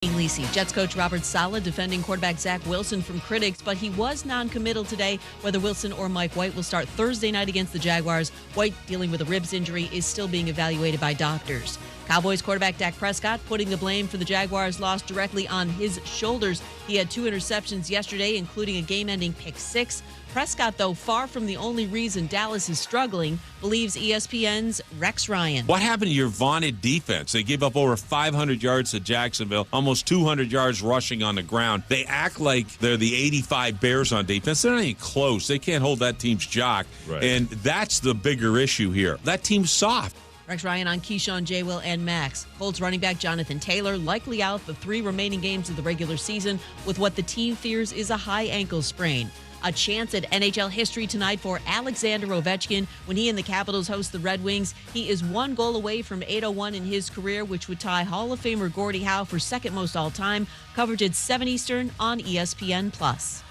Jets coach Robert Salah defending quarterback Zach Wilson from critics, but he was non-committal today. Whether Wilson or Mike White will start Thursday night against the Jaguars. White, dealing with a ribs injury, is still being evaluated by doctors. Cowboys quarterback Dak Prescott putting the blame for the Jaguars' loss directly on his shoulders. He had 2 interceptions yesterday, including a game-ending pick 6. Prescott, though, far from the only reason Dallas is struggling, believes ESPN's Rex Ryan. What happened to your vaunted defense? They gave up over 500 yards to Jacksonville, almost 200 yards rushing on the ground. They act like they're the 85 Bears on defense. They're not even close. They can't hold that team's jock. Right. And that's the bigger issue here. That team's soft. Rex Ryan on Keyshawn, J. Will, and Max. Colts running back Jonathan Taylor likely out the 3 remaining games of the regular season with what the team fears is a high ankle sprain. A chance at NHL history tonight for Alexander Ovechkin when he and the Capitals host the Red Wings. He is 1 goal away from 801 in his career, which would tie Hall of Famer Gordie Howe for second most all-time. Coverage at 7 Eastern on ESPN+.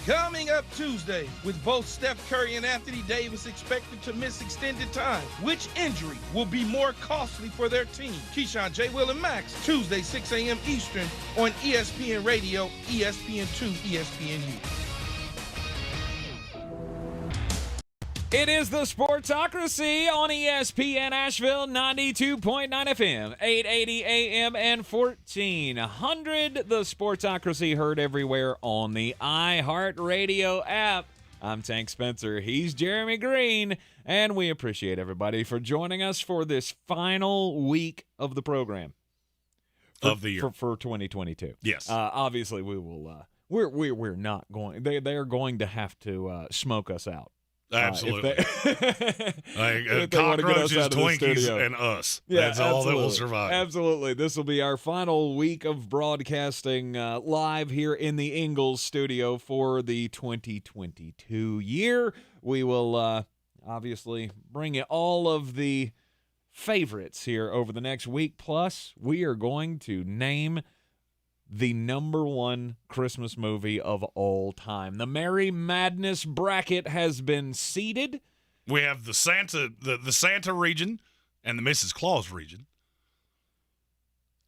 Coming up Tuesday, with both Steph Curry and Anthony Davis expected to miss extended time, which injury will be more costly for their team? Keyshawn, J. Will, and Max, Tuesday, 6 a.m. Eastern on ESPN Radio, ESPN2, ESPNU. It is the Sportsocracy on ESPN Asheville, 92.9 FM, 880 AM, and 1400. The Sportsocracy heard everywhere on the iHeartRadio app. I'm Tank Spencer. He's Jeremy Greene, and we appreciate everybody for joining us for this final week of the program of the year for 2022. Yes, obviously we will. We're not going. They are going to have to smoke us out. Absolutely. Cockroaches, Twinkies, and us. Yeah, that's all that will survive. Absolutely. This will be our final week of broadcasting live here in the Ingles studio for the 2022 year. We will obviously bring you all of the favorites here over the next week. Plus, we are going to name the number 1 Christmas movie of all time. The Merry Madness bracket has been seeded. We have the Santa region and the Mrs. Claus region.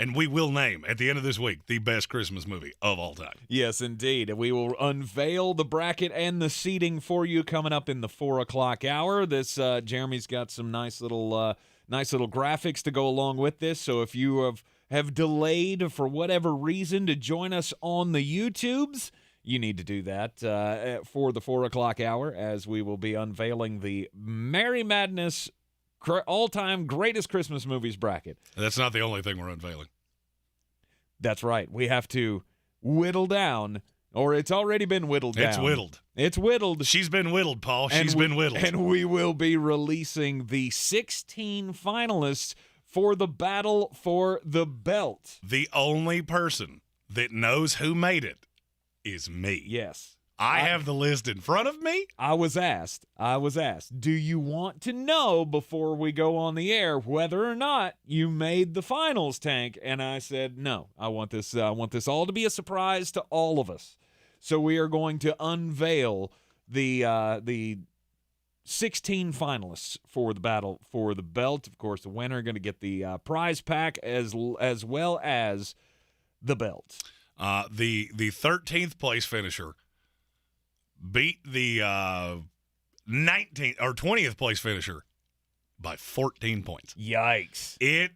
And we will name, at the end of this week, the best Christmas movie of all time. Yes, indeed. We will unveil the bracket and the seeding for you coming up in the 4 o'clock hour. This Jeremy's got some nice little graphics to go along with this. So if you have delayed for whatever reason to join us on the YouTubes, you need to do that for the 4 o'clock hour, as we will be unveiling the Merry Madness all-time greatest Christmas movies bracket. That's not the only thing we're unveiling. That's right. We have to whittle down, or it's already been whittled down. It's whittled. She's been whittled, Paul. She's been whittled. And we will be releasing the 16 finalists for the battle for the belt. The only person that knows who made it is me. Yes. I have the list in front of me. I was asked, do you want to know before we go on the air whether or not you made the finals, Tank? And I said, no, I want this all to be a surprise to all of us. So we are going to unveil the 16 finalists for the battle for the belt. Of course, the winner going to get the prize pack as well as the belt. The 13th place finisher beat the 19th or 20th place finisher by 14 points. Yikes. It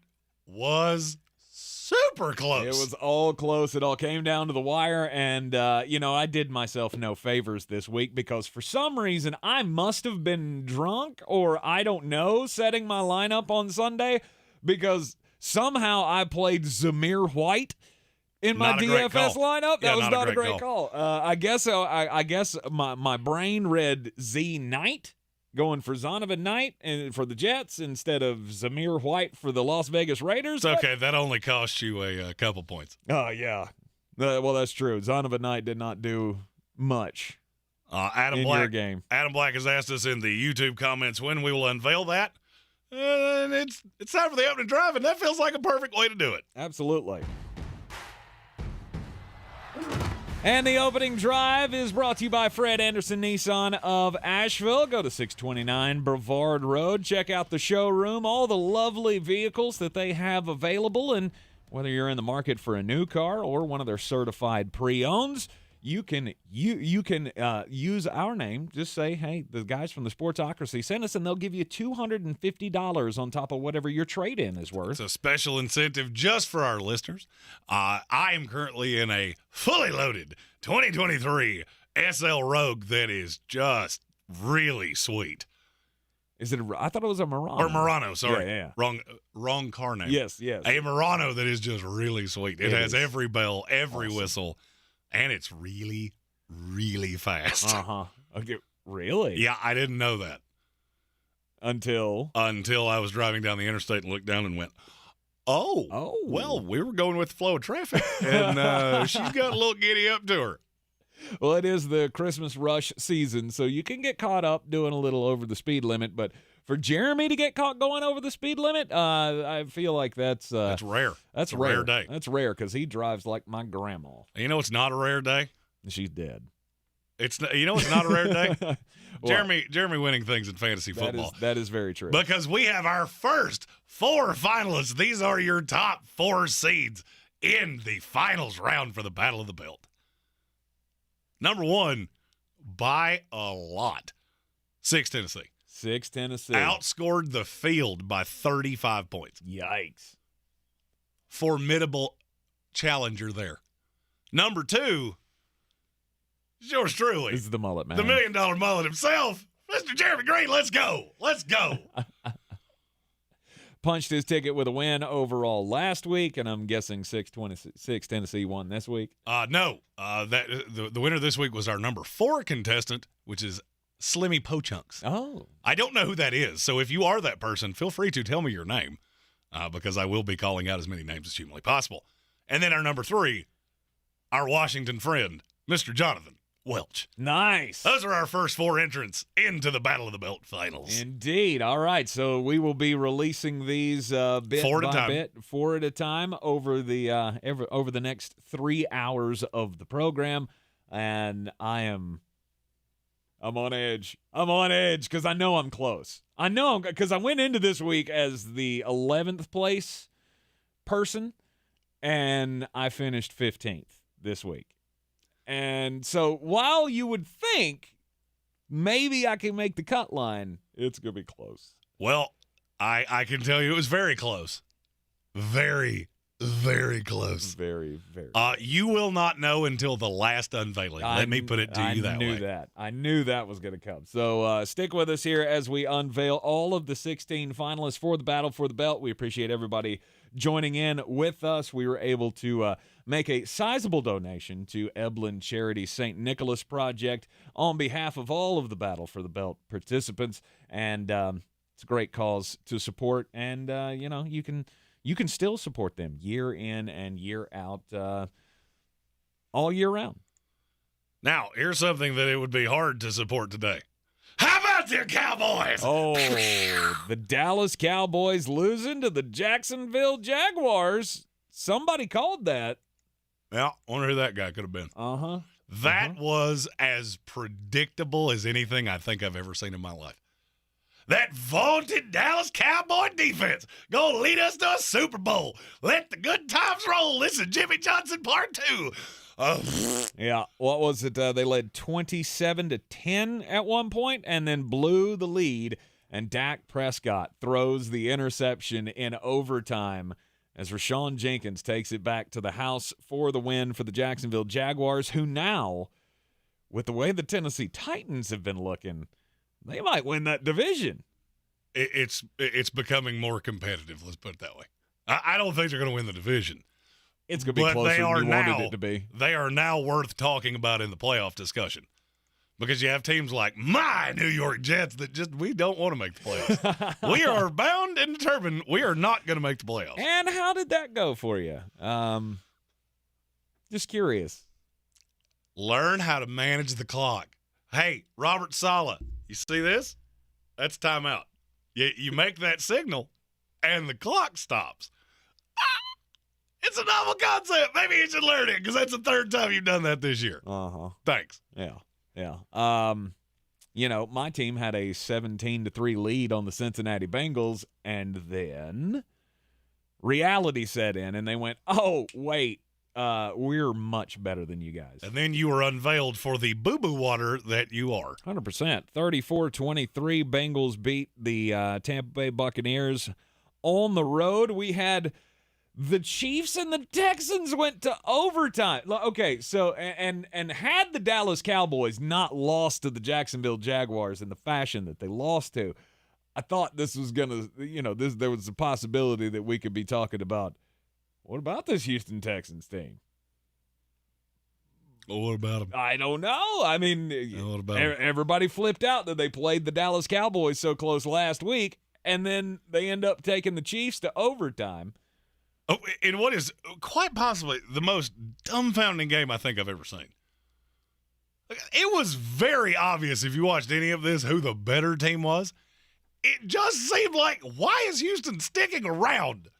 was super close. It was all close. It all came down to the wire, and I did myself no favors this week because for some reason I must have been drunk, or I don't know, setting my lineup on Sunday, because somehow I played Zamir White in my DFS lineup. That was not a great call. I guess my brain read Z Knight going for Zonovan Knight and for the Jets instead of Zamir White for the Las Vegas Raiders. It's okay. That only cost you a couple points. Oh, yeah. Well, that's true. Zonovan Knight did not do much in your game. Adam Black has asked us in the YouTube comments when we will unveil that. And it's time for the opening drive, and that feels like a perfect way to do it. Absolutely. And the opening drive is brought to you by Fred Anderson Nissan of Asheville. Go to 629 Brevard Road. Check out the showroom, all the lovely vehicles that they have available. And whether you're in the market for a new car or one of their certified pre-owns, you can use our name. Just say, hey, the guys from the Sportsocracy sent us, and they'll give you $250 on top of whatever your trade-in is worth. It's a special incentive just for our listeners. I am currently in a fully loaded 2023 SL Rogue that is just really sweet. Is it? I thought it was a Murano. Or Murano, sorry. Yeah. Wrong car name. Yes. A Murano that is just really sweet. It has is. every bell, every whistle, and it's really, really fast. Uh-huh. Okay. Really? Yeah, I didn't know that. Until I was driving down the interstate and looked down and went, oh, well, we were going with the flow of traffic, and she's got a little giddy up to her. Well, it is the Christmas rush season, so you can get caught up doing a little over the speed limit, but for Jeremy to get caught going over the speed limit, I feel like that's rare. That's a rare. rare day. That's rare because he drives like my grandma. You know, it's not a rare day. She's dead. It's not a rare day. Jeremy winning things in fantasy football. That is very true. Because we have our first 4 finalists. These are your top 4 seeds in the finals round for the Battle of the Belt. Number 1, by a lot, 6 Tennessee. 6 Tennessee. Outscored the field by 35 points. Yikes. Formidable challenger there. Number 2, yours truly. This is the mullet, man. The $1 million mullet himself, Mr. Jeremy Greene. Let's go. Punched his ticket with a win overall last week, and I'm guessing 6 Tennessee won this week. No. The winner this week was our number 4 contestant, which is Slimmy Pochunks. Oh. I don't know who that is, so if you are that person, feel free to tell me your name, because I will be calling out as many names as humanly possible. And then our number 3, our Washington friend, Mr. Jonathan Welch. Nice. Those are our first 4 entrants into the Battle of the Belt finals. Indeed. All right, so we will be releasing these bit 4 by bit, 4 at a time over the next 3 hours of the program, and I'm on edge. I'm on edge because I know I'm close. I know because I went into this week as the 11th place person, and I finished 15th this week. And so while you would think maybe I can make the cut line, it's going to be close. Well, I can tell you it was very close. Very, very close. Very, very. You will not know until the last unveiling. Let me put it to you that way. I knew that was going to come. So stick with us here as we unveil all of the 16 finalists for the Battle for the Belt. We appreciate everybody joining in with us. We were able to make a sizable donation to Eblin Charity's St. Nicholas Project on behalf of all of the Battle for the Belt participants. And it's a great cause to support. And, you can still support them year in and year out, all year round. Now, here's something that it would be hard to support today. How about the Cowboys? Oh, the Dallas Cowboys losing to the Jacksonville Jaguars. Somebody called that. Yeah, wonder who that guy could have been. Uh-huh. That was as predictable as anything I think I've ever seen in my life. That vaunted Dallas Cowboy defense gonna lead us to a Super Bowl. Let the good times roll. This is Jimmy Johnson Part 2. Yeah, what was it? They led 27-10 at one point and then blew the lead, and Dak Prescott throws the interception in overtime as Rashawn Jenkins takes it back to the house for the win for the Jacksonville Jaguars, who now, with the way the Tennessee Titans have been looking, they might win that division. It's becoming more competitive, let's put it that way. I don't think they're going to win the division. It's going to be closer than you wanted it to be. They are now worth talking about in the playoff discussion because you have teams like my New York Jets that we don't want to make the playoffs. We are bound and determined we are not going to make the playoffs. And how did that go for you? Just curious. Learn how to manage the clock. Hey, Robert Salah, you see this? That's timeout. You make that signal, and the clock stops. It's a novel concept. Maybe you should learn it because that's the third time you've done that this year. Thanks. Yeah. My team had a 17-3 lead on the Cincinnati Bengals, and then reality set in, and they went, oh, wait, we're much better than you guys. And then you were unveiled for the boo-boo water that you are. 100%. 34-23, Bengals beat the Tampa Bay Buccaneers on the road. We had the Chiefs and the Texans went to overtime. Okay, so and had the Dallas Cowboys not lost to the Jacksonville Jaguars in the fashion that they lost to, I thought this was gonna, there was a possibility that we could be talking about, what about this Houston Texans team? Well, what about them? I don't know. I mean, what about them? Everybody flipped out that they played the Dallas Cowboys so close last week, and then they end up taking the Chiefs to overtime. Oh, in what is quite possibly the most dumbfounding game I think I've ever seen. It was very obvious if you watched any of this who the better team was. It just seemed like, why is Houston sticking around?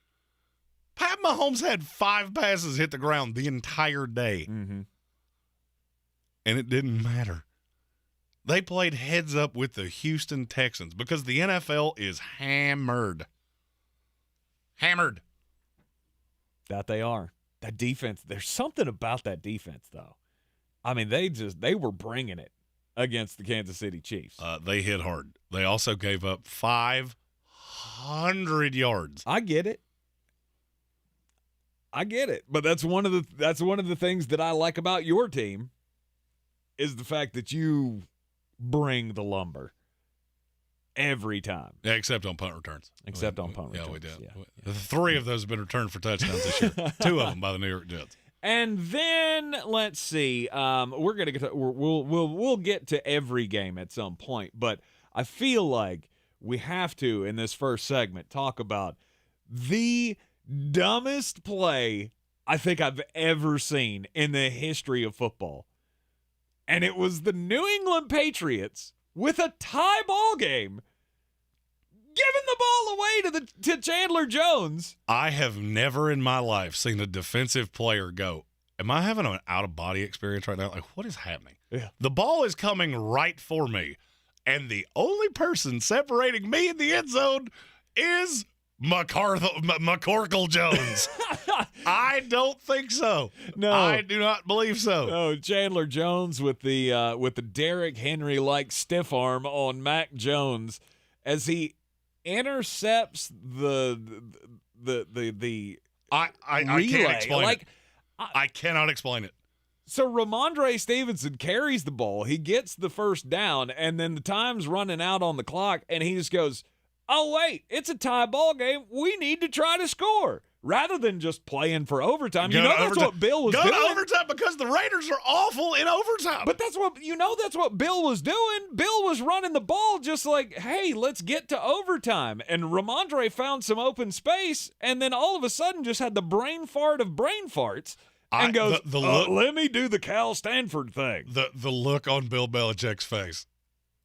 Pat Mahomes had 5 passes hit the ground the entire day. Mm-hmm. And it didn't matter. They played heads up with the Houston Texans because the NFL is hammered. Hammered. That they are. That defense, there's something about that defense, though. I mean, they were bringing it against the Kansas City Chiefs. They hit hard. They also gave up 500 yards. I get it. But that's one of the things that I like about your team is the fact that you bring the lumber every time. Yeah, except on punt returns. Except on punt returns. Yeah, we did. Yeah. 3 of those have been returned for touchdowns this year. 2 of them by the New York Jets. And then let's see. We're gonna get to, we'll get to every game at some point, but I feel like we have to in this first segment talk about the dumbest play I think I've ever seen in the history of football, and it was the New England Patriots with a tie ball game, giving the ball away to Chandler Jones. I have never in my life seen a defensive player go, am I having an out-of-body experience right now? Like, what is happening? Yeah. The ball is coming right for me, and the only person separating me in the end zone is McCorkle Jones. I don't think so. No. I do not believe so. No, Chandler Jones with the Derrick Henry-like stiff arm on Mac Jones as he intercepts the I relay. can't explain like, it. I cannot explain it. So Ramondre Stevenson carries the ball. He gets the first down, and then the time's running out on the clock, and he just goes, oh, wait, it's a tie ball game. We need to try to score. Rather than just playing for overtime. That's what Bill was doing. Go to overtime because the Raiders are awful in overtime. But that's what Bill was doing. Bill was running the ball just like, hey, let's get to overtime. And Ramondre found some open space, and then all of a sudden just had the brain fart of brain farts and goes, let me do the Cal Stanford thing. The look on Bill Belichick's face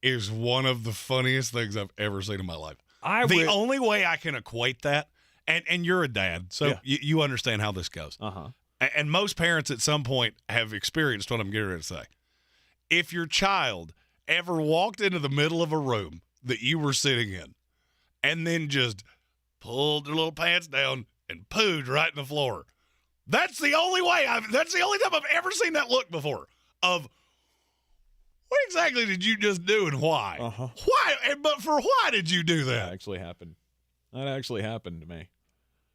is one of the funniest things I've ever seen in my life. The only way I can equate that, and you're a dad, so you understand how this goes. Uh-huh. And most parents at some point have experienced what I'm getting ready to say. If your child ever walked into the middle of a room that you were sitting in and then just pulled their little pants down and pooed right in the floor, that's the only that's the only time I've ever seen that look before of, what exactly did you just do and why? Uh-huh. Why? But for why did you do that? That actually happened. That actually happened to me.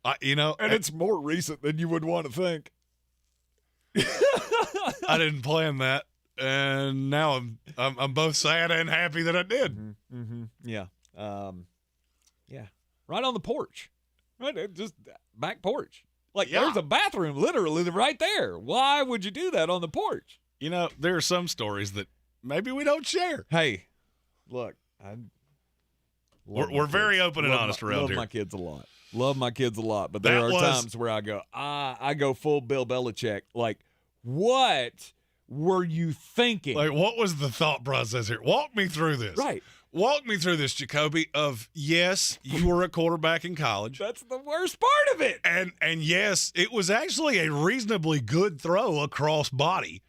And it's more recent than you would want to think. I didn't plan that, and now I'm both sad and happy that I did. Mm-hmm. Mm-hmm. Yeah. Yeah. Right on the porch. Right, just back porch. Like there's a bathroom literally right there. Why would you do that on the porch? There are some stories that maybe we don't share. Hey, look, we're very open and honest around here. Love my kids a lot. Love my kids a lot, but there are times where I go full Bill Belichick. Like, what were you thinking? Like, what was the thought process here? Walk me through this. Right. Walk me through this, Jacoby, of yes, you were a quarterback in college. That's the worst part of it. And yes, it was actually a reasonably good throw across body.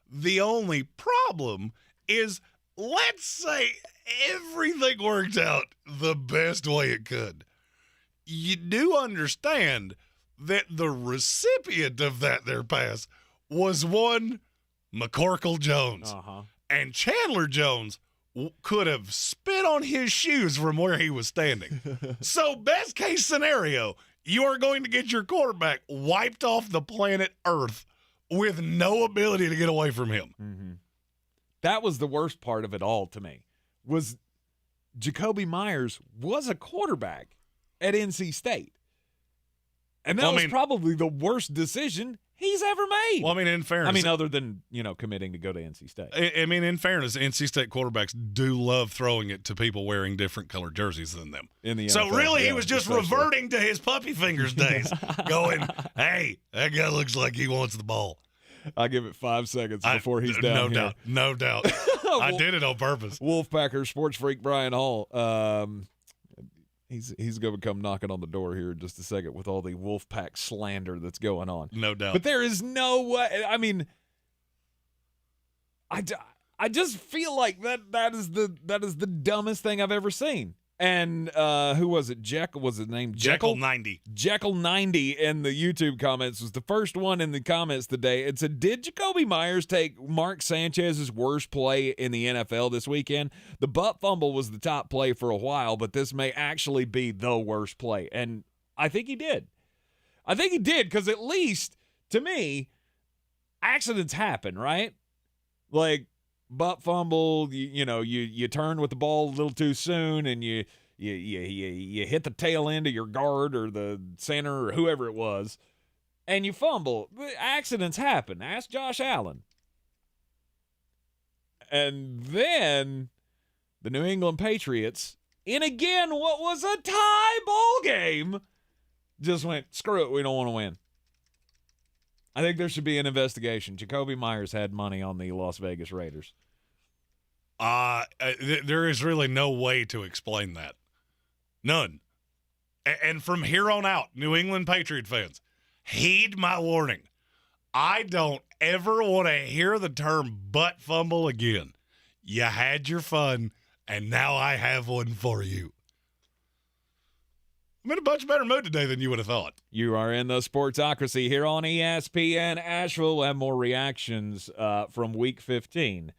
The only problem is, let's say everything worked out the best way it could. You do understand that the recipient of that there pass was one McCorkle Jones. Uh-huh. And Chandler Jones could have spit on his shoes from where he was standing. So best case scenario, you are going to get your quarterback wiped off the planet Earth with no ability to get away from him. Mm-hmm. That was the worst part of it all to me, was Jacoby Myers was a quarterback at NC State. And that was probably the worst decision he's ever made. Well, in fairness. other than, committing to go to NC State. In fairness, NC State quarterbacks do love throwing it to people wearing different colored jerseys than them. In the so NFL, really, yeah, he was just reverting to his puppy fingers days, going, hey, that guy looks like he wants the ball. I'll give it 5 seconds before he's down here. No doubt. I did it on purpose. Wolfpacker sports freak Brian Hall. He's going to come knocking on the door here in just a second with all the Wolfpack slander that's going on. No doubt. But there is no way. I just feel like that is the dumbest thing I've ever seen. And who was it? Jekyll was his name? Jekyll 90. Jekyll 90 in the YouTube comments was the first one in the comments today. It said, did Jacoby Myers take Mark Sanchez's worst play in the NFL this weekend? The butt fumble was the top play for a while, but this may actually be the worst play. And I think he did. Because at least, to me, accidents happen, right? Like, butt fumble, you turn with the ball a little too soon, and you hit the tail end of your guard or the center or whoever it was, and you fumble. Accidents happen. Ask Josh Allen. And then the New England Patriots, in again what was a tie ball game, just went, screw it, we don't want to win. I think there should be an investigation. Jacoby Myers had money on the Las Vegas Raiders. There is really no way to explain that. None. And from here on out, New England Patriot fans, heed my warning. I don't ever want to hear the term butt fumble again. You had your fun, and now I have one for you. I'm in a much better mood today than you would have thought. You are in the Sportsocracy here on ESPN Asheville. We'll have more reactions from Week 15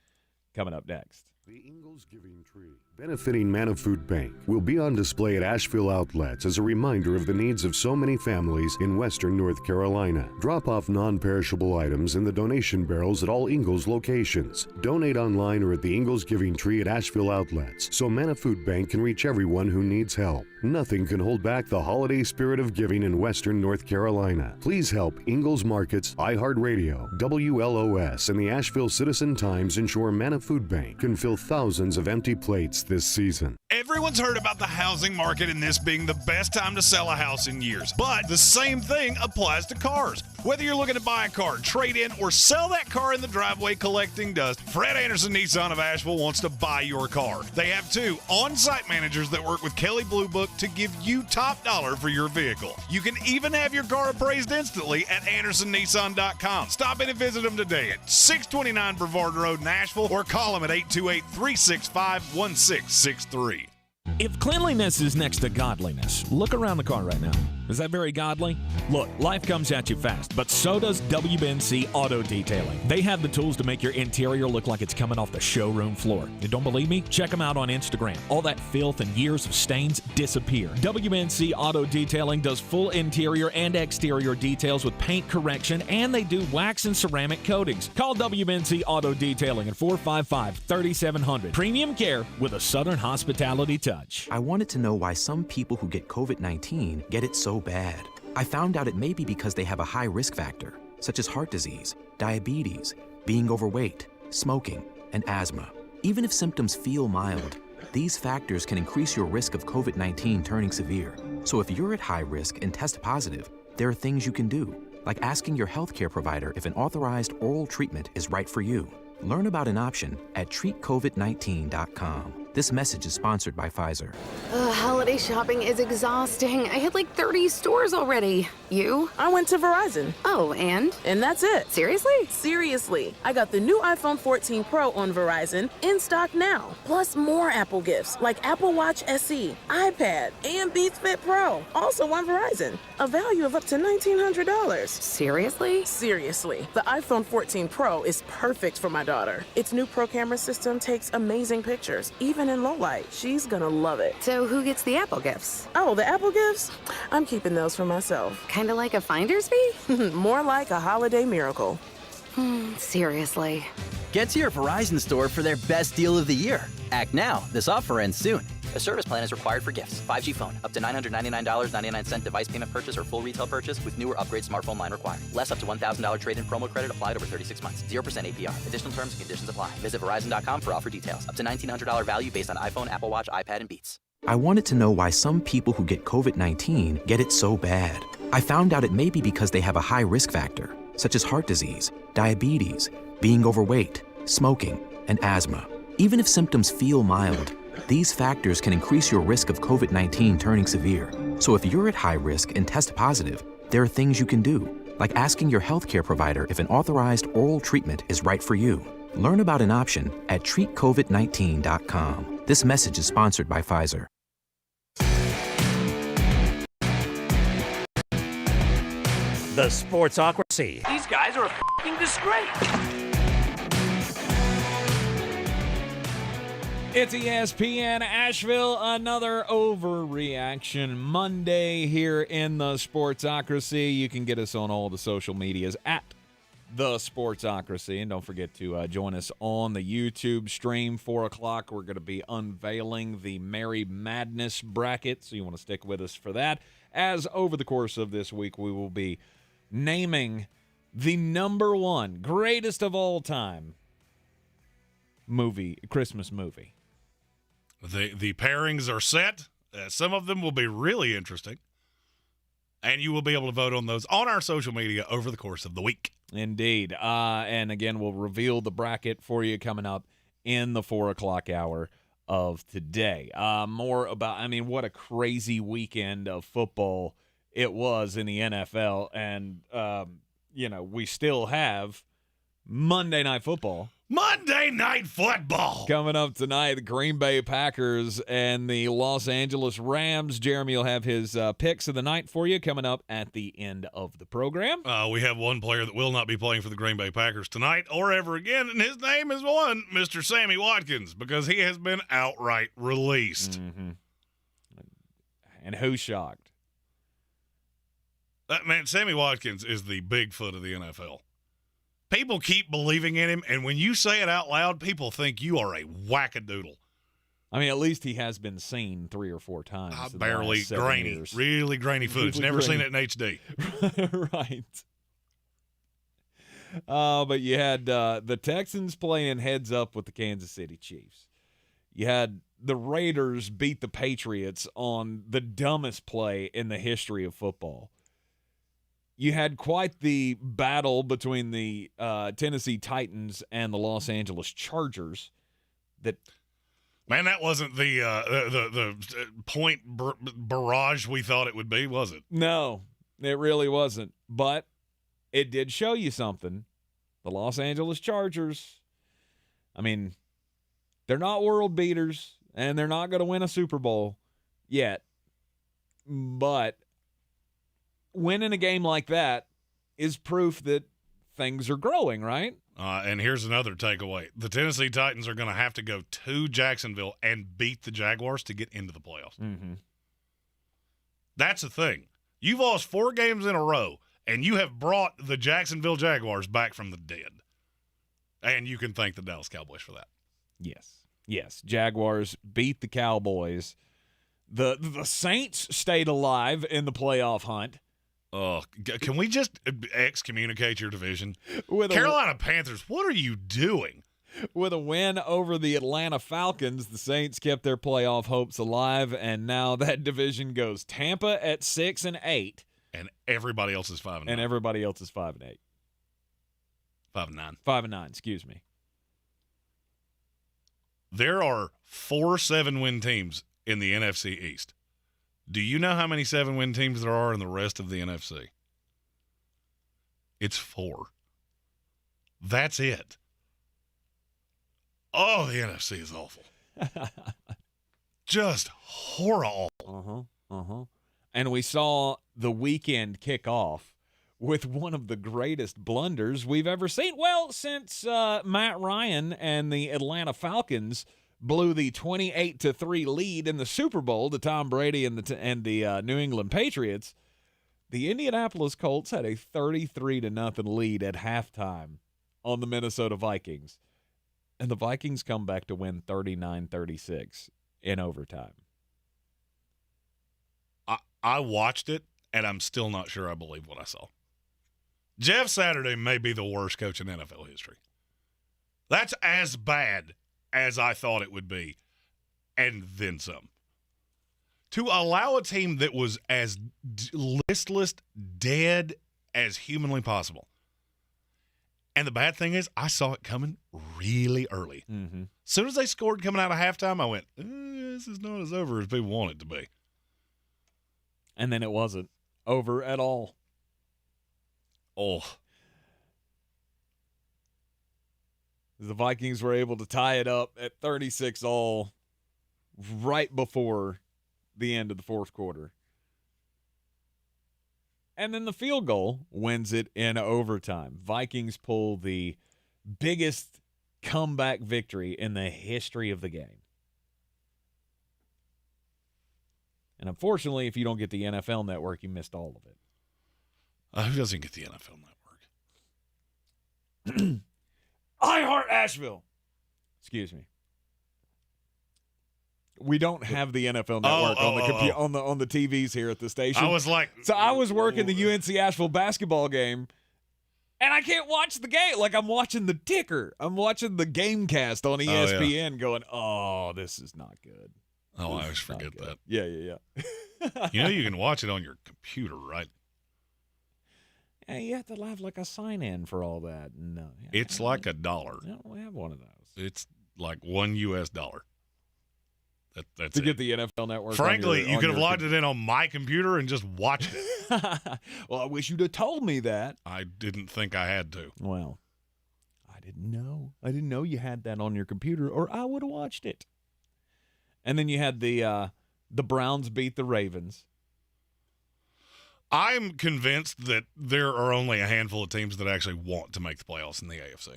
coming up next. The Ingles Giving Tree, benefiting Manna Food Bank, will be on display at Asheville outlets as a reminder of the needs of so many families in western North Carolina. Drop off non-perishable items in the donation barrels at all Ingles locations. Donate online or at the Ingles Giving Tree at Asheville outlets so Manna Food Bank can reach everyone who needs help. Nothing can hold back the holiday spirit of giving in western North Carolina. Please help Ingles Markets, iHeartRadio, WLOS, and the Asheville Citizen-Times ensure Manna Food Bank can fill thousands of empty plates this season. Everyone's heard about the housing market and this being the best time to sell a house in years. But the same thing applies to cars. Whether you're looking to buy a car, trade in, or sell that car in the driveway collecting dust, Fred Anderson Nissan of Asheville wants to buy your car. They have 2 on-site managers that work with Kelly Blue Book to give you top dollar for your vehicle. You can even have your car appraised instantly at AndersonNissan.com. Stop in and visit them today at 629 Brevard Road in Asheville or call them at 828-365-1663. If cleanliness is next to godliness, look around the car right now. Is that very godly? Look, life comes at you fast, but so does WBNC Auto Detailing. They have the tools to make your interior look like it's coming off the showroom floor. You don't believe me? Check them out on Instagram. All that filth and years of stains disappear. WBNC Auto Detailing does full interior and exterior details with paint correction, and they do wax and ceramic coatings. Call WBNC Auto Detailing at 455-3700. Premium care with a Southern hospitality touch. I wanted to know why some people who get COVID-19 get it so bad. I found out it may be because they have a high risk factor, such as heart disease, diabetes, being overweight, smoking, and asthma. Even if symptoms feel mild, these factors can increase your risk of COVID-19 turning severe. So if you're at high risk and test positive, there are things you can do, like asking your healthcare provider if an authorized oral treatment is right for you. Learn about an option at treatcovid19.com. This message is sponsored by Pfizer. Holiday shopping is exhausting. I hit like 30 stores already. You? I went to Verizon. Oh, and? And that's it. Seriously? Seriously. I got the new iPhone 14 Pro on Verizon in stock now. Plus more Apple gifts like Apple Watch SE, iPad, and Beats Fit Pro. Also on Verizon. A value of up to $1,900. Seriously? Seriously. The iPhone 14 Pro is perfect for my daughter. Its new Pro camera system takes amazing pictures, even in low light. She's gonna love it. So who gets the Apple gifts? Oh, the Apple gifts? I'm keeping those for myself. Kinda like a finder's fee? More like a holiday miracle. Seriously. Get to your Verizon store for their best deal of the year. Act now. This offer ends soon. A service plan is required for gifts. 5G phone. Up to $999.99 device payment purchase or full retail purchase with new or upgrade smartphone line required. Less up to $1,000 trade-in promo credit applied over 36 months. 0% APR. Additional terms and conditions apply. Visit Verizon.com for offer details. Up to $1,900 value based on iPhone, Apple Watch, iPad, and Beats. I wanted to know why some people who get COVID-19 get it so bad. I found out it may be because they have a high risk factor, such as heart disease, diabetes, being overweight, smoking, and asthma. Even if symptoms feel mild, these factors can increase your risk of COVID-19 turning severe. So if you're at high risk and test positive, there are things you can do, like asking your healthcare provider if an authorized oral treatment is right for you. Learn about an option at treatcovid19.com. This message is sponsored by Pfizer. The Sportsocracy. These guys are a f***ing disgrace. It's ESPN Asheville, another Overreaction Monday here in the Sportsocracy. You can get us on all the social medias at the Sportsocracy. And don't forget to join us on the YouTube stream, 4 o'clock. We're going to be unveiling the Merry Madness bracket, so you want to stick with us for that. As over the course of this week, we will be naming the number one greatest of all time Christmas movie. The pairings are set. Some of them will be really interesting. And you will be able to vote on those on our social media over the course of the week. Indeed. And again, we'll reveal the bracket for you coming up in the 4 o'clock hour of today. More about, what a crazy weekend of football it was in the NFL. And, we still have Monday Night Football. Monday Night Football! Coming up tonight, the Green Bay Packers and the Los Angeles Rams. Jeremy will have his picks of the night for you coming up at the end of the program. We have one player that will not be playing for the Green Bay Packers tonight or ever again, and his name is Mr. Sammy Watkins, because he has been outright released. Mm-hmm. And who's shocked? Sammy Watkins is the Bigfoot of the NFL. People keep believing in him, and when you say it out loud, people think you are a wackadoodle. At least he has been seen 3 or 4 times. Barely grainy, years. really grainy footage. Never seen it in HD. Right. But you had the Texans playing heads up with the Kansas City Chiefs. You had the Raiders beat the Patriots on the dumbest play in the history of football. You had quite the battle between the Tennessee Titans and the Los Angeles Chargers. That wasn't the point barrage we thought it would be, was it? No, it really wasn't. But it did show you something. The Los Angeles Chargers, they're not world beaters, and they're not going to win a Super Bowl yet. But winning a game like that is proof that things are growing, right? And here's another takeaway. The Tennessee Titans are going to have to go to Jacksonville and beat the Jaguars to get into the playoffs. Mm-hmm. That's the thing. You've lost 4 games in a row, and you have brought the Jacksonville Jaguars back from the dead. And you can thank the Dallas Cowboys for that. Yes. Jaguars beat the Cowboys. The Saints stayed alive in the playoff hunt. Can we just excommunicate your division? Carolina Panthers, what are you doing? With a win over the Atlanta Falcons, the Saints kept their playoff hopes alive, and now that division goes Tampa at 6-8. And everybody else is 5-9. And everybody else is 5-8. 5-9. 5-9, excuse me. There are 4 7-win teams in the NFC East. Do you know how many 7-win teams there are in the rest of the NFC? It's 4. That's it. Oh, the NFC is awful. Just horrible. And we saw the weekend kick off with one of the greatest blunders we've ever seen. Well, since Matt Ryan and the Atlanta Falcons blew the 28-3 lead in the Super Bowl to Tom Brady and the New England Patriots, the Indianapolis Colts had a 33-0 lead at halftime on the Minnesota Vikings. And the Vikings come back to win 39-36 in overtime. I watched it, and I'm still not sure I believe what I saw. Jeff Saturday may be the worst coach in NFL history. That's as bad as I thought it would be, and then some. To allow a team that was as listless, dead as humanly possible. And the bad thing is, I saw it coming really early. Mm-hmm. As soon as they scored coming out of halftime, I went, this is not as over as people want it to be. And then it wasn't over at all. Oh. The Vikings were able to tie it up at 36-all right before the end of the fourth quarter. And then the field goal wins it in overtime. Vikings pull the biggest comeback victory in the history of the game. And unfortunately, if you don't get the NFL Network, you missed all of it. Who doesn't get the NFL Network? I Heart Asheville. Excuse me. We don't have the NFL Network on the TVs here at the station. I was like, so I was working the UNC Asheville basketball game, and I can't watch the game. Like, I'm watching the ticker. I'm watching the game cast on ESPN, going, "Oh, this is not good." Oh, I always forget that. Yeah. You know you can watch it on your computer, right? Yeah, you have to have like a sign-in for all that. No, it's like $1. I don't have one of those. It's like $1 US. That's to get the NFL Network. Frankly, you could have logged it in on my computer and just watched it. Well, I wish you'd have told me that. I didn't think I had to. Well, I didn't know. I didn't know you had that on your computer, or I would have watched it. And then you had the Browns beat the Ravens. I'm convinced that there are only a handful of teams that actually want to make the playoffs in the AFC.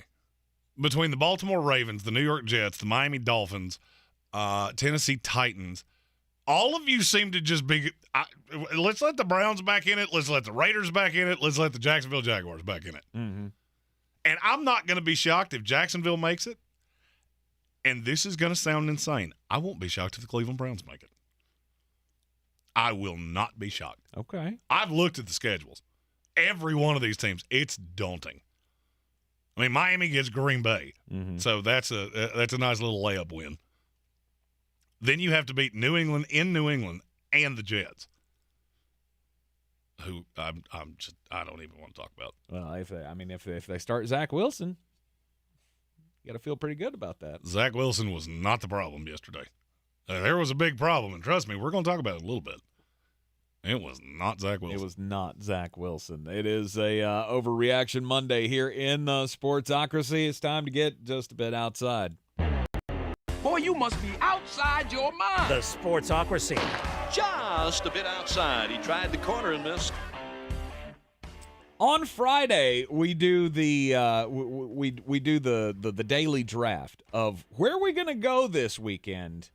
Between the Baltimore Ravens, the New York Jets, the Miami Dolphins, Tennessee Titans, all of you seem to just be let's let the Browns back in it. Let's let the Raiders back in it. Let's let the Jacksonville Jaguars back in it. Mm-hmm. And I'm not going to be shocked if Jacksonville makes it. And this is going to sound insane. I won't be shocked if the Cleveland Browns make it. I will not be shocked. Okay. I've looked at the schedules. Every one of these teams, it's daunting. I mean, Miami gets Green Bay, so that's a nice little layup win. Then you have to beat New England in New England and the Jets, who I don't even want to talk about. Well, if they start Zach Wilson, you got to feel pretty good about that. Zach Wilson was not the problem yesterday. There was a big problem, and trust me, we're going to talk about it a little bit. It was not Zach Wilson. It was not Zach Wilson. It is a Overreaction Monday here in Sportsocracy. It's time to get just a bit outside. Boy, you must be outside your mind. The Sportsocracy. Just a bit outside. He tried the corner and missed. On Friday, we do the we do the daily draft of where we're going to go this weekend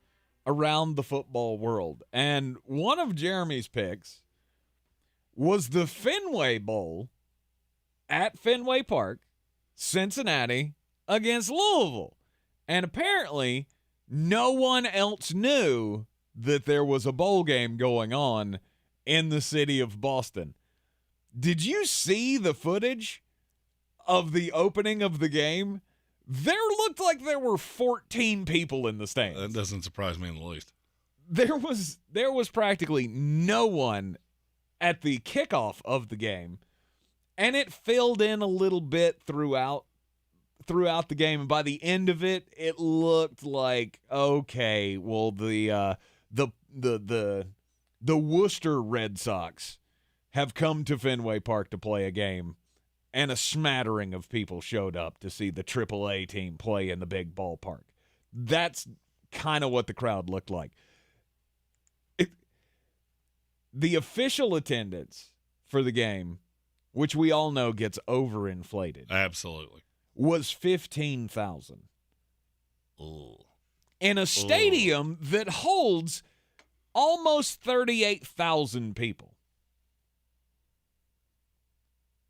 around the football world. And one of Jeremy's picks was the Fenway Bowl at Fenway Park, Cincinnati, against Louisville. And apparently, no one else knew that there was a bowl game going on in the city of Boston. Did you see the footage of the opening of the game? There looked like there were 14 people in the stands. That doesn't surprise me in the least. There was practically no one at the kickoff of the game, and it filled in a little bit throughout throughout the game, and by the end of it, it looked like, okay, well, the Worcester Red Sox have come to Fenway Park to play a game, and a smattering of people showed up to see the AAA team play in the big ballpark. That's kind of what the crowd looked like. The official attendance for the game, which we all know gets overinflated. Absolutely. Was 15,000. In a stadium that holds almost 38,000 people.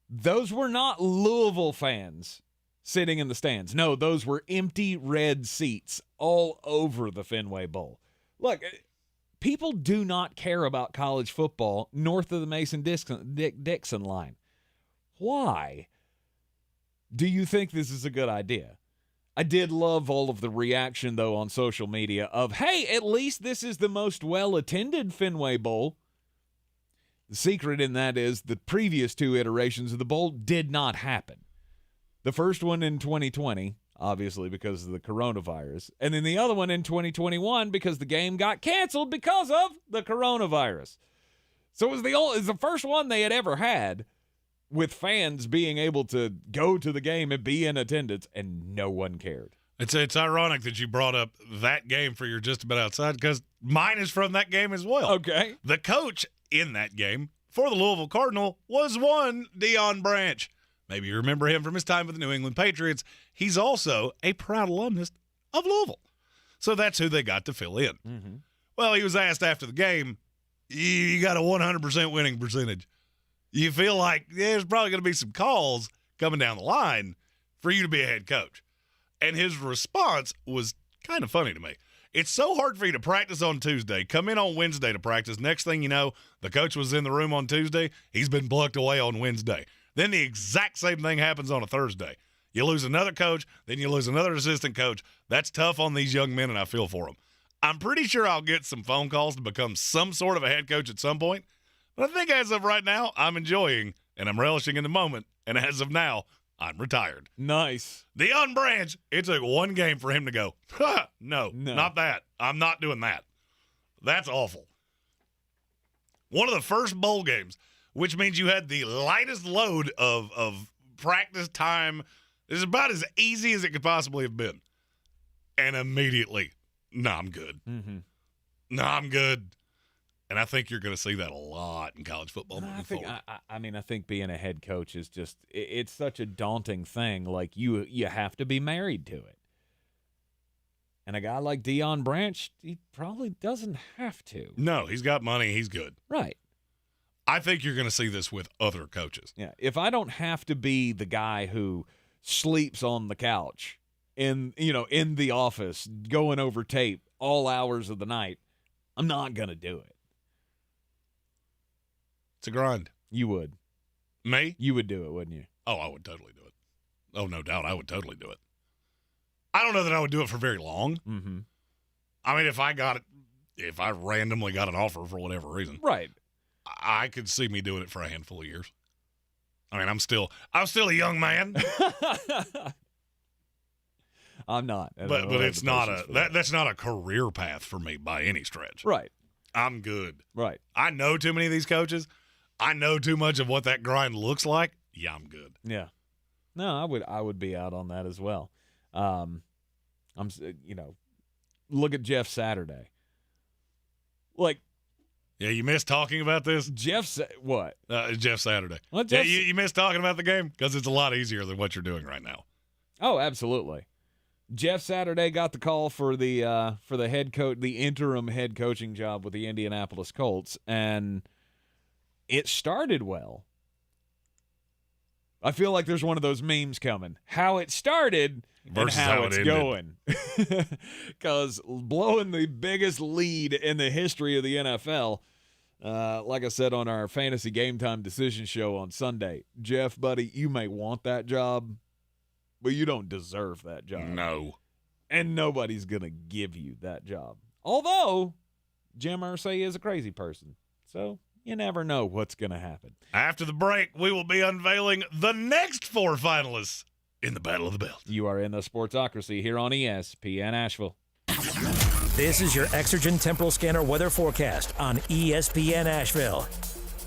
Those were not Louisville fans sitting in the stands. No, those were empty red seats all over the Fenway Bowl. Look, people do not care about college football north of the Mason-Dixon line. Why do you think this is a good idea? I did love all of the reaction, though, on social media of, hey, at least this is the most well-attended Fenway Bowl. The secret in that is the previous two iterations of the bowl did not happen. The first one in 2020, obviously because of the coronavirus, and then the other one in 2021 because the game got canceled because of the coronavirus. So it was the first one they had ever had with fans being able to go to the game and be in attendance, and no one cared. It's ironic that you brought up that game for your Just About Outside, because mine is from that game as well. Okay. The coach in that game for the Louisville Cardinal was one Deion Branch. Maybe you remember him from his time with the New England Patriots. He's also a proud alumnus of Louisville. So that's who they got to fill in. Mm-hmm. Well, he was asked after the game, you got a 100% winning percentage. You feel like there's probably going to be some calls coming down the line for you to be a head coach. And his response was kind of funny to me. It's so hard for you to practice on Tuesday, come in on Wednesday to practice. Next thing you know, the coach was in the room on Tuesday. He's been plucked away on Wednesday. Then the exact same thing happens on a Thursday. You lose another coach, then you lose another assistant coach. That's tough on these young men, and I feel for them. I'm pretty sure I'll get some phone calls to become some sort of a head coach at some point. But I think as of right now, I'm enjoying and I'm relishing in the moment. And as of now, I'm retired. Nice. Deion Branch, it took one game for him to go, no, not that. I'm not doing that. That's awful. One of the first bowl games, which means you had the lightest load of practice time. It's about as easy as it could possibly have been. And immediately, no, I'm good. Mm-hmm. No, I'm good. And I think you're going to see that a lot in college football moving forward. I think being a head coach is just, it's such a daunting thing. Like, you have to be married to it. And a guy like Deion Branch, he probably doesn't have to. No, he's got money. He's good. Right. I think you're going to see this with other coaches. Yeah. If I don't have to be the guy who sleeps on the couch in the office, going over tape all hours of the night, I'm not going to do it. It's a grind. You would. Me? You would do it, wouldn't you? Oh, I would totally do it. Oh, no doubt. I would totally do it. I don't know that I would do it for very long. Mm-hmm. I mean, if I randomly got an offer for whatever reason. Right. I could see me doing it for a handful of years. I mean, I'm still a young man. I'm not. But it's not that's not a career path for me by any stretch. Right. I'm good. Right. I know too many of these coaches. I know too much of what that grind looks like. Yeah, I'm good. Yeah. No, I would be out on that as well. Look at Jeff Saturday. Like, yeah, you missed talking about this? What? Jeff Saturday. What, yeah, you missed talking about the game? Because it's a lot easier than what you're doing right now. Oh, absolutely. Jeff Saturday got the call for the head coach, the interim head coaching job with the Indianapolis COlts, and it started well. I feel like there's one of those memes coming. How it started versus and how it's going. Because blowing the biggest lead in the history of the NFL, like I said on our Fantasy Game Time Decision show on Sunday, Jeff, buddy, you may want that job, but you don't deserve that job. No. And nobody's going to give you that job. Although, Jim Irsay is a crazy person. So you never know what's going to happen. After the break, we will be unveiling the next 4 finalists in the Battle of the Belt. You are in the Sportsocracy here on ESPN Asheville. This is your Exergen Temporal Scanner weather forecast on ESPN Asheville.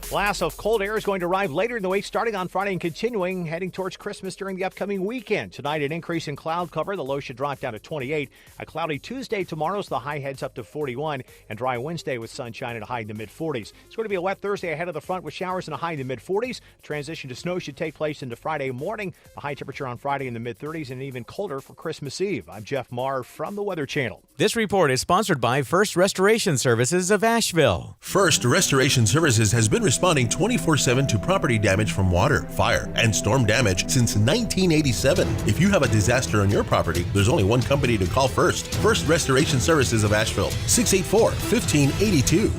Blast of cold air is going to arrive later in the week, starting on Friday and continuing, heading towards Christmas during the upcoming weekend. Tonight, an increase in cloud cover. The low should drop down to 28. A cloudy Tuesday tomorrow, so the high heads up to 41. And dry Wednesday with sunshine and a high in the mid-40s. It's going to be a wet Thursday ahead of the front with showers and a high in the mid-40s. Transition to snow should take place into Friday morning. The high temperature on Friday in the mid-30s and even colder for Christmas Eve. I'm Jeff Marr from the Weather Channel. This report is sponsored by First Restoration Services of Asheville. First Restoration Services has been responding 24/7 to property damage from water, fire, and storm damage since 1987. If you have a disaster on your property, there's only one company to call first. First Restoration Services of Asheville, 684-1582.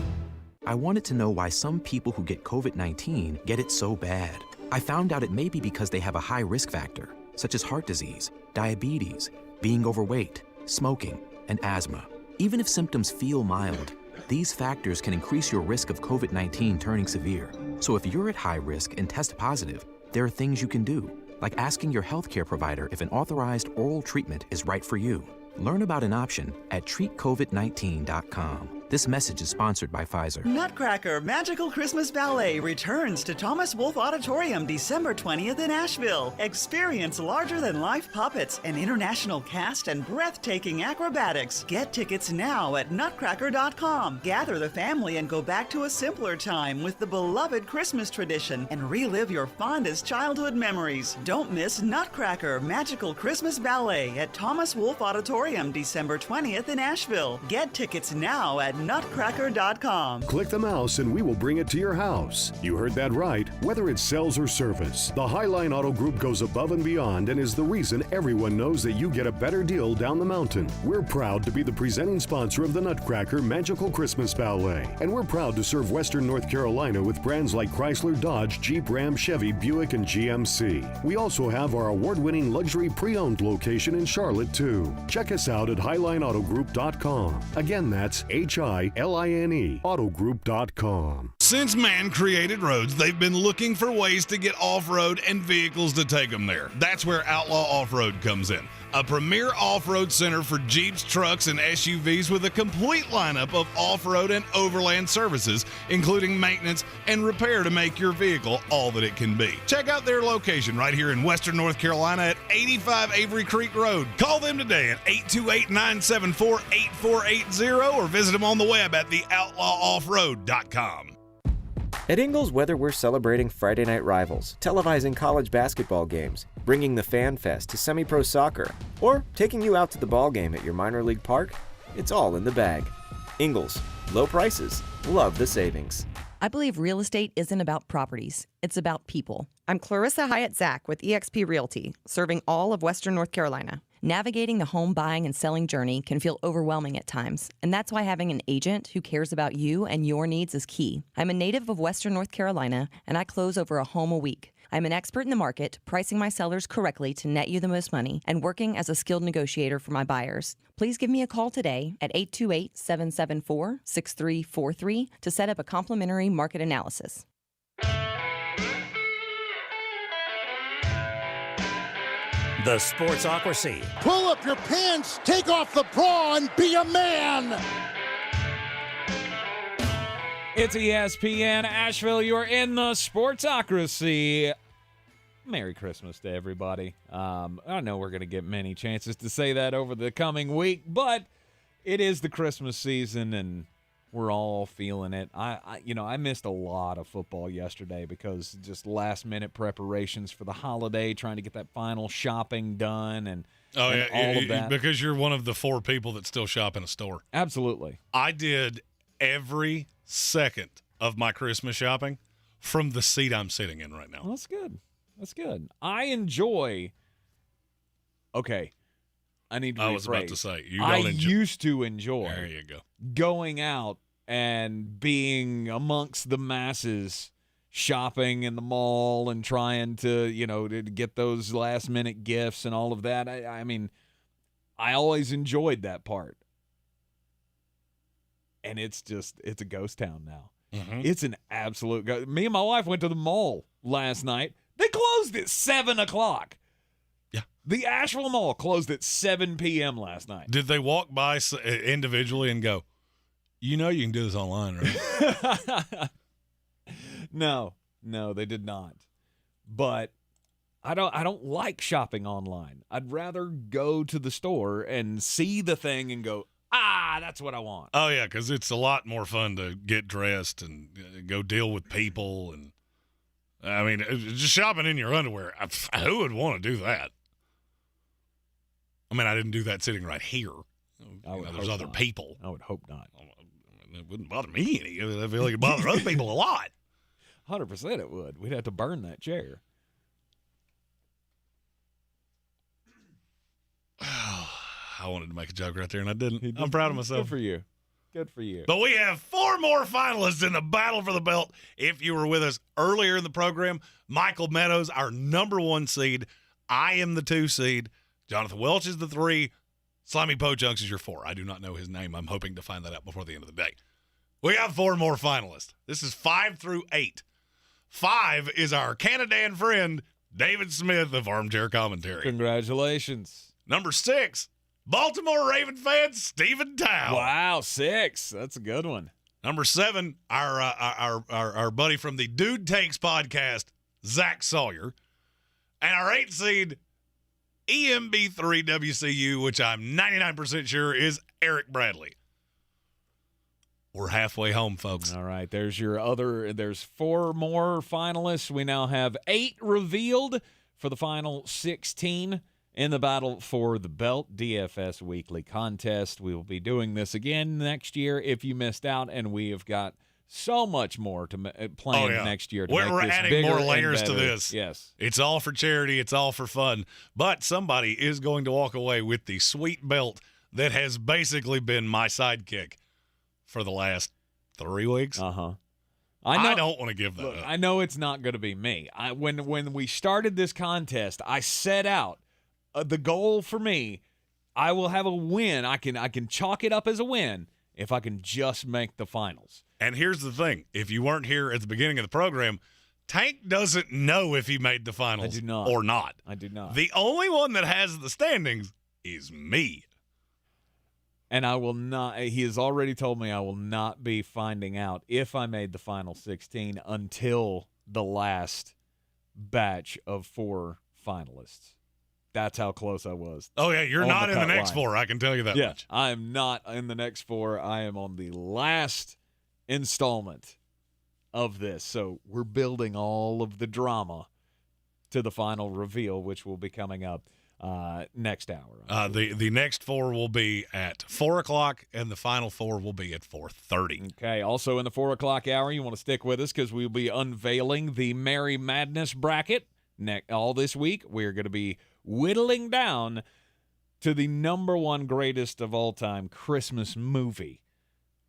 I wanted to know why some people who get COVID-19 get it so bad. I found out it may be because they have a high risk factor, such as heart disease, diabetes, being overweight, smoking, and asthma. Even if symptoms feel mild, these factors can increase your risk of COVID-19 turning severe. So if you're at high risk and test positive, there are things you can do, like asking your healthcare provider if an authorized oral treatment is right for you. Learn about an option at treatcovid19.com. This message is sponsored by Pfizer. Nutcracker Magical Christmas Ballet returns to Thomas Wolfe Auditorium December 20th in Asheville. Experience larger-than-life puppets, an international cast, and breathtaking acrobatics. Get tickets now at nutcracker.com. Gather the family and go back to a simpler time with the beloved Christmas tradition and relive your fondest childhood memories. Don't miss Nutcracker Magical Christmas Ballet at Thomas Wolfe Auditorium December 20th in Asheville. Get tickets now at nutcracker.com. Click the mouse and we will bring it to your house. You heard that right. Whether it's sales or service, the Highline Auto Group goes above and beyond and is the reason everyone knows that you get a better deal down the mountain. We're proud to be the presenting sponsor of the Nutcracker Magical Christmas Ballet, and we're proud to serve Western North Carolina with brands like Chrysler, Dodge, Jeep, Ram, Chevy, Buick, and GMC. We also have our award-winning luxury pre-owned location in Charlotte, too. Check us out at HighlineAutoGroup.com. Again, that's HILINE Autogroup.com. Since man created roads, they've been looking for ways to get off-road and vehicles to take them there. That's where Outlaw Off-Road comes in. A premier off-road center for Jeeps, trucks, and SUVs with a complete lineup of off-road and overland services, including maintenance and repair to make your vehicle all that it can be. Check out their location right here in Western North Carolina at 85 Avery Creek Road. Call them today at 828-974-8480 or visit them on the web at theoutlawoffroad.com. At Ingles Weather, we're celebrating Friday night rivals, televising college basketball games, bringing the Fan Fest to semi-pro soccer, or taking you out to the ball game at your minor league park. It's all in the bag. Ingles, low prices, love the savings. I believe real estate isn't about properties, it's about people. I'm Clarissa Hyatt-Zach with eXp Realty, serving all of Western North Carolina. Navigating the home buying and selling journey can feel overwhelming at times, and that's why having an agent who cares about you and your needs is key. I'm a native of Western North Carolina, and I close over a home a week. I'm an expert in the market, pricing my sellers correctly to net you the most money, and working as a skilled negotiator for my buyers. Please give me a call today at 828-774-6343 to set up a complimentary market analysis. The Sportsocracy. Pull up your pants, take off the bra, and be a man. It's ESPN Asheville. You're in the Sportsocracy. Merry Christmas to everybody. I know we're going to get many chances to say that over the coming week, but it is the Christmas season, and we're all feeling it. I missed a lot of football yesterday because just last-minute preparations for the holiday, trying to get that final shopping done and all of that. Because you're one of the 4 people that still shop in a store. Absolutely. I did every second of my Christmas shopping from the seat I'm sitting in right now. Well, that's good. That's good. I enjoy – okay. I need to rephrase. I was about to say, used to enjoy there you go. Going out and being amongst the masses, shopping in the mall and trying to, to get those last-minute gifts and all of that. I mean, I always enjoyed that part. And it's a ghost town now. Mm-hmm. It's an absolute ghost. Me and my wife went to the mall last night. They closed at 7 o'clock. Yeah. The Asheville Mall closed at 7 p.m. last night. Did they walk by individually and go, you can do this online, right? No, they did not. But I don't like shopping online. I'd rather go to the store and see the thing and go, that's what I want. Oh, yeah, because it's a lot more fun to get dressed and go deal with people. And I mean, just shopping in your underwear, who would want to do that? I mean, I didn't do that sitting right here. There's other people. I would hope not. It wouldn't bother me any. I feel like it bothers other people a lot. 100% it would. We'd have to burn that chair. I wanted to make a joke right there, and I didn't. I'm proud of myself. Good for you. Good for you. But we have 4 more finalists in the battle for the belt. If you were with us earlier in the program, Michael Meadows, our number 1 seed. I am the 2 seed. Jonathan Welch is the 3. Slimy Pochunks is your 4. I do not know his name. I'm hoping to find that out before the end of the day. We have 4 more finalists. This is 5 through 8. 5 is our Canadian friend, David Smith of Armchair Commentary. Congratulations. Number 6, Baltimore Raven fan Stephen Tao. Wow, 6. That's a good one. Number 7, our buddy from the Dude Takes podcast, Zach Sawyer. And our 8th seed, EMB3 WCU, which I'm 99% sure is Eric Bradley. We're halfway home, folks. All right, there's 4 more finalists. We now have 8 revealed for the final 16 in the battle for the belt DFS weekly contest. We will be doing this again next year if you missed out, and we have got so much more to plan next year. We're adding more layers to this. Yes. It's all for charity. It's all for fun. But somebody is going to walk away with the sweet belt that has basically been my sidekick for the last 3 weeks. Uh-huh. I don't want to give that up. I know it's not going to be me. When we started this contest, I set out the goal for me. I will have a win. I can chalk it up as a win if I can just make the finals. And here's the thing. If you weren't here at the beginning of the program, Tank doesn't know if he made the finals or not. I do not. The only one that has the standings is me. And I will not. He has already told me I will not be finding out if I made the final 16 until the last batch of 4 finalists. That's how close I was. Oh, yeah, you're not in the next 4. I can tell you that much. I am not in the next 4. I am on the last installment of this. So we're building all of the drama to the final reveal, which will be coming up next hour. The next 4 will be at 4 o'clock, and the final 4 will be at 4:30. Okay. Also in the 4 o'clock hour, you want to stick with us because we'll be unveiling the Merry Madness bracket all this week. We're going to be whittling down to the number 1 greatest of all time Christmas movie.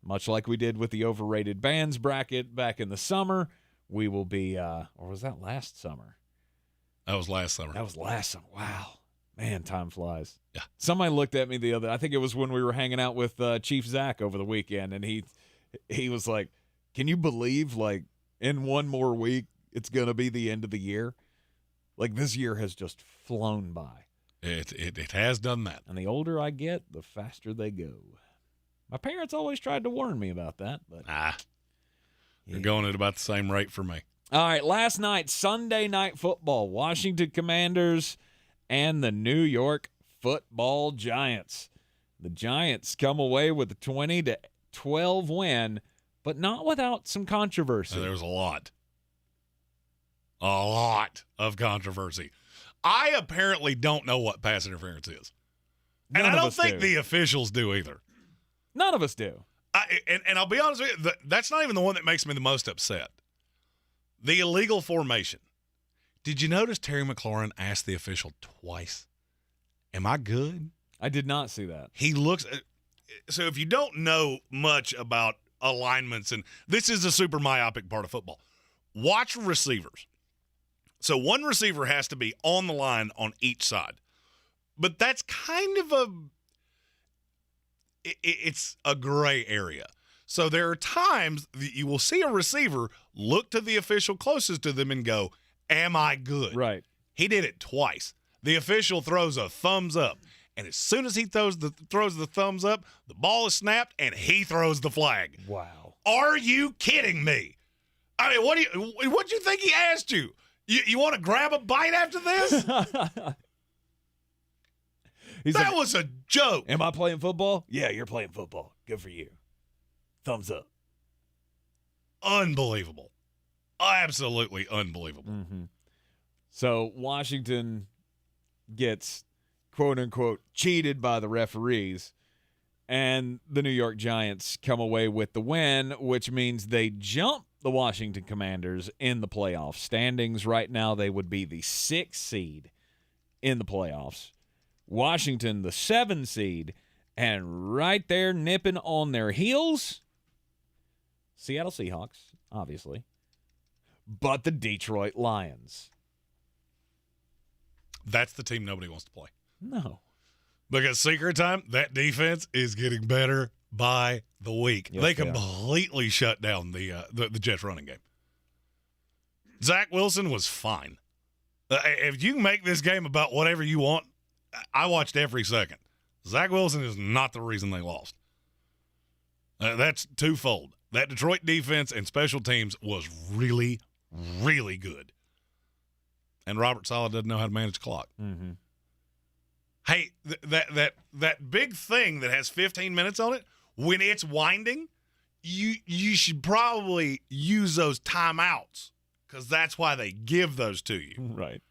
Much like we did with the overrated bands bracket back in the summer, we will be, or was that last summer? That was last summer. That was last summer. Wow. Man, time flies. Yeah. Somebody looked at me I think it was when we were hanging out with Chief Zach over the weekend, and he was like, can you believe, like, in 1 more week, it's going to be the end of the year? Like, this year has just flown by. It has done that. And the older I get, the faster they go. My parents always tried to warn me about that, but you're going at about the same rate for me. All right, last night, Sunday Night Football, Washington Commanders and the New York Football Giants. The Giants come away with a 20-12 win, but not without some controversy. There was a lot of controversy. I apparently don't know what pass interference is. And I don't think the officials do either. None of us do. And I'll be honest with you, that's not even the one that makes me the most upset. The illegal formation. Did you notice Terry McLaurin asked the official twice, am I good? I did not see that. He looks – so if you don't know much about alignments, and this is a super myopic part of football, watch receivers. So one receiver has to be on the line on each side. But that's kind of it's a gray area. So there are times that you will see a receiver look to the official closest to them and go, am I good? Right. He did it twice. The official throws a thumbs up. And as soon as he throws the thumbs up, the ball is snapped, and he throws the flag. Wow. Are you kidding me? I mean, what do you think he asked you? You want to grab a bite after this? That was a joke. Am I playing football? Yeah, you're playing football. Good for you. Thumbs up. Unbelievable. Absolutely unbelievable. Mm-hmm. So Washington gets, quote-unquote, cheated by the referees, and the New York Giants come away with the win, which means they jump the Washington Commanders in the playoff standings. Right now, they would be the 6th seed in the playoffs. Washington, the 7th seed, and right there nipping on their heels, Seattle Seahawks, obviously, but the Detroit Lions. That's the team nobody wants to play. No. Because secret time, that defense is getting better by the week. Yes, they completely shut down the Jets running game. Zach Wilson was fine. If you can make this game about whatever you want, I watched every second. Zach Wilson is not the reason they lost. That's twofold. That Detroit defense and special teams was really, really good. And Robert Salah doesn't know how to manage the clock. Mm-hmm. Hey, that big thing that has 15 minutes on it, when it's winding, you should probably use those timeouts because that's why they give those to you. Right.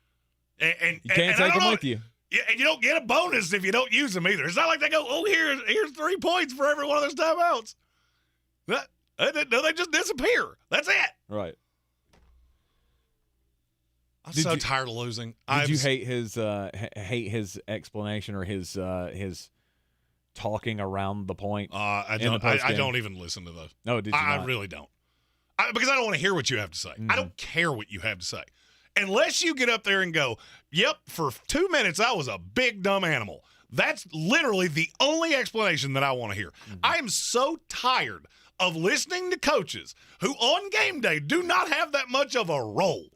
And you can't take them with you. Yeah, and you don't get a bonus if you don't use them either. It's not like they go, oh, here's 3 points for every one of those timeouts. No, they just disappear. That's it. Right. I'm so tired of losing. Did you hate his explanation or his talking around the point? I don't even listen to those. No, did you not? I really don't. Because I don't want to hear what you have to say. Mm-hmm. I don't care what you have to say. Unless you get up there and go, yep, for 2 minutes I was a big dumb animal. That's literally the only explanation that I want to hear. Mm-hmm. I am so tired of listening to coaches who on game day do not have that much of a role.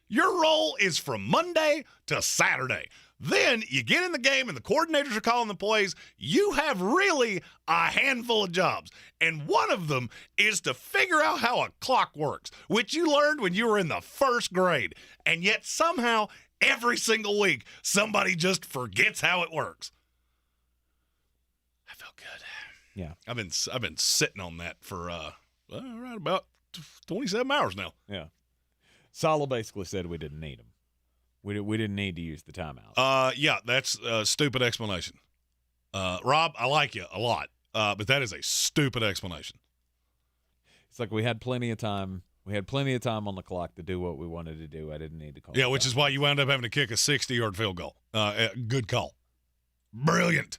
Your role is from Monday to Saturday. Then you get in the game and the coordinators are calling the plays. You have really a handful of jobs. And one of them is to figure out how a clock works, which you learned when you were in the 1st grade. And yet somehow every single week somebody just forgets how it works. I felt good. Yeah. I've been sitting on that for right about 27 hours now. Yeah. Salah basically said we didn't need him. We didn't need to use the timeout. Yeah, that's a stupid explanation. Rob, I like you a lot, but that is a stupid explanation. It's like we had plenty of time. We had plenty of time on the clock to do what we wanted to do. I didn't need to call. Yeah, which is why you wound up having to kick a 60-yard field goal. Good call. Brilliant.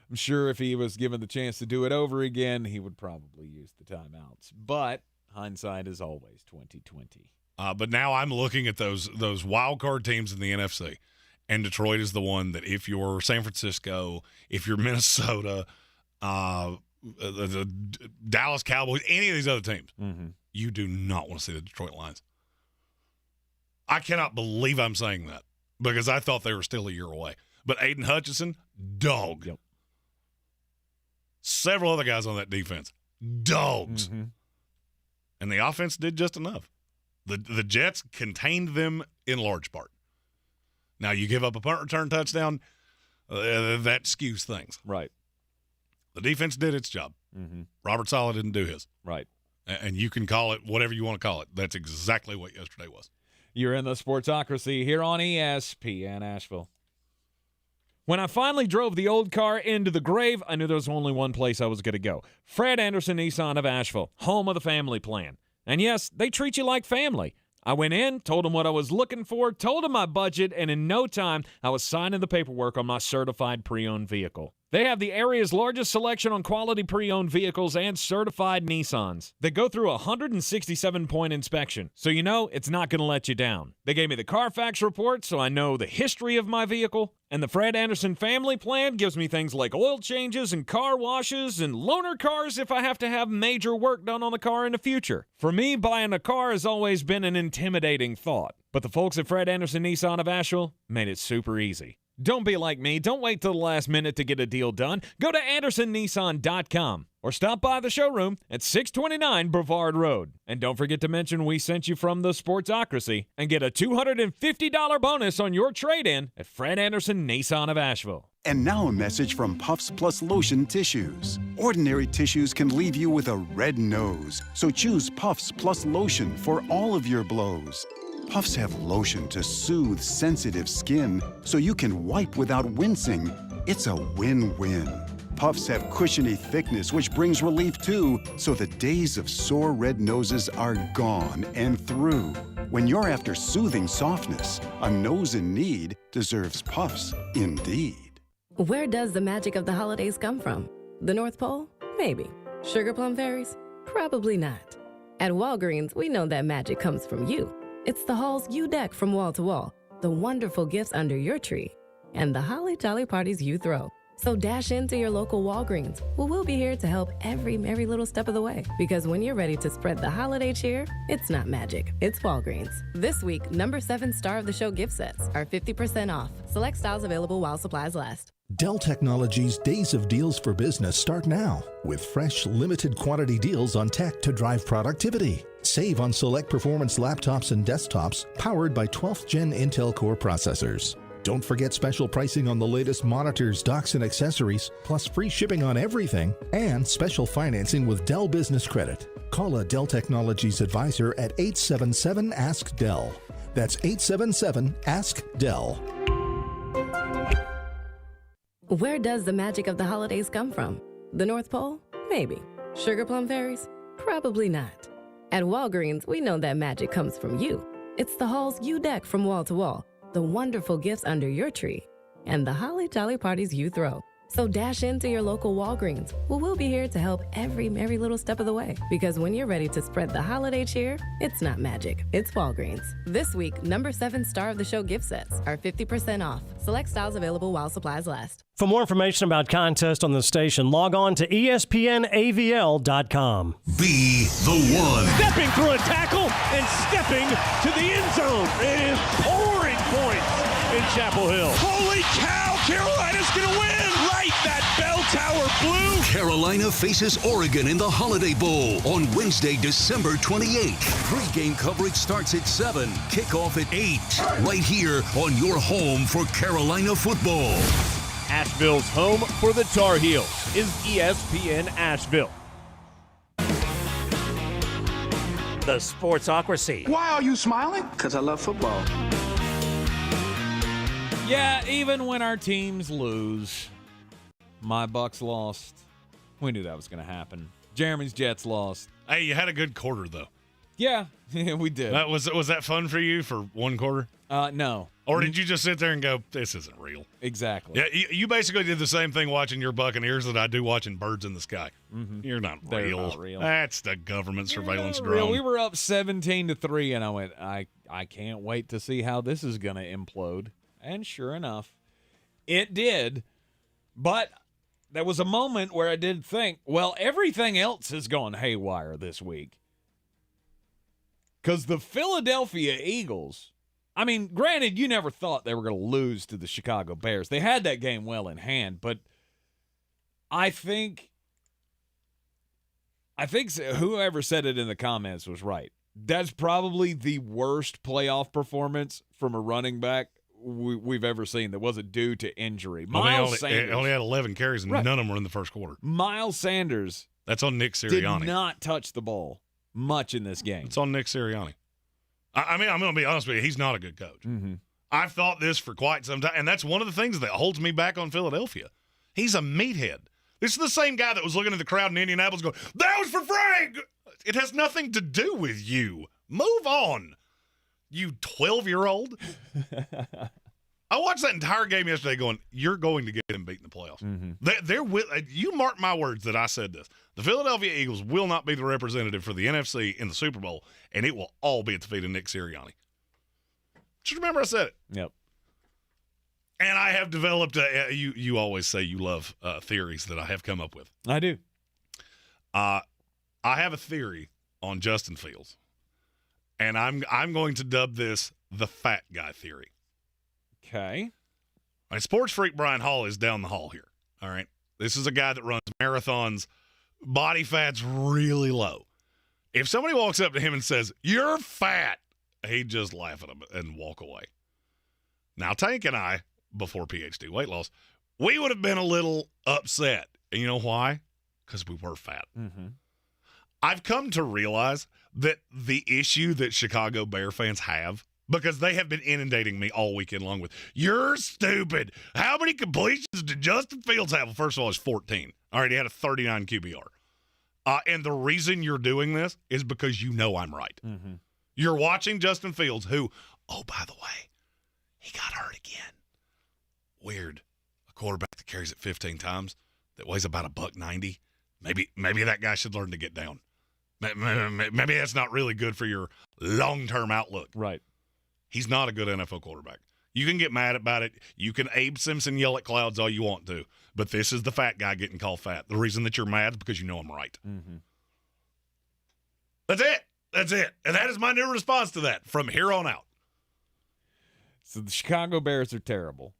I'm sure if he was given the chance to do it over again, he would probably use the timeouts. But hindsight is always 20/20. But now I'm looking at those wild card teams in the NFC, and Detroit is the one that if you're San Francisco, if you're Minnesota, the Dallas Cowboys, any of these other teams, you do not want to see the Detroit Lions. I cannot believe I'm saying that because I thought they were still a year away. But Aiden Hutchinson, dog. Yep. Several other guys on that defense, dogs. Mm-hmm. And the offense did just enough. The Jets contained them in large part. Now, you give up a punt return touchdown, that skews things. Right. The defense did its job. Mm-hmm. Robert Salah didn't do his. Right. And you can call it whatever you want to call it. That's exactly what yesterday was. You're in the Sportsocracy here on ESPN Asheville. When I finally drove the old car into the grave, I knew there was only one place I was going to go. Fred Anderson Nissan of Asheville, home of the family plan. And yes, they treat you like family. I went in, told them what I was looking for, told them my budget, and in no time, I was signing the paperwork on my certified pre-owned vehicle. They have the area's largest selection on quality pre-owned vehicles and certified Nissans. They go through a 167-point inspection, so you know it's not going to let you down. They gave me the Carfax report, so I know the history of my vehicle. And the Fred Anderson family plan gives me things like oil changes and car washes and loaner cars if I have to have major work done on the car in the future. For me, buying a car has always been an intimidating thought. But the folks at Fred Anderson Nissan of Asheville made it super easy. Don't be like me. Don't wait till the last minute to get a deal done. Go to AndersonNissan.com or stop by the showroom at 629 Brevard Road. And don't forget to mention we sent you from the Sportsocracy and get a $250 bonus on your trade-in at Fred Anderson Nissan of Asheville. And now a message from Puffs Plus Lotion Tissues. Ordinary tissues can leave you with a red nose, so choose Puffs Plus Lotion for all of your blows. Puffs have lotion to soothe sensitive skin, so you can wipe without wincing. It's a win-win. Puffs have cushiony thickness, which brings relief too, so the days of sore red noses are gone and through. When you're after soothing softness, a nose in need deserves Puffs indeed. Where does the magic of the holidays come from? The North Pole? Maybe. Sugar plum fairies? Probably not. At Walgreens, we know that magic comes from you. It's the halls you deck from wall to wall, the wonderful gifts under your tree, and the holly jolly parties you throw. So dash into your local Walgreens, where we'll be here to help every little step of the way. Because when you're ready to spread the holiday cheer, it's not magic, it's Walgreens. This week, number 7 star of the show gift sets are 50% off. Select styles available while supplies last. Dell Technologies' Days of Deals for Business start now with fresh, limited quantity deals on tech to drive productivity. Save on select performance laptops and desktops powered by 12th Gen Intel Core processors. Don't forget special pricing on the latest monitors, docks, and accessories, plus free shipping on everything, and special financing with Dell Business Credit. Call a Dell Technologies advisor at 877-ASK-DELL. That's 877-ASK-DELL. Where does the magic of the holidays come from? The North Pole? Maybe. Sugar plum fairies? Probably not. At Walgreens, we know that magic comes from you. It's the halls you deck from wall to wall, the wonderful gifts under your tree, and the holly jolly parties you throw. So dash into your local Walgreens, where we'll be here to help every little step of the way. Because when you're ready to spread the holiday cheer, it's not magic, it's Walgreens. This week, number 7 star of the show gift sets are 50% off. Select styles available while supplies last. For more information about contests on the station, log on to ESPNAVL.com. Be the one. Stepping through a tackle and stepping to the end zone. It is pouring points in Chapel Hill. Holy cow, Carolina's going to win. Right, that bell tower blue. Carolina faces Oregon in the Holiday Bowl on Wednesday, December 28th. Pre-game coverage starts at 7, kickoff at 8. Right here on your home for Carolina football. Asheville's home for the Tar Heels is ESPN Asheville. The Sportsocracy. Why are you smiling? Because I love football. Yeah, even when our teams lose, my Bucks lost. We knew that was going to happen. Jeremy's Jets lost. Hey, you had a good quarter, though. Yeah, we did. Was that fun for you for one quarter? No. Or did you just sit there and go, this isn't real? Exactly. Yeah, you basically did the same thing watching your Buccaneers that I do watching birds in the sky. Mm-hmm. You're not They're real. not real. That's the government surveillance drone. Real. We were up 17-3, and I went, I can't wait to see how this is going to implode. And sure enough, it did. But there was a moment where I did think, well, everything else has gone haywire this week. Because the Philadelphia Eagles, I mean, granted, you never thought they were going to lose to the Chicago Bears. They had that game well in hand, but I think whoever said it in the comments was right. That's probably the worst playoff performance from a running back we've ever seen that wasn't due to injury. Miles Sanders only had 11 carries, and none of them were in the first quarter. Miles Sanders. That's on Nick Sirianni. Did not touch the ball much in this game. It's on Nick Sirianni. I mean, I'm going to be honest with you. He's not a good coach. Mm-hmm. I've thought this for quite some time, and that's one of the things that holds me back on Philadelphia. He's a meathead. This is the same guy that was looking at the crowd in Indianapolis going, that was for Frank! It has nothing to do with you. Move on, you 12-year-old. I watched that entire game yesterday going, you're going to get them beat in the playoffs. Mm-hmm. You mark my words that I said this. The Philadelphia Eagles will not be the representative for the NFC in the Super Bowl, and it will all be at the feet of Nick Sirianni. Just remember I said it. Yep. And I have developed you always say you love theories that I have come up with. I do. I have a theory on Justin Fields, and I'm going to dub this the fat guy theory. Okay. My sports freak Brian Hall is down the hall here. All right. This is a guy that runs marathons. Body fat's really low. If somebody walks up to him and says, "You're fat," he'd just laugh at him and walk away. Now, Tank and I, before PhD weight loss, we would have been a little upset. And you know why? Because we were fat. Mm-hmm. I've come to realize that the issue that Chicago Bear fans have, because they have been inundating me all weekend long with, "You're stupid. How many completions did Justin Fields have?" Well, first of all, he's 14. All right, he had a 39 QBR. And the reason you're doing this is because you know I'm right. Mm-hmm. You're watching Justin Fields, who, oh, by the way, he got hurt again. Weird. A quarterback that carries it 15 times, that weighs about $190. Maybe that guy should learn to get down. Maybe that's not really good for your long-term outlook. Right. He's not a good NFL quarterback. You can get mad about it. You can Abe Simpson yell at clouds all you want to, but this is the fat guy getting called fat. The reason that you're mad is because you know I'm right. Mm-hmm. That's it. That's it. And that is my new response to that from here on out. So the Chicago Bears are terrible.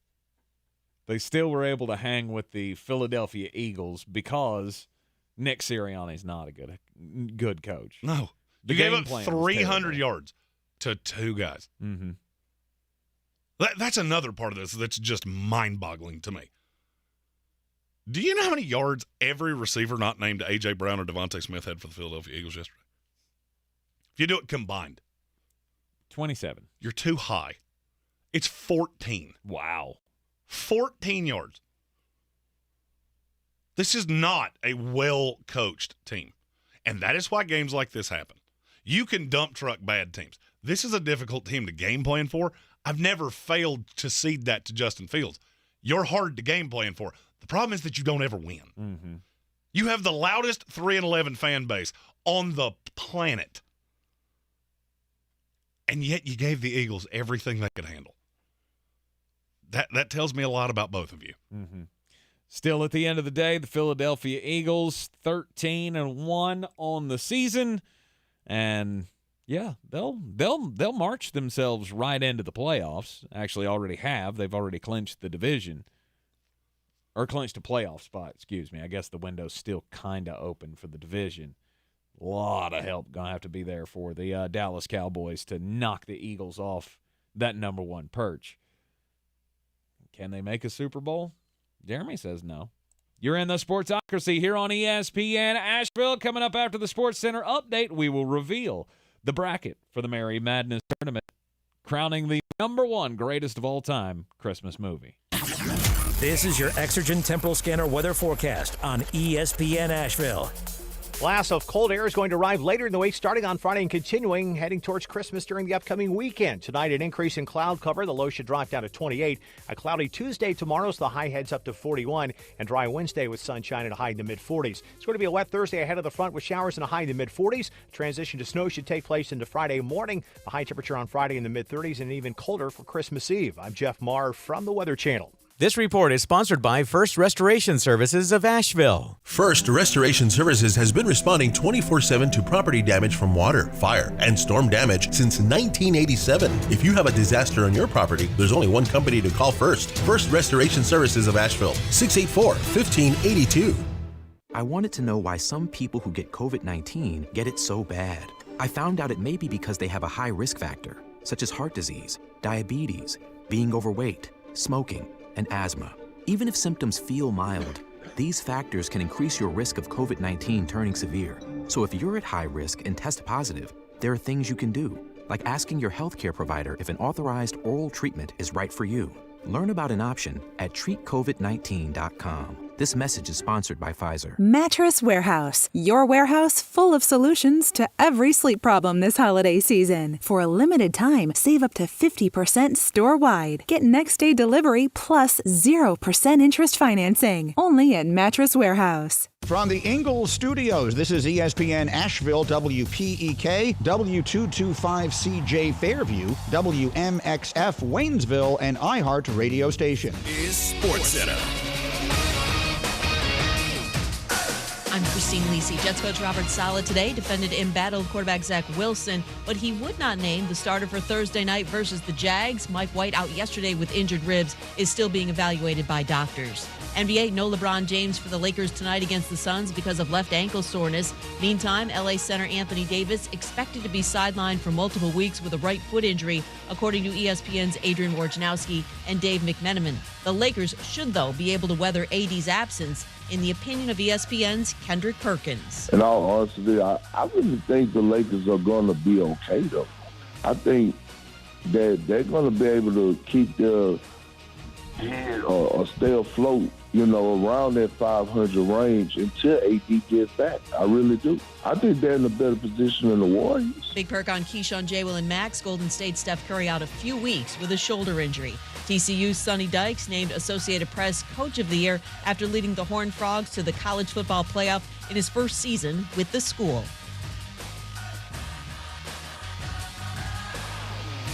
They still were able to hang with the Philadelphia Eagles because Nick Sirianni's not a good coach. No. They gave up 300 yards to two guys. Mm-hmm. That's another part of this that's just mind-boggling to me. Do you know how many yards every receiver not named A.J. Brown or Devontae Smith had for the Philadelphia Eagles yesterday? If you do it combined. 27. You're too high. It's 14. Wow. 14 yards. This is not a well-coached team. And that is why games like this happen. You can dump truck bad teams. This is a difficult team to game plan for. I've never failed to cede that to Justin Fields. You're hard to game plan for. The problem is that you don't ever win. Mm-hmm. You have the loudest 3-11 fan base on the planet. And yet you gave the Eagles everything they could handle. That tells me a lot about both of you. Mm-hmm. Still, at the end of the day, the Philadelphia Eagles 13-1 on the season, and yeah, they'll march themselves right into the playoffs. Actually, already have. They've already clinched the division, or clinched a playoff spot. Excuse me. I guess the window's still kind of open for the division. A lot of help gonna have to be there for the Dallas Cowboys to knock the Eagles off that number one perch. Can they make a Super Bowl? Jeremy says no. You're in the Sportsocracy here on ESPN Asheville. Coming up after the Sports Center update, we will reveal the bracket for the Merry Madness Tournament, crowning the number one greatest of all time Christmas movie. This is your Exergen Temporal Scanner weather forecast on ESPN Asheville. Blast of cold air is going to arrive later in the week, starting on Friday and continuing, heading towards Christmas during the upcoming weekend. Tonight, an increase in cloud cover. The low should drop down to 28. A cloudy Tuesday tomorrow, so the high heads up to 41. And dry Wednesday with sunshine and a high in the mid-40s. It's going to be a wet Thursday ahead of the front with showers and a high in the mid-40s. Transition to snow should take place into Friday morning. A high temperature on Friday in the mid-30s and even colder for Christmas Eve. I'm Jeff Marr from the Weather Channel. This report is sponsored by First Restoration Services of Asheville. First Restoration Services has been responding 24/7 to property damage from water, fire, and storm damage since 1987. If you have a disaster on your property, there's only one company to call first. First Restoration Services of Asheville, 684-1582. I wanted to know why some people who get COVID-19 get it so bad. I found out it may be because they have a high risk factor, such as heart disease, diabetes, being overweight, smoking, and asthma. Even if symptoms feel mild, these factors can increase your risk of COVID-19 turning severe. So if you're at high risk and test positive, there are things you can do, like asking your healthcare provider if an authorized oral treatment is right for you. Learn about an option at treatcovid19.com. This message is sponsored by Pfizer. Mattress Warehouse, your warehouse full of solutions to every sleep problem this holiday season. For a limited time, save up to 50% store-wide. Get next-day delivery plus 0% interest financing. Only at Mattress Warehouse. From the Ingles Studios, this is ESPN Asheville, WPEK, W225CJ Fairview, WMXF Waynesville, and iHeart radio station. Is Sports Center. I'm Christine Lisi. Jets coach Robert Salah today defended embattled quarterback Zach Wilson, but he would not name the starter for Thursday night versus the Jags. Mike White, out yesterday with injured ribs, is still being evaluated by doctors. NBA, no LeBron James for the Lakers tonight against the Suns because of left ankle soreness. Meantime, LA center Anthony Davis expected to be sidelined for multiple weeks with a right foot injury, according to ESPN's Adrian Wojnarowski and Dave McMenamin. The Lakers should, though, be able to weather AD's absence, in the opinion of ESPN's Kendrick Perkins. In all honesty, I really think the Lakers are going to be okay, though. I think that they're going to be able to keep their head or stay afloat, around that 500 range until AD gets back. I really do. I think they're in a better position than the Warriors. Big perk on Keyshawn, J-Will, and Max. Golden State Steph Curry out a few weeks with a shoulder injury. TCU's Sonny Dykes named Associated Press Coach of the Year after leading the Horned Frogs to the college football playoff in his first season with the school.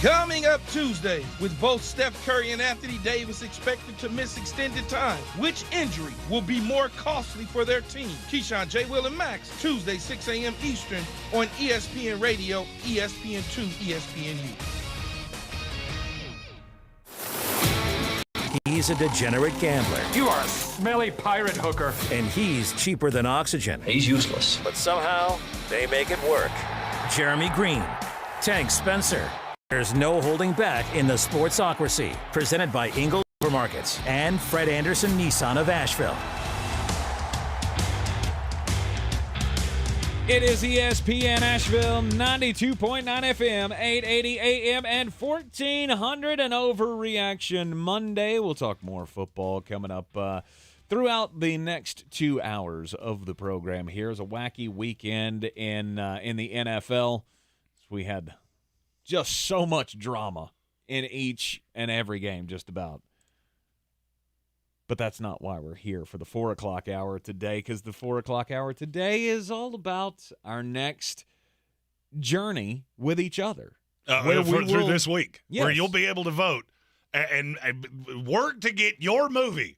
Coming up Tuesday, with both Steph Curry and Anthony Davis expected to miss extended time, which injury will be more costly for their team? Keyshawn, J. Will, and Max, Tuesday, 6 a.m. Eastern on ESPN Radio, ESPN2, ESPNU. He's a degenerate gambler. You are a smelly pirate hooker. And he's cheaper than oxygen. He's useless. But somehow, they make it work. Jeremy Greene, Tank Spencer. There's no holding back in the Sportsocracy, presented by Ingles Supermarkets and Fred Anderson Nissan of Asheville. It is ESPN Asheville, 92.9 FM, 880 AM, and 1400, an Overreaction Monday. We'll talk more football coming up throughout the next 2 hours of the program. Here's a wacky weekend in the NFL. We had just so much drama in each and every game, just about. But that's not why we're here for the 4 o'clock hour today, because the 4 o'clock hour today is all about our next journey with each other. Through this week, yes, where you'll be able to vote and work to get your movie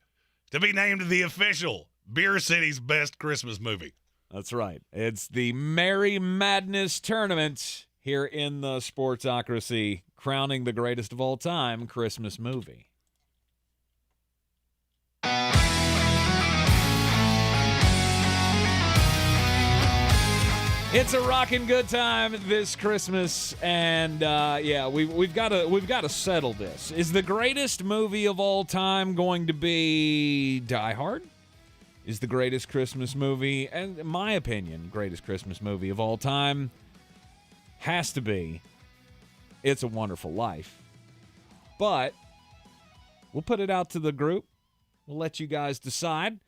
to be named the official Beer City's best Christmas movie. That's right. It's the Merry Madness Tournament here in the Sportsocracy, crowning the greatest of all time Christmas movie. It's a rockin' good time this Christmas, and we've got to settle this. Is the greatest movie of all time going to be Die Hard? Is the greatest Christmas movie, and in my opinion, greatest Christmas movie of all time, has to be It's a Wonderful Life. But we'll put it out to the group. We'll let you guys decide.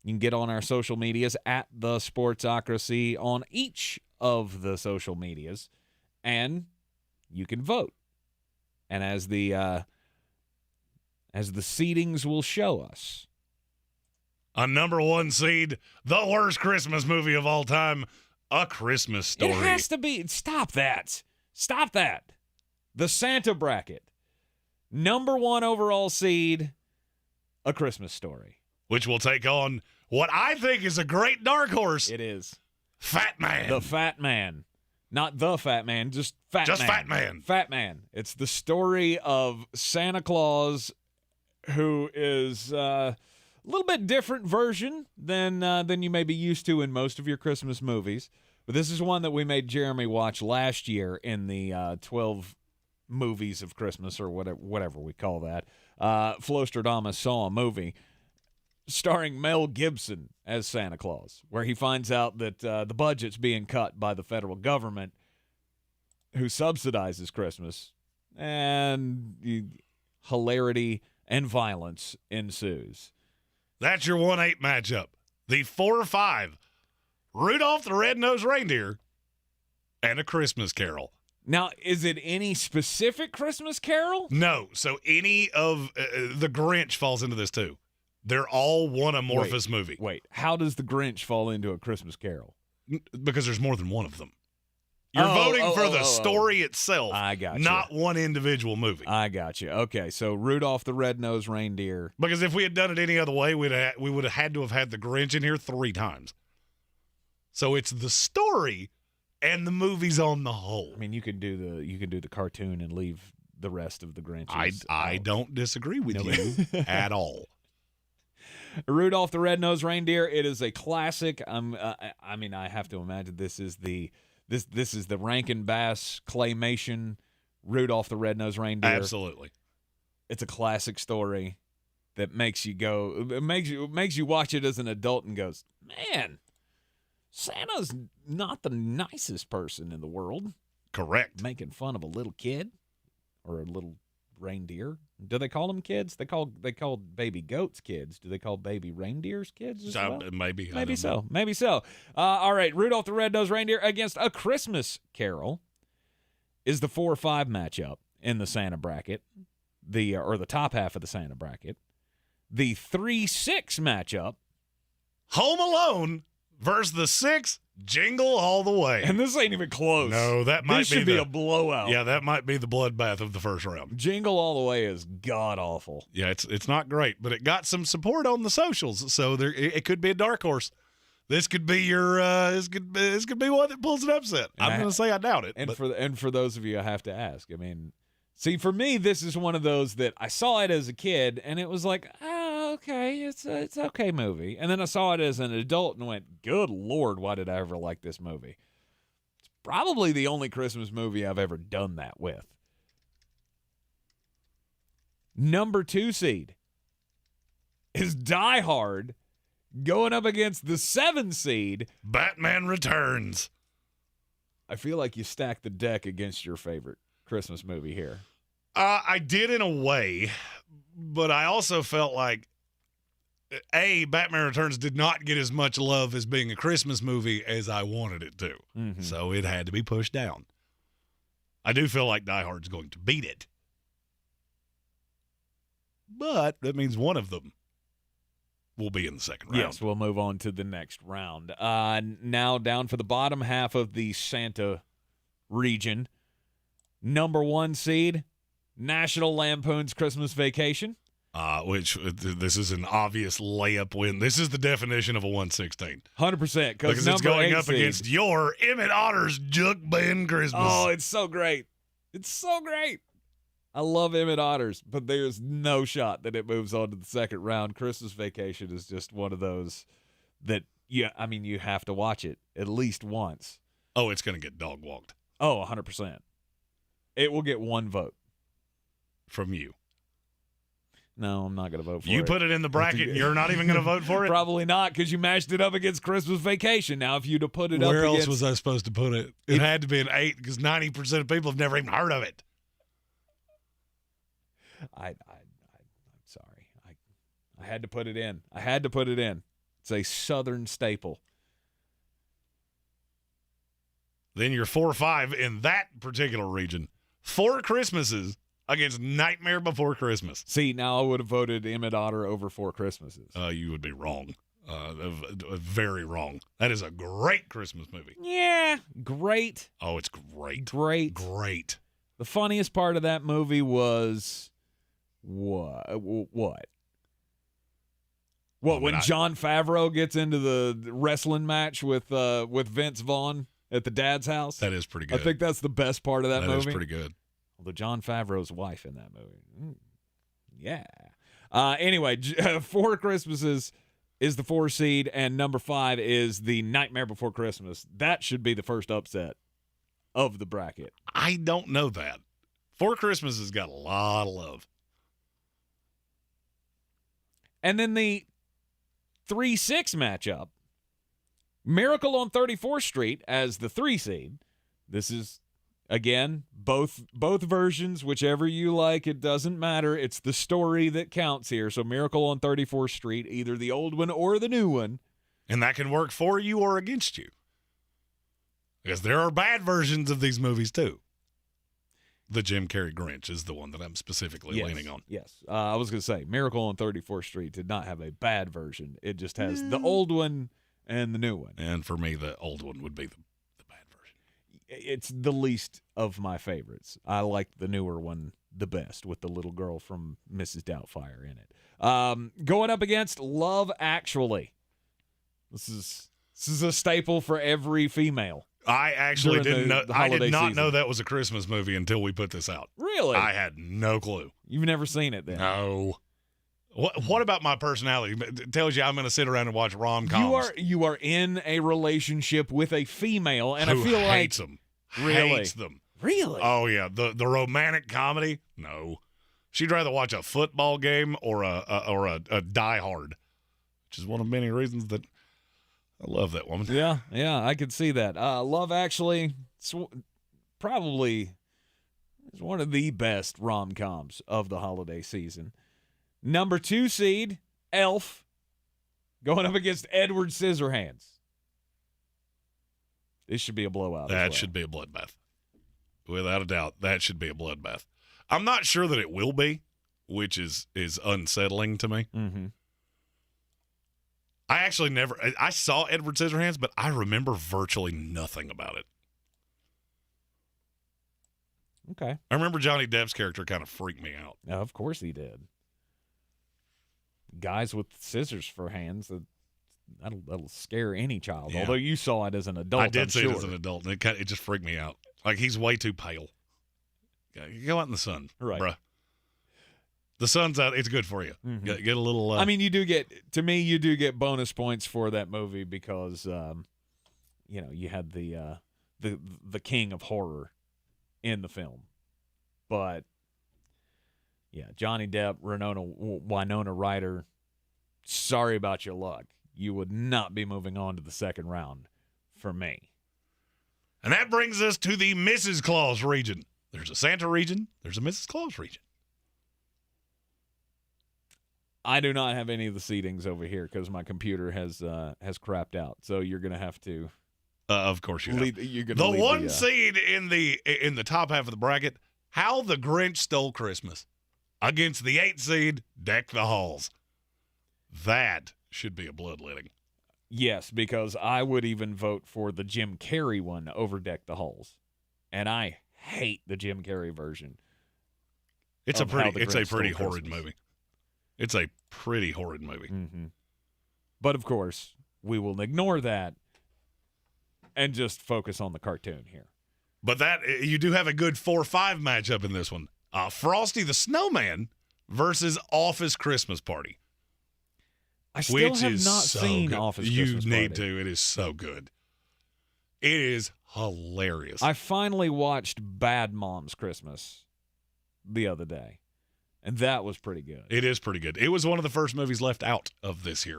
You can get on our social medias at The Sportsocracy on each of the social medias, and you can vote. And as the seedings will show us, a number one seed, the worst Christmas movie of all time, A Christmas Story. It has to be. Stop that. Stop that. The Santa bracket. Number one overall seed, A Christmas Story. Which will take on what I think is a great dark horse. It is. Fat Man. The Fat Man. Not the Fat Man, just Fat Man. Just Fat Man. Fat Man. It's the story of Santa Claus, who is a little bit different version than you may be used to in most of your Christmas movies. But this is one that we made Jeremy watch last year in the 12 movies of Christmas, or whatever we call that. Flostradamus saw a movie starring Mel Gibson as Santa Claus, where he finds out that the budget's being cut by the federal government, who subsidizes Christmas, and hilarity and violence ensues. That's your 1-8 matchup. The 4-5, Rudolph the Red-Nosed Reindeer, and A Christmas Carol. Now, is it any specific Christmas Carol? No. So any of the Grinch falls into this too. They're all one amorphous movie. Wait, how does the Grinch fall into A Christmas Carol? Because there's more than one of them. You're voting for the story itself. I got you. Not one individual movie. I got you. Okay, so Rudolph the Red-Nosed Reindeer. Because if we had done it any other way, we would have had to have had the Grinch in here 3 times. So it's the story and the movies on the whole. I mean, you can do the cartoon and leave the rest of the Grinches. I don't disagree with you at all. Rudolph the Red-Nosed Reindeer. It is a classic. I mean, I have to imagine this is the Rankin Bass claymation Rudolph the Red-Nosed Reindeer. Absolutely. It's a classic story that makes you go. It makes you watch it as an adult and goes, man, Santa's not the nicest person in the world. Correct. Making fun of a little kid or a little reindeer. Do they call them kids? They call baby goats kids. Do they call baby reindeers kids as well? Maybe. Maybe so. Maybe so. All right, Rudolph the Red-Nosed Reindeer against A Christmas Carol is the 4-5 matchup in the Santa bracket, or the top half of the Santa bracket. The 3-6 matchup, Home Alone versus the 6 Jingle All the Way. And this ain't even close. No, that might this should be a blowout. Yeah, that might be the bloodbath of the first round. Jingle All the Way is god-awful. Yeah, it's not great, but it got some support on the socials, so it could be a dark horse. This could be your this could be one that pulls an upset. I'm going to say I doubt it. And for those of you, I have to ask. I mean, see, for me, this is one of those that I saw it as a kid, and it was like, okay, it's an okay movie. And then I saw it as an adult and went, good Lord, why did I ever like this movie? It's probably the only Christmas movie I've ever done that with. Number 2 seed is Die Hard going up against the 7 seed, Batman Returns. I feel like you stacked the deck against your favorite Christmas movie here. I did in a way, but I also felt like Batman Returns did not get as much love as being a Christmas movie as I wanted it to. Mm-hmm. So it had to be pushed down. I do feel like Die Hard's going to beat it. But that means one of them will be in the second round. Yes, we'll move on to the next round. Now down for the bottom half of the Santa region. Number 1 seed, National Lampoon's Christmas Vacation. Which this is an obvious layup win. This is the definition of a 116. 100%. Because it's going up against your Emmett Otter's Junk Band Christmas. Oh, it's so great. It's so great. I love Emmett Otters, but there's no shot that it moves on to the second round. Christmas Vacation is just one of those that, you have to watch it at least once. Oh, it's going to get dog walked. Oh, 100%. It will get 1 vote. From you. No, I'm not going to vote for it. You put it in the bracket and you're not even going to vote for it? Probably not, because you mashed it up against Christmas Vacation. Now, if you'd have put it up Where against... else was I supposed to put it? It had to be an 8 because 90% of people have never even heard of it. I'm sorry. I had to put it in. It's a Southern staple. Then you're 4-5 in that particular region. 4 Christmases against Nightmare Before Christmas. See, now I would have voted Emmett Otter over 4 Christmases. You would be wrong. Very wrong. That is a great Christmas movie. Yeah, great. Oh, it's great. Great. The funniest part of that movie was what? When Jon Favreau gets into the wrestling match with Vince Vaughn at the dad's house? That is pretty good. I think that's the best part of that movie. That is pretty good. Although Jon Favreau's wife in that movie. Yeah. Anyway, 4 Christmases is the 4 seed, and number 5 is the Nightmare Before Christmas. That should be the first upset of the bracket. I don't know that. 4 Christmases got a lot of love. And then the 3-6 matchup, Miracle on 34th Street as the 3 seed. This is, again, both versions, whichever you like, it doesn't matter. It's the story that counts here. So Miracle on 34th Street, either the old one or the new one. And that can work for you or against you. Because there are bad versions of these movies, too. The Jim Carrey Grinch is the one that I'm specifically leaning on. Yes. I was going to say, Miracle on 34th Street did not have a bad version. It just has the old one and the new one. And for me, the old one would be the bad version. it's the least of my favorites. I like the newer one the best, with the little girl from Mrs. Doubtfire in it. Going up against Love Actually. This is a staple for every female. I actually didn't know. I did not know season. that was a Christmas movie until we put this out. Really? I had no clue. You've never seen it then? No. What about my personality? It tells you I'm going to sit around and watch rom-coms. You are in a relationship with a female, and who I feel hates like them. Really? Hates them. Really? Oh yeah, the romantic comedy. No, she'd rather watch a football game or a Die Hard, which is one of many reasons that I love that woman. Yeah, I could see that. Love Actually, probably is one of the best rom-coms of the holiday season. Number 2 seed, Elf, going up against Edward Scissorhands. This should be a blowout. That should be a bloodbath. Without a doubt, that should be a bloodbath. I'm not sure that it will be, which is unsettling to me. Mm-hmm. I actually I saw Edward Scissorhands, but I remember virtually nothing about it. Okay. I remember Johnny Depp's character kind of freaked me out. Yeah, of course he did. Guys with scissors for hands, that'll scare any child. Yeah. Although you saw it as an adult. I did see it as an adult, and it just freaked me out. Like, he's way too pale. Go out in the sun, right, bruh. The sun's out. It's good for you. Mm-hmm. Get a little. I mean, you do get bonus points for that movie because, you had the king of horror in the film, but yeah, Johnny Depp, Winona Ryder. Sorry about your luck. You would not be moving on to the second round for me. And that brings us to the Mrs. Claus region. There's a Santa region. There's a Mrs. Claus region. I do not have any of the seatings over here because my computer has crapped out. So you're going to have to. Of course you have. You're gonna the lead one seed in the top half of the bracket, How the Grinch Stole Christmas, against the 8 seed, Deck the Halls. That should be a bloodletting. Yes, because I would even vote for the Jim Carrey one over Deck the Halls, and I hate the Jim Carrey version. It's a pretty horrid movie. It's a pretty horrid movie. Mm-hmm. But of course, we will ignore that and just focus on the cartoon here. But you do have a good 4-5 matchup in this one. Frosty the Snowman versus Office Christmas Party. I still have not seen good. Office You Christmas need Party. to. It is so good. It is hilarious. I finally watched Bad Moms Christmas the other day, and that was pretty good. It is pretty good. It was one of the first movies left out of this year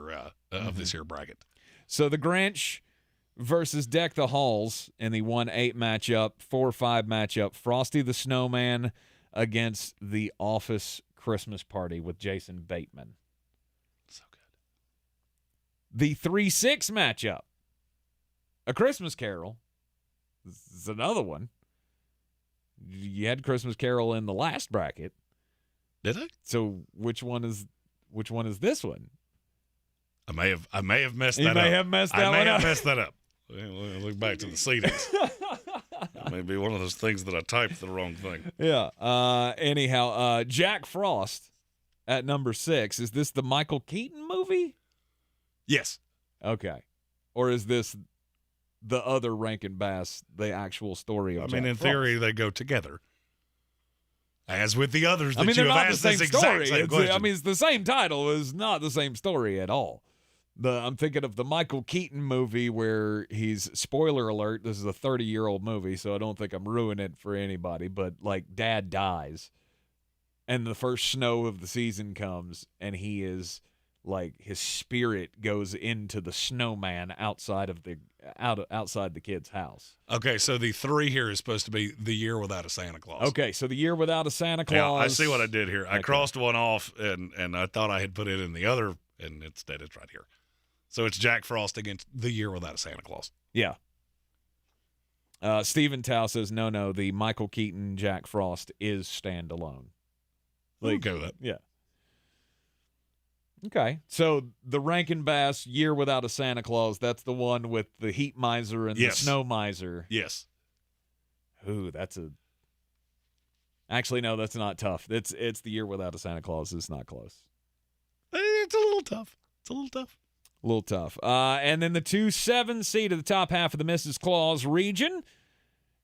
bracket. So the Grinch versus Deck the Halls in the 1-8 matchup, 4-5 matchup. Frosty the Snowman against the Office Christmas Party with Jason Bateman. So good. The 3-6 matchup, A Christmas Carol. This is another one. You had Christmas Carol in the last bracket. Did I? So which one is this one? I may have messed that You up. may have messed that I may one have up. messed that up. We'll look back to the seedings. It may be one of those things that I typed the wrong thing. Yeah. Anyhow, Jack Frost at number 6. Is this the Michael Keaton movie? Yes. Okay. Or is this the other Rankin Bass, the actual story of Jack in Frost? theory, they go together. As with the others that they're you have not the asked same this story. exact same question. It's the same title. It's not the same story at all. I'm thinking of the Michael Keaton movie where he's, spoiler alert, this is a 30-year-old movie, so I don't think I'm ruining it for anybody, but like dad dies and the first snow of the season comes and he is like, his spirit goes into the snowman outside the kid's house. Okay, so the 3 here is supposed to be The Year Without a Santa Claus. Okay, so The Year Without a Santa Claus. Yeah, I see what I did here. I Okay. crossed one off, and I thought I had put it in the other, and instead it's right here. So it's Jack Frost against The Year Without a Santa Claus. Yeah. Stephen Tao says, no, the Michael Keaton Jack Frost is standalone. We'll go with that. Yeah. Okay. So the Rankin Bass Year Without a Santa Claus, that's the one with the heat miser and Yes. the snow miser. Yes. Ooh, actually, no, that's not tough. It's The Year Without a Santa Claus. It's not close. It's a little tough. A little tough. And then the 2-7 seed of the top half of the Mrs. Claus region,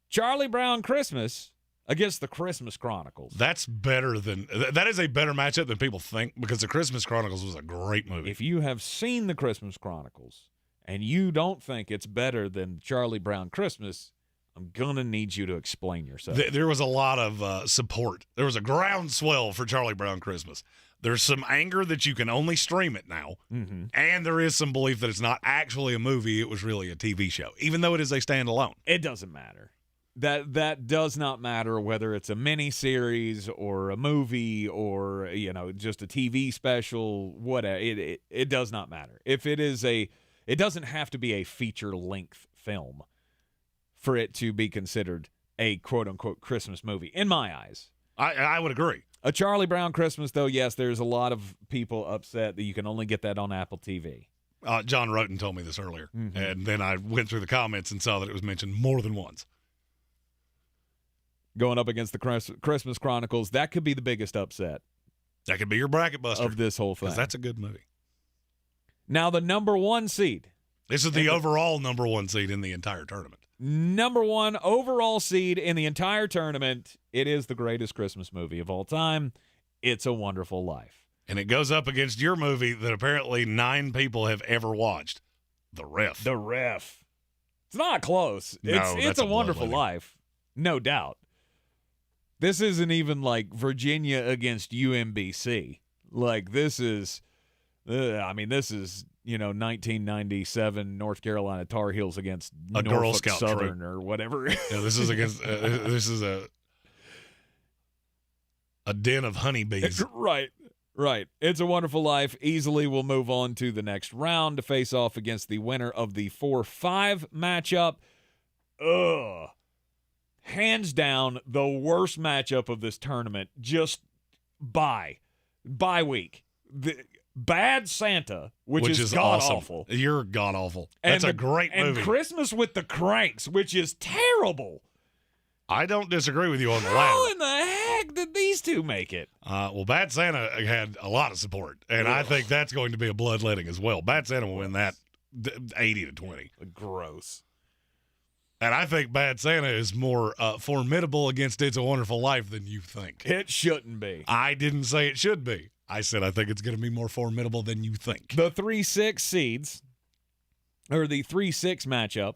Charlie Brown Christmas against the Christmas Chronicles. That is a better matchup than people think, because the Christmas Chronicles was a great movie. If you have seen the Christmas Chronicles and you don't think it's better than Charlie Brown Christmas, I'm going to need you to explain yourself. There was a lot of support. There was a groundswell for Charlie Brown Christmas. There's some anger that you can only stream it now, and there is some belief that it's not actually a movie. It was really a TV show, even though it is a standalone. It doesn't matter. That does not matter whether it's a mini-series or a movie or, just a TV special, whatever. It does not matter. If it is it doesn't have to be a feature-length film for it to be considered a quote-unquote Christmas movie, in my eyes. I would agree. A Charlie Brown Christmas, though, yes, there's a lot of people upset that you can only get that on Apple TV. John Roten told me this earlier, and then I went through the comments and saw that it was mentioned more than once. Going up against the Christmas Chronicles, that could be the biggest upset. That could be your bracket buster of this whole thing. Because that's a good movie. Now, the number 1 seed. This is the overall number 1 seed in the entire tournament. Number 1 overall seed in the entire tournament. It is the greatest Christmas movie of all time. It's a Wonderful Life. And it goes up against your movie that apparently 9 people have ever watched, The Ref. The Ref. It's not close. It's a Wonderful Life. No doubt. This isn't even like Virginia against UMBC. Like, this is, this is, 1997 North Carolina Tar Heels against a Norfolk Girl Scout Southern troop or whatever. Yeah, this is against, this is a den of honeybees. Right. It's a Wonderful Life. Easily will move on to the next round to face off against the winner of the 4-5 matchup. Hands down, the worst matchup of this tournament. Just bye week. The Bad Santa, which is god-awful. Awesome. You're god-awful. That's a great movie. And Christmas with the Cranks, which is terrible. I don't disagree with you on the latter. How in the heck did these two make it? Well, Bad Santa had a lot of support, and I think that's going to be a bloodletting as well. Bad Santa will win that 80-20. Gross. And I think Bad Santa is more formidable against It's a Wonderful Life than you think. It shouldn't be. I didn't say it should be. I said I think it's going to be more formidable than you think. The 3-6 seeds, or the 3-6 matchup.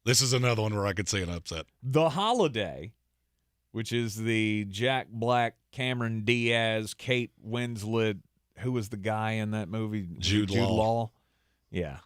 This is another one where I could see an upset. The Holiday, which is the Jack Black, Cameron Diaz, Kate Winslet. Who was the guy in that movie? Jude Law. Yeah,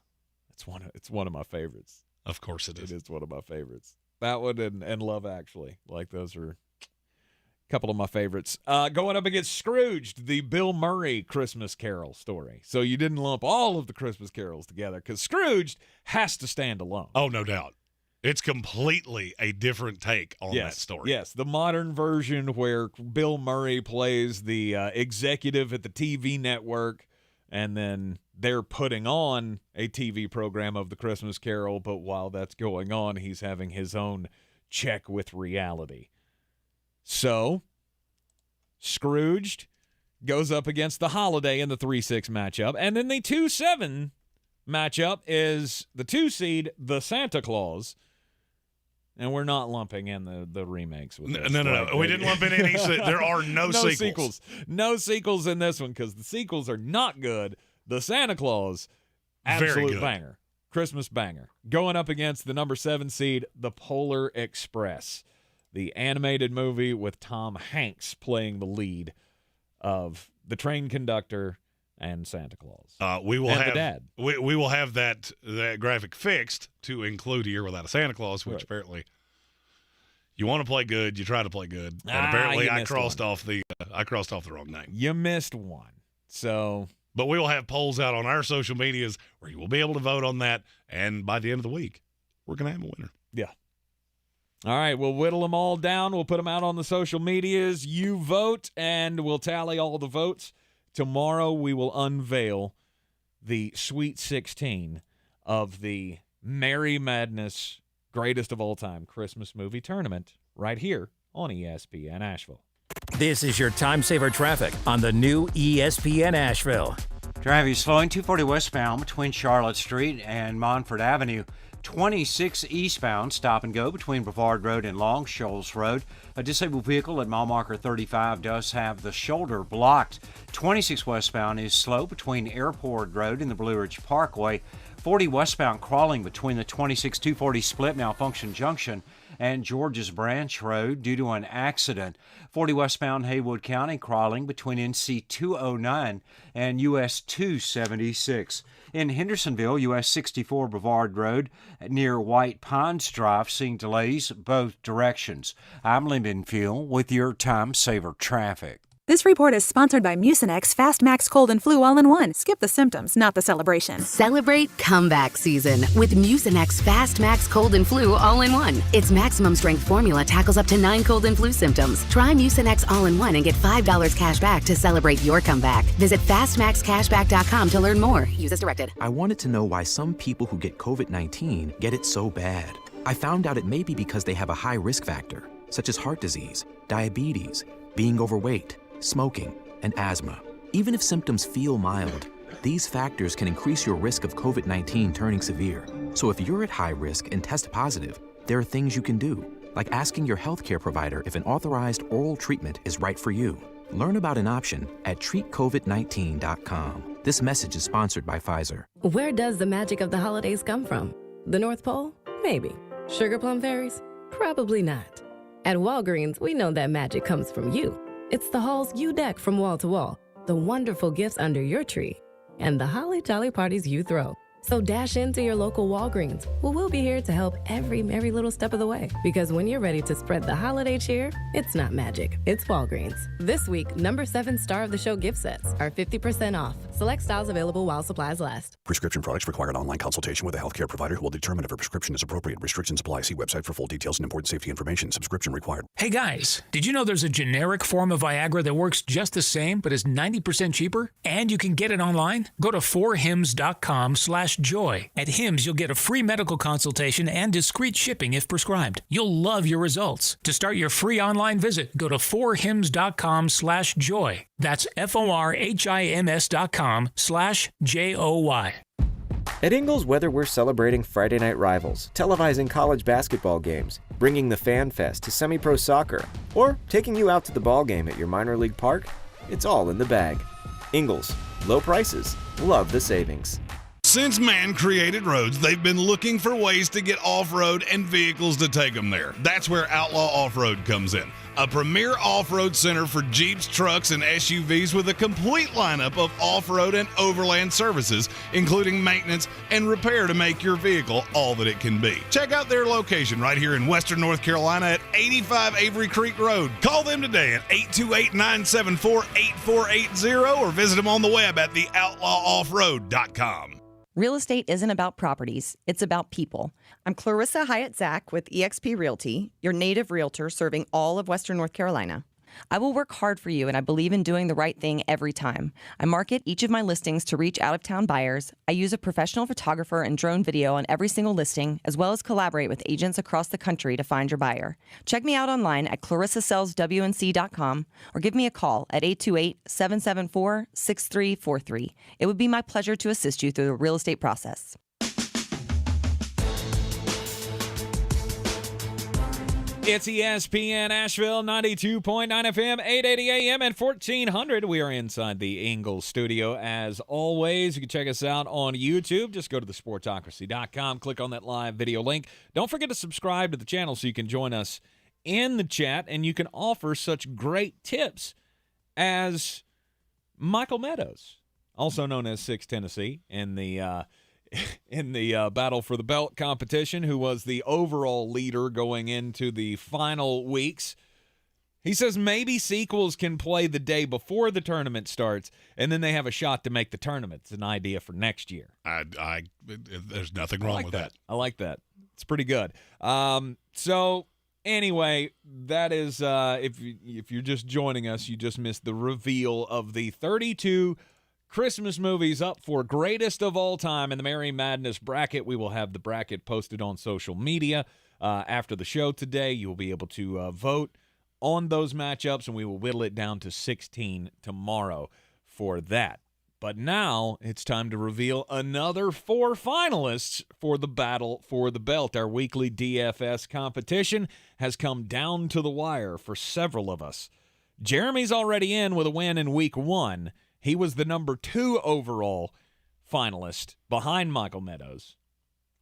it's one of my favorites. Of course it is. It is one of my favorites. That one and Love Actually. Like, those are a couple of my favorites. Going up against Scrooged, the Bill Murray Christmas Carol story. So you didn't lump all of the Christmas carols together, because Scrooged has to stand alone. Oh, no doubt. It's completely a different take on that story. Yes, the modern version where Bill Murray plays the executive at the TV network, and then they're putting on a TV program of the Christmas Carol, but while that's going on, he's having his own check with reality. So, Scrooged goes up against The Holiday in the 3-6 matchup, and then the 2-7 matchup is the 2 seed, The Santa Claus. And we're not lumping in the remakes with this. No. We didn't lump in any. There are no sequels. No sequels in this one, because the sequels are not good. The Santa Claus, absolute banger. Christmas banger. Going up against the number 7 seed, The Polar Express, the animated movie with Tom Hanks playing the lead of the train conductor and Santa Claus. We will and have the dad. We will have that graphic fixed to include A Year Without a Santa Claus, which apparently you want to play good, you try to play good, and apparently I crossed off the wrong name. You missed one. So, but we will have polls out on our social medias where you will be able to vote on that, and by the end of the week, we're going to have a winner. Yeah. All right, we'll whittle them all down. We'll put them out on the social medias. You vote, and we'll tally all the votes. Tomorrow we will unveil the Sweet 16 of the Merry Madness Greatest of All Time Christmas Movie Tournament right here on ESPN Asheville. This is your time saver traffic on the new ESPN Asheville. Traffic slowing 240 westbound between Charlotte Street and Montford Avenue. 26 eastbound, stop and go between Brevard Road and Long Shoals Road. A disabled vehicle at mile marker 35 does have the shoulder blocked. 26 westbound is slow between Airport Road and the Blue Ridge Parkway. 40 westbound crawling between the 26-240 split malfunction junction and George's Branch Road due to an accident. 40 westbound Haywood County crawling between NC 209 and US 276. In Hendersonville, US 64 Brevard Road near White Pines Drive, seeing delays both directions. I'm Lyndon Fuel with your time saver traffic. This report is sponsored by Mucinex Fast Max Cold and Flu All-in-One. Skip the symptoms, not the celebration. Celebrate comeback season with Mucinex Fast Max Cold and Flu All-in-One. Its maximum strength formula tackles up to 9 cold and flu symptoms. Try Mucinex All-in-One and get $5 cash back to celebrate your comeback. Visit fastmaxcashback.com to learn more. Use as directed. I wanted to know why some people who get COVID-19 get it so bad. I found out it may be because they have a high risk factor, such as heart disease, diabetes, being overweight, smoking, and asthma. Even if symptoms feel mild, these factors can increase your risk of COVID-19 turning severe. So if you're at high risk and test positive, there are things you can do, like asking your healthcare provider if an authorized oral treatment is right for you. Learn about an option at treatcovid19.com. This message is sponsored by Pfizer. Where does the magic of the holidays come from? The North Pole? Maybe. Sugar plum fairies? Probably not. At Walgreens, we know that magic comes from you. It's the halls you deck from wall to wall, the wonderful gifts under your tree, and the holly jolly parties you throw. So dash into your local Walgreens, where we'll be here to help every merry little step of the way. Because when you're ready to spread the holiday cheer, it's not magic, it's Walgreens. This week, number 7 star of the show gift sets are 50% off. Select styles available while supplies last. Prescription products require an online consultation with a healthcare provider who will determine if a prescription is appropriate. Restrictions apply. See website for full details and important safety information. Subscription required. Hey guys, did you know there's a generic form of Viagra that works just the same but is 90% cheaper? And you can get it online? Go to 4hims.com/joy. At Hims, you'll get a free medical consultation and discreet shipping if prescribed. You'll love your results. To start your free online visit, go to 4hims.com/joy. That's FORHIMS.com/JOY. At Ingles, whether we're celebrating Friday night rivals, televising college basketball games, bringing the Fan Fest to semi-pro soccer, or taking you out to the ball game at your minor league park, it's all in the bag. Ingles, low prices, love the savings. Since man created roads, they've been looking for ways to get off-road and vehicles to take them there. That's where Outlaw Off-Road comes in. A premier off-road center for Jeeps, trucks, and SUVs with a complete lineup of off-road and overland services, including maintenance and repair to make your vehicle all that it can be. Check out their location right here in Western North Carolina at 85 Avery Creek Road. Call them today at 828-974-8480 or visit them on the web at theoutlawoffroad.com. Real estate isn't about properties, it's about people. I'm Clarissa Hyatt-Zach with eXp Realty, your native realtor serving all of Western North Carolina. I will work hard for you, and I believe in doing the right thing every time. I market each of my listings to reach out-of-town buyers. I use a professional photographer and drone video on every single listing, as well as collaborate with agents across the country to find your buyer. Check me out online at clarissasellswnc.com or give me a call at 828-774-6343. It would be my pleasure to assist you through the real estate process. It's ESPN Asheville, 92.9 FM, 880 AM, and 1400. We are inside the Ingles Studio. As always, you can check us out on YouTube. Just go to thesportocracy.com, click on that live video link. Don't forget to subscribe to the channel so you can join us in the chat, and you can offer such great tips as Michael Meadows, also known as 6 Tennessee, in the battle for the belt competition, who was the overall leader going into the final weeks. He says maybe sequels can play the day before the tournament starts, and then they have a shot to make the tournament. It's an idea for next year. There's nothing wrong with that. I like that. It's pretty good. So anyway, that is, if you're just joining us, you just missed the reveal of the 32 Christmas movies up for greatest of all time in the Merry Madness bracket. We will have the bracket posted on social media after the show today. You'll be able to vote on those matchups, and we will whittle it down to 16 tomorrow for that. But now it's time to reveal another 4 finalists for the Battle for the Belt. Our weekly DFS competition has come down to the wire for several of us. Jeremy's already in with a win in week 1. He was the number 2 overall finalist behind Michael Meadows.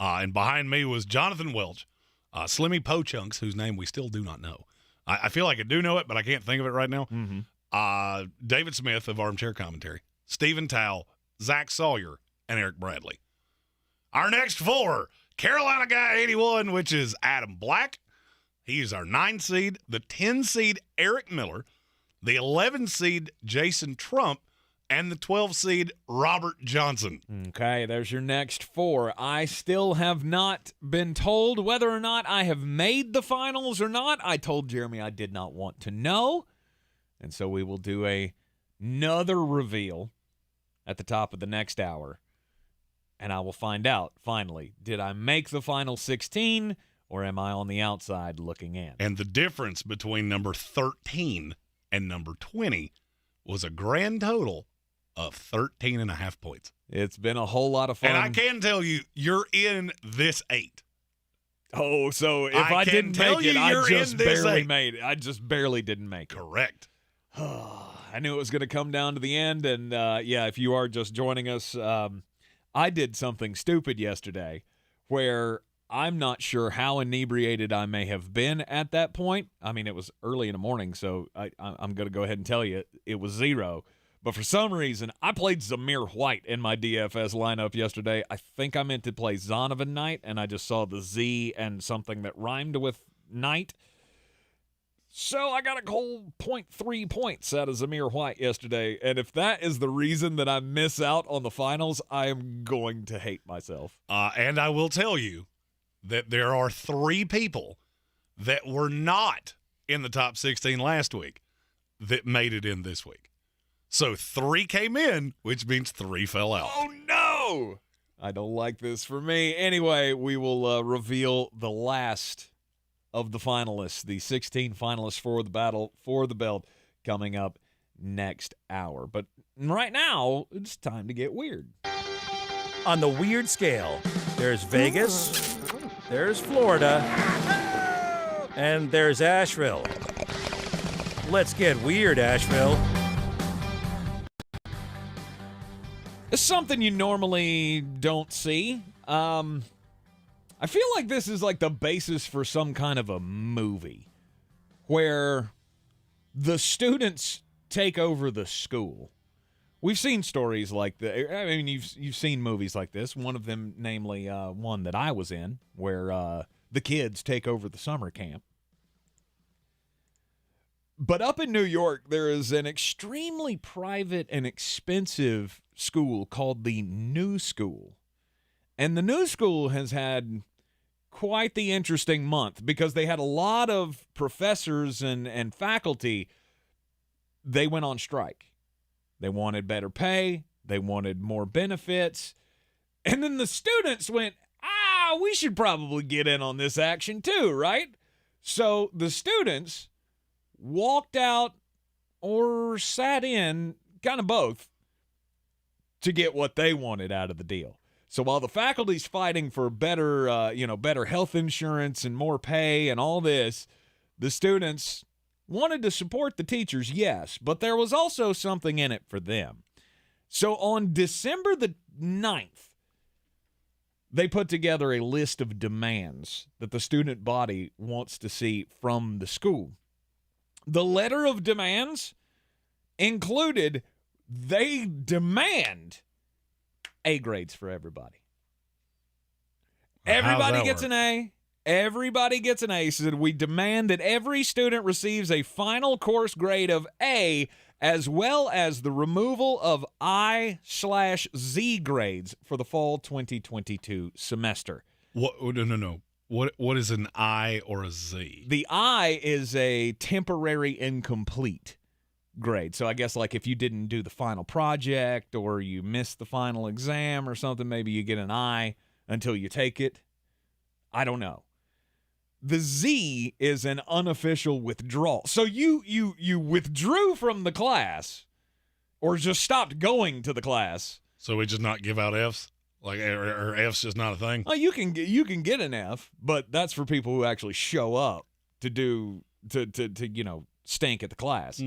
And behind me was Jonathan Welch, Slimmy Pochunks, whose name we still do not know. I feel like I do know it, but I can't think of it right now. Mm-hmm. David Smith of Armchair Commentary, Stephen Towle, Zach Sawyer, and Eric Bradley. Our next 4, Carolina Guy 81, which is Adam Black. He's our 9 seed. The 10 seed, Eric Miller. The 11 seed, Jason Trump. And the 12 seed, Robert Johnson. Okay, there's your next 4. I still have not been told whether or not I have made the finals or not. I told Jeremy I did not want to know. And so we will do another reveal at the top of the next hour. And I will find out, finally, did I make the final 16 or am I on the outside looking in? And the difference between number 13 and number 20 was a grand total of 13.5 points. It's been a whole lot of fun. And I can tell you, you're in this 8. Oh, so if I didn't make it, I just barely made it. I just barely didn't make it. Correct. I knew it was going to come down to the end, and yeah, if you are just joining us, I did something stupid yesterday where I'm not sure how inebriated I may have been at that point. I mean, it was early in the morning, so I'm going to go ahead and tell you it was 0. But for some reason, I played Zamir White in my DFS lineup yesterday. I think I meant to play Zonovan Knight, and I just saw the Z and something that rhymed with Knight. So I got a whole 0.3 points out of Zamir White yesterday. And if that is the reason that I miss out on the finals, I am going to hate myself. And I will tell you that there are 3 people that were not in the top 16 last week that made it in this week. So 3 came in, which means 3 fell out. Oh, no! I don't like this for me. Anyway, we will reveal the last of the finalists, the 16 finalists for the Battle for the Belt, coming up next hour. But right now, it's time to get weird. On the weird scale, there's Vegas, there's Florida, and there's Asheville. Let's get weird, Asheville. It's something you normally don't see. I feel like this is like the basis for some kind of a movie where the students take over the school. We've seen stories like that. I mean, you've seen movies like this. One of them, namely one that I was in, where the kids take over the summer camp. But up in New York, there is an extremely private and expensive school called the New School. And the New School has had quite the interesting month because they had a lot of professors and faculty. They went on strike. They wanted better pay. They wanted more benefits. And then the students went, we should probably get in on this action too, right? So the students walked out or sat in, kind of both, to get what they wanted out of the deal. So while the faculty's fighting for better health insurance and more pay and all this, the students wanted to support the teachers, yes, but there was also something in it for them. So on December the 9th, they put together a list of demands that the student body wants to see from the school. The letter of demands included they demand A grades for everybody. Everybody gets an A. Everybody gets an A. He said, we demand that every student receives a final course grade of A, as well as the removal of I/Z grades for the fall 2022 semester. What? No. What is an I or a Z? The I is a temporary incomplete grade. So I guess like if you didn't do the final project or you missed the final exam or something, maybe you get an I until you take it. I don't know. The Z is an unofficial withdrawal. So you withdrew from the class or just stopped going to the class. So we just not give out Fs? Like, or F's just not a thing? Oh, you can get an F, but that's for people who actually show up to stink at the class.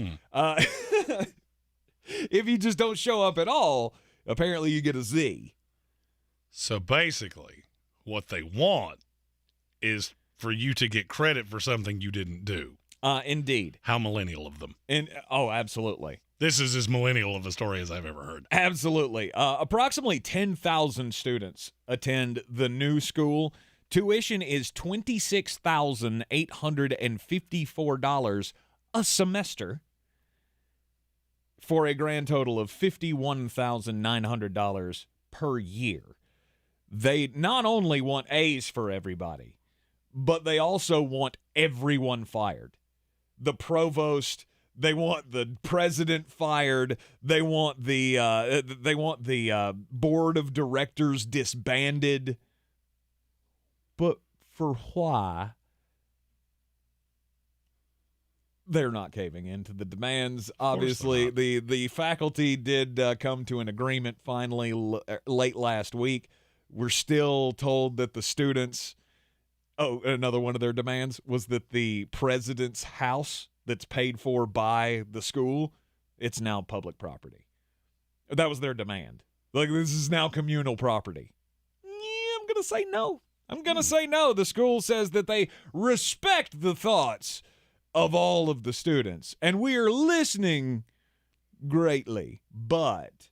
If you just don't show up at all, apparently you get a Z. So basically, what they want is for you to get credit for something you didn't do. Indeed. How millennial of them. Absolutely. This is as millennial of a story as I've ever heard. Absolutely. Approximately 10,000 students attend the new school. Tuition is $26,854 a semester for a grand total of $51,900 per year. They not only want A's for everybody, but they also want everyone fired. The provost, they want the president fired. They want the board of directors disbanded. But for why? They're not caving into the demands. Obviously, the faculty did come to an agreement finally late last week. We're still told that the students, another one of their demands was that the president's house that's paid for by the school, it's now public property. That was their demand. Like, this is now communal property. Yeah, I'm going to say no. The school says that they respect the thoughts of all of the students, and we are listening greatly, but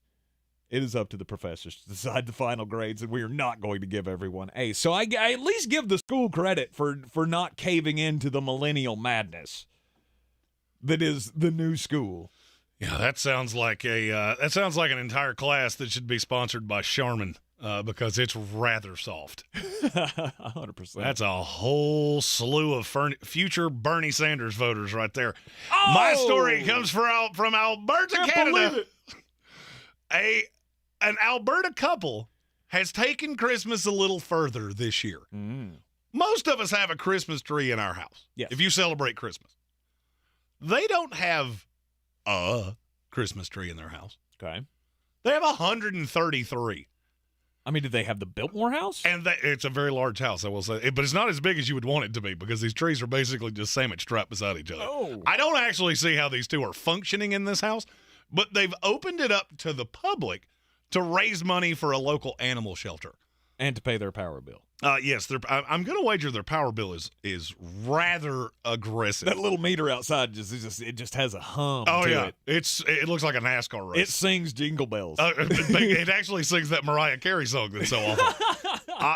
it is up to the professors to decide the final grades, and we are not going to give everyone A's. So I at least give the school credit for not caving into the millennial madness that is the new school. Yeah, that sounds like an entire class that should be sponsored by Charmin. Because it's rather soft. 100%. That's a whole slew of future Bernie Sanders voters right there. Oh! My story comes from Alberta, Canada. An Alberta couple has taken Christmas a little further this year. Most of us have a Christmas tree in our house. Yes. If you celebrate Christmas. They don't have a Christmas tree in their house. Okay. They have 133. I mean, did they have the Biltmore house? And it's a very large house, I will say. But it's not as big as you would want it to be because these trees are basically just sandwich strapped beside each other. Oh. I don't actually see how these two are functioning in this house, but they've opened it up to the public to raise money for a local animal shelter. And to pay their power bill. Yes, I'm going to wager their power bill is rather aggressive. That little meter outside just has a hum to it. It looks like a NASCAR race. It sings jingle bells. It actually sings that Mariah Carey song that's so awful.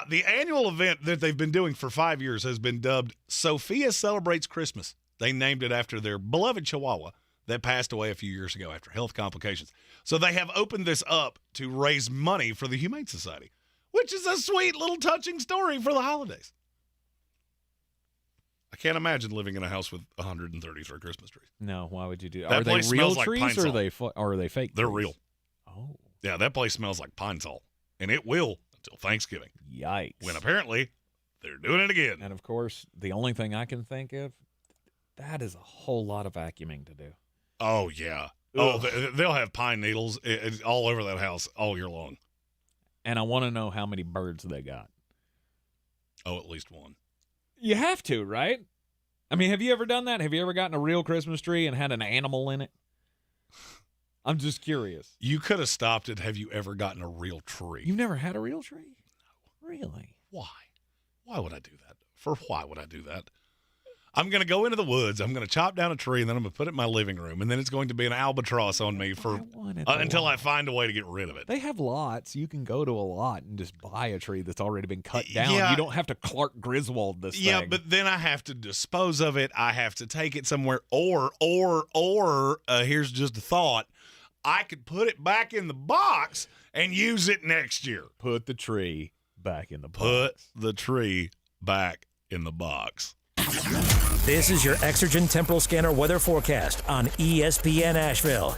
The annual event that they've been doing for 5 years has been dubbed Sophia Celebrates Christmas. They named it after their beloved Chihuahua that passed away a few years ago after health complications. So they have opened this up to raise money for the Humane Society, which is a sweet little touching story for the holidays. I can't imagine living in a house with 133 Christmas trees. No, why would you do that? That Are they place real smells like trees pine or are they fake They're trees? real. Oh. Yeah, that place smells like pine salt. And it will until Thanksgiving. Yikes. When apparently they're doing it again. And, of course, the only thing I can think of, that is a whole lot of vacuuming to do. Oh, yeah. Ugh. Oh, they'll have pine needles all over that house all year long. And I want to know how many birds they got. Oh, at least one. You have to, right? I mean, have you ever done that? Have you ever gotten a real Christmas tree and had an animal in it? I'm just curious. You could have stopped it. Have you ever gotten a real tree? You've never had a real tree? No. Really? Why? Why would I do that? Why would I do that? I'm going to go into the woods. I'm going to chop down a tree, and then I'm going to put it in my living room, and then it's going to be an albatross on me until I find a way to get rid of it. They have lots. You can go to a lot and just buy a tree that's already been cut down. Yeah. You don't have to Clark Griswold this thing. Yeah, but then I have to dispose of it. I have to take it somewhere. Or here's just a thought. I could put it back in the box and use it next year. Put the tree back in the box. Put the tree back in the box. This is your Exergen Temporal Scanner weather forecast on ESPN Asheville.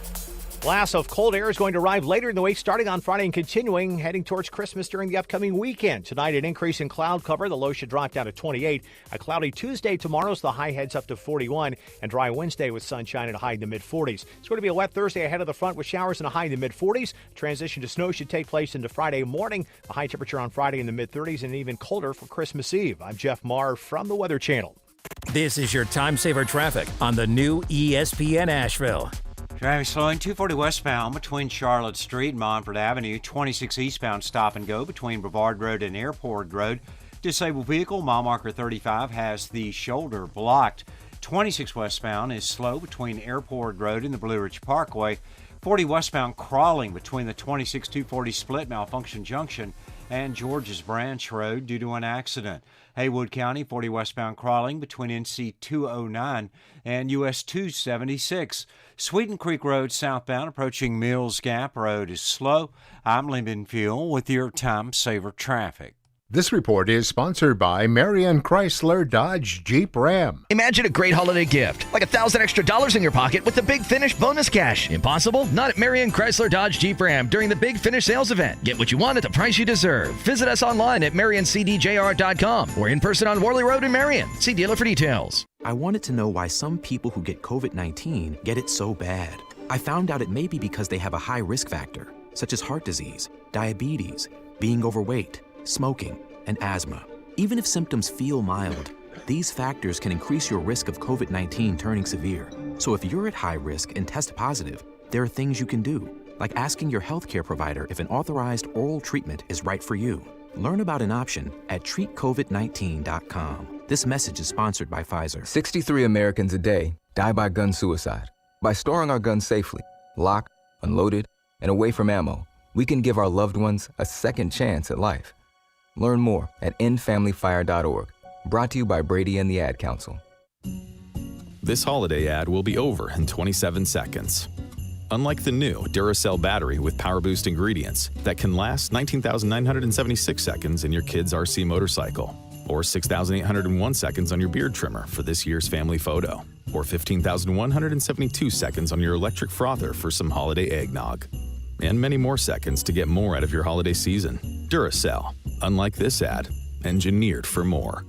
Blast of cold air is going to arrive later in the week, starting on Friday and continuing, heading towards Christmas during the upcoming weekend. Tonight, an increase in cloud cover. The low should drop down to 28. A cloudy Tuesday tomorrow, so the high heads up to 41. And dry Wednesday with sunshine and a high in the mid-40s. It's going to be a wet Thursday ahead of the front with showers and a high in the mid-40s. Transition to snow should take place into Friday morning. A high temperature on Friday in the mid-30s and even colder for Christmas Eve. I'm Jeff Marr from the Weather Channel. This is your time saver traffic on the new ESPN Asheville. Traffic slowing 240 westbound between Charlotte Street and Montford Avenue. 26 eastbound stop and go between Brevard Road and Airport Road. Disabled vehicle, mile marker 35, has the shoulder blocked. 26 westbound is slow between Airport Road and the Blue Ridge Parkway. 40 westbound crawling between the 26-240 split malfunction junction and George's Branch Road due to an accident. Haywood County, 40 westbound crawling between NC 209 and US 276. Sweeten Creek Road southbound approaching Mills Gap Road is slow. I'm Lyndon Fuel with your time saver traffic. This report is sponsored by Marion Chrysler Dodge Jeep Ram. Imagine a great holiday gift, like $1,000 extra in your pocket with the Big Finish bonus cash. Impossible? Not at Marion Chrysler Dodge Jeep Ram during the Big Finish sales event. Get what you want at the price you deserve. Visit us online at marioncdjr.com or in person on Worley Road in Marion. See dealer for details. I wanted to know why some people who get COVID-19 get it so bad. I found out it may be because they have a high risk factor, such as heart disease, diabetes, being overweight, smoking, and asthma. Even if symptoms feel mild, these factors can increase your risk of COVID-19 turning severe. So if you're at high risk and test positive, there are things you can do, like asking your healthcare provider if an authorized oral treatment is right for you. Learn about an option at treatcovid19.com. This message is sponsored by Pfizer. 63 Americans a day die by gun suicide. By storing our guns safely, locked, unloaded, and away from ammo, we can give our loved ones a second chance at life. Learn more at endfamilyfire.org. Brought to you by Brady and the Ad Council. This holiday ad will be over in 27 seconds. Unlike the new Duracell battery with Power Boost ingredients that can last 19,976 seconds in your kid's RC motorcycle, or 6,801 seconds on your beard trimmer for this year's family photo, or 15,172 seconds on your electric frother for some holiday eggnog, and many more seconds to get more out of your holiday season. Duracell, unlike this ad, engineered for more.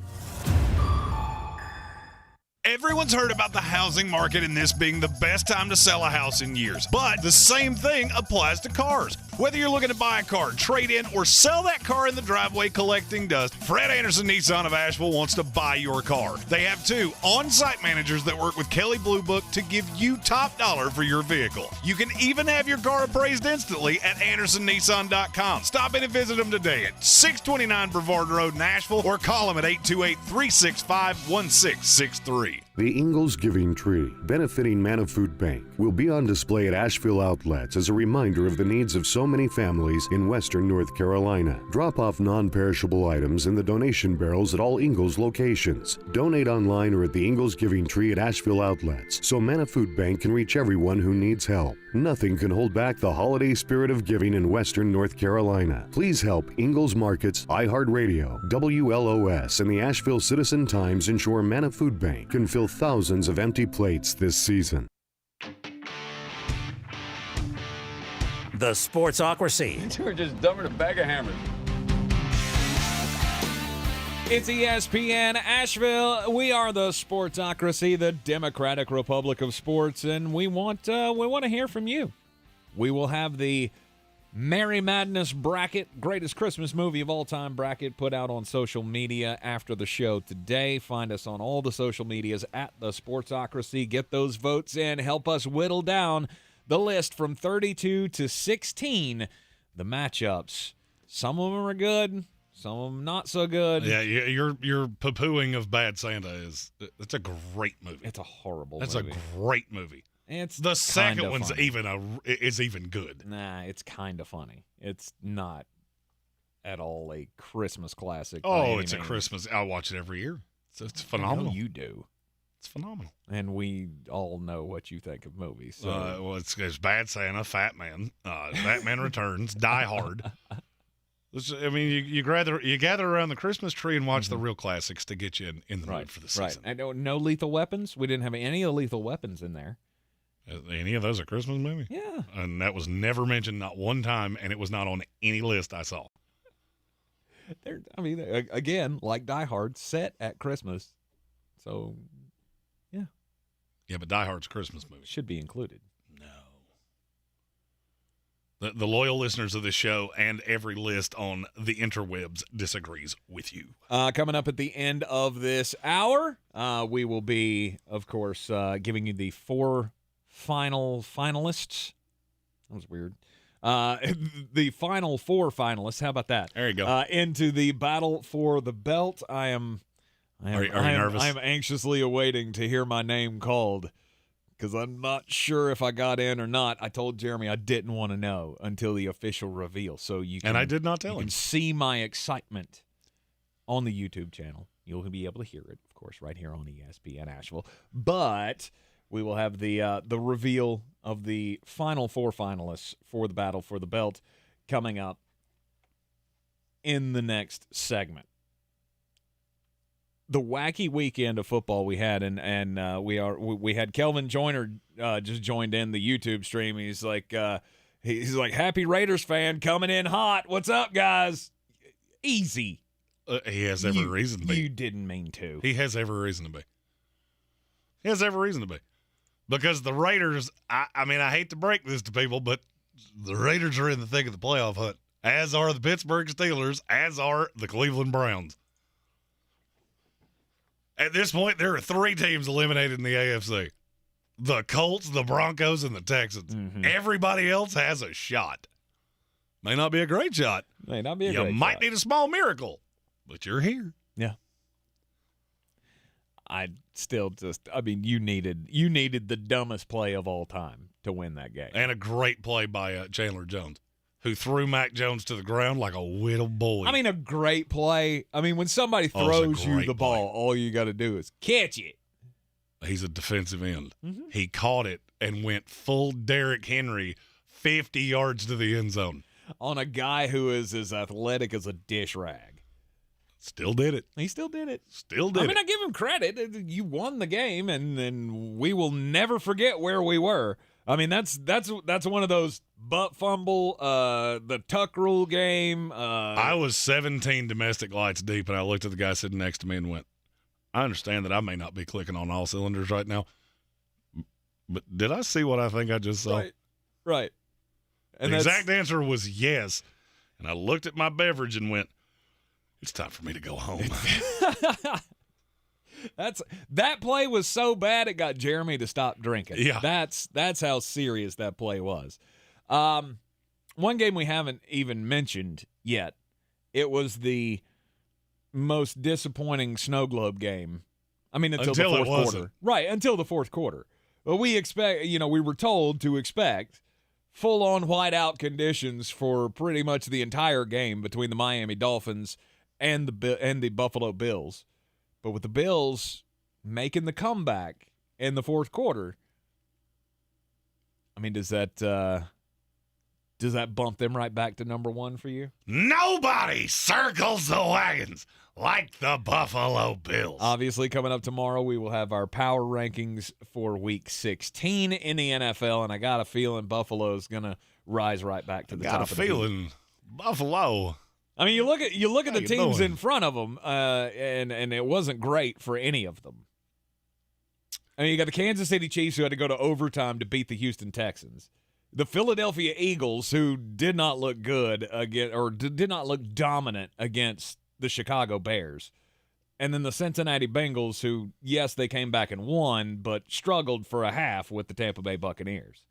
Everyone's heard about the housing market and this being the best time to sell a house in years. But the same thing applies to cars. Whether you're looking to buy a car, trade in, or sell that car in the driveway collecting dust, Fred Anderson Nissan of Asheville wants to buy your car. They have 2 on-site managers that work with Kelly Blue Book to give you top dollar for your vehicle. You can even have your car appraised instantly at AndersonNissan.com. Stop in and visit them today at 629 Brevard Road in Asheville or call them at 828-365-1663. The Ingles Giving Tree, benefiting Manna Food Bank, will be on display at Asheville outlets as a reminder of the needs of so many families in western North Carolina. Drop off non-perishable items in the donation barrels at all Ingles locations. Donate online or at the Ingles Giving Tree at Asheville outlets so Manna Food Bank can reach everyone who needs help. Nothing can hold back the holiday spirit of giving in western North Carolina. Please help Ingles Markets, iHeartRadio, WLOS, and the Asheville Citizen-Times ensure Manna Food Bank can fill thousands of empty plates this season. The Sportsocracy. You two are just dumber than a bag of hammers. It's ESPN Asheville. We are the Sportsocracy, the Democratic Republic of Sports, and we want to hear from you. We will have the Merry Madness bracket, greatest Christmas movie of all time bracket, put out on social media after the show today. Find us on all the social medias at the Sportsocracy. Get those votes in. Help us whittle down the list from 32 to 16. The matchups. Some of them are good. Some of them not so good. Yeah, your poo-pooing of Bad Santa it's a great movie. It's a horrible movie. That's a great movie. It's the second one's funny. is even good. Nah, it's kind of funny. It's not at all a Christmas classic. Oh, it's a Christmas. I watch it every year. It's phenomenal. I know you do. It's phenomenal. And we all know what you think of movies. So. Well, it's Bad Santa, Fat Man, Batman Returns, Die Hard. I mean, you gather around the Christmas tree and watch the real classics to get you in the mood for the season. Right. I know no Lethal Weapons. We didn't have any of the Lethal Weapons in there. Any of those a Christmas movie? Yeah. And that was never mentioned, not one time, and it was not on any list I saw. Again, like Die Hard, set at Christmas. So, yeah. Yeah, but Die Hard's a Christmas movie. Should be included. The loyal listeners of this show and every list on the interwebs disagrees with you. Coming up at the end of this hour, we will be, of course, giving you the 4 final finalists. That was weird. The final 4 finalists. How about that? There you go. Into the battle for the belt. Are you nervous? I am anxiously awaiting to hear my name called, because I'm not sure if I got in or not. I told Jeremy I didn't want to know until the official reveal. So you can, and I did not tell him. You can see my excitement on the YouTube channel. You'll be able to hear it, of course, right here on ESPN Asheville. But we will have the reveal of the final 4 finalists for the battle for the belt coming up in the next segment. The wacky weekend of football we had, and we had Kelvin Joyner just joined in the YouTube stream. He's like happy Raiders fan coming in hot. What's up, guys? Easy. He has every reason to be. You didn't mean to. He has every reason to be. He has every reason to be. Because the Raiders, I hate to break this to people, but the Raiders are in the thick of the playoff hunt, as are the Pittsburgh Steelers, as are the Cleveland Browns. At this point, there are 3 teams eliminated in the AFC. The Colts, the Broncos, and the Texans. Mm-hmm. Everybody else has a shot. May not be a great shot. May not be a great shot. You might need a small miracle, but you're here. Yeah. You needed the dumbest play of all time to win that game. And a great play by Chandler Jones, who threw Mac Jones to the ground like a little boy. A great play. When somebody throws you the ball, all you got to do is catch it. He's a defensive end. Mm-hmm. He caught it and went full Derrick Henry 50 yards to the end zone. On a guy who is as athletic as a dish rag. Still did it. He still did it. Still did it. I give him credit. You won the game, and we will never forget where we were. That's one of those butt fumble, the tuck rule game. I was 17 domestic lights deep, and I looked at the guy sitting next to me and went, I understand that I may not be clicking on all cylinders right now, but did I see what I think I just saw? Right. And the exact answer was yes. And I looked at my beverage and went, it's time for me to go home. That play was so bad it got Jeremy to stop drinking. Yeah. That's how serious that play was. One game we haven't even mentioned yet. It was the most disappointing snow globe game. Until the fourth quarter. Right, until the fourth quarter. But we were told to expect full-on whiteout conditions for pretty much the entire game between the Miami Dolphins and the Buffalo Bills. But with the Bills making the comeback in the fourth quarter, does that bump them right back to number 1 for you? Nobody circles the wagons like the Buffalo Bills. Obviously, coming up tomorrow, we will have our power rankings for Week 16 in the NFL, and I got a feeling Buffalo's going to rise right back to the top of the heap. Got a feeling Buffalo. You look at the teams in front of them, and it wasn't great for any of them. You got the Kansas City Chiefs, who had to go to overtime to beat the Houston Texans. The Philadelphia Eagles, who did not look good again, or did not look dominant against the Chicago Bears. And then the Cincinnati Bengals, who, yes, they came back and won, but struggled for a half with the Tampa Bay Buccaneers.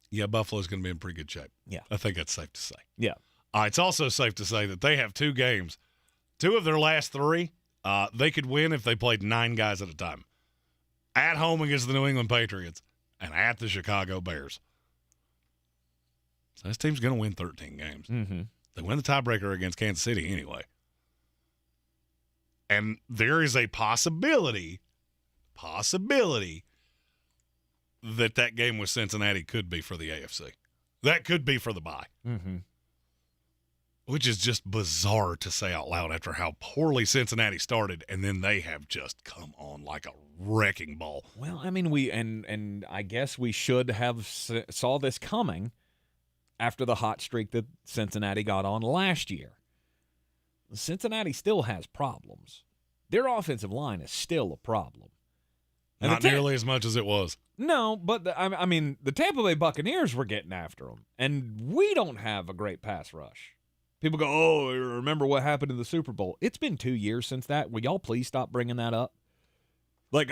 Yeah, Buffalo's going to be in pretty good shape. Yeah. I think that's safe to say. Yeah. It's also safe to say that they have 2 games. 2 of their last 3, they could win if they played 9 guys at a time. At home against the New England Patriots and at the Chicago Bears. So this team's going to win 13 games. Mm-hmm. They win the tiebreaker against Kansas City anyway. And there is a possibility that game with Cincinnati could be for the AFC. That could be for the bye. Mm-hmm. Which is just bizarre to say out loud after how poorly Cincinnati started, and then they have just come on like a wrecking ball. Well, I mean, and I guess we should have saw this coming after the hot streak that Cincinnati got on last year. Cincinnati still has problems. Their offensive line is still a problem. And not nearly as much as it was. No, but I mean, the Tampa Bay Buccaneers were getting after them, and we don't have a great pass rush. People go, oh, remember what happened in the Super Bowl? It's been 2 years since that. Will y'all please stop bringing that up? Like,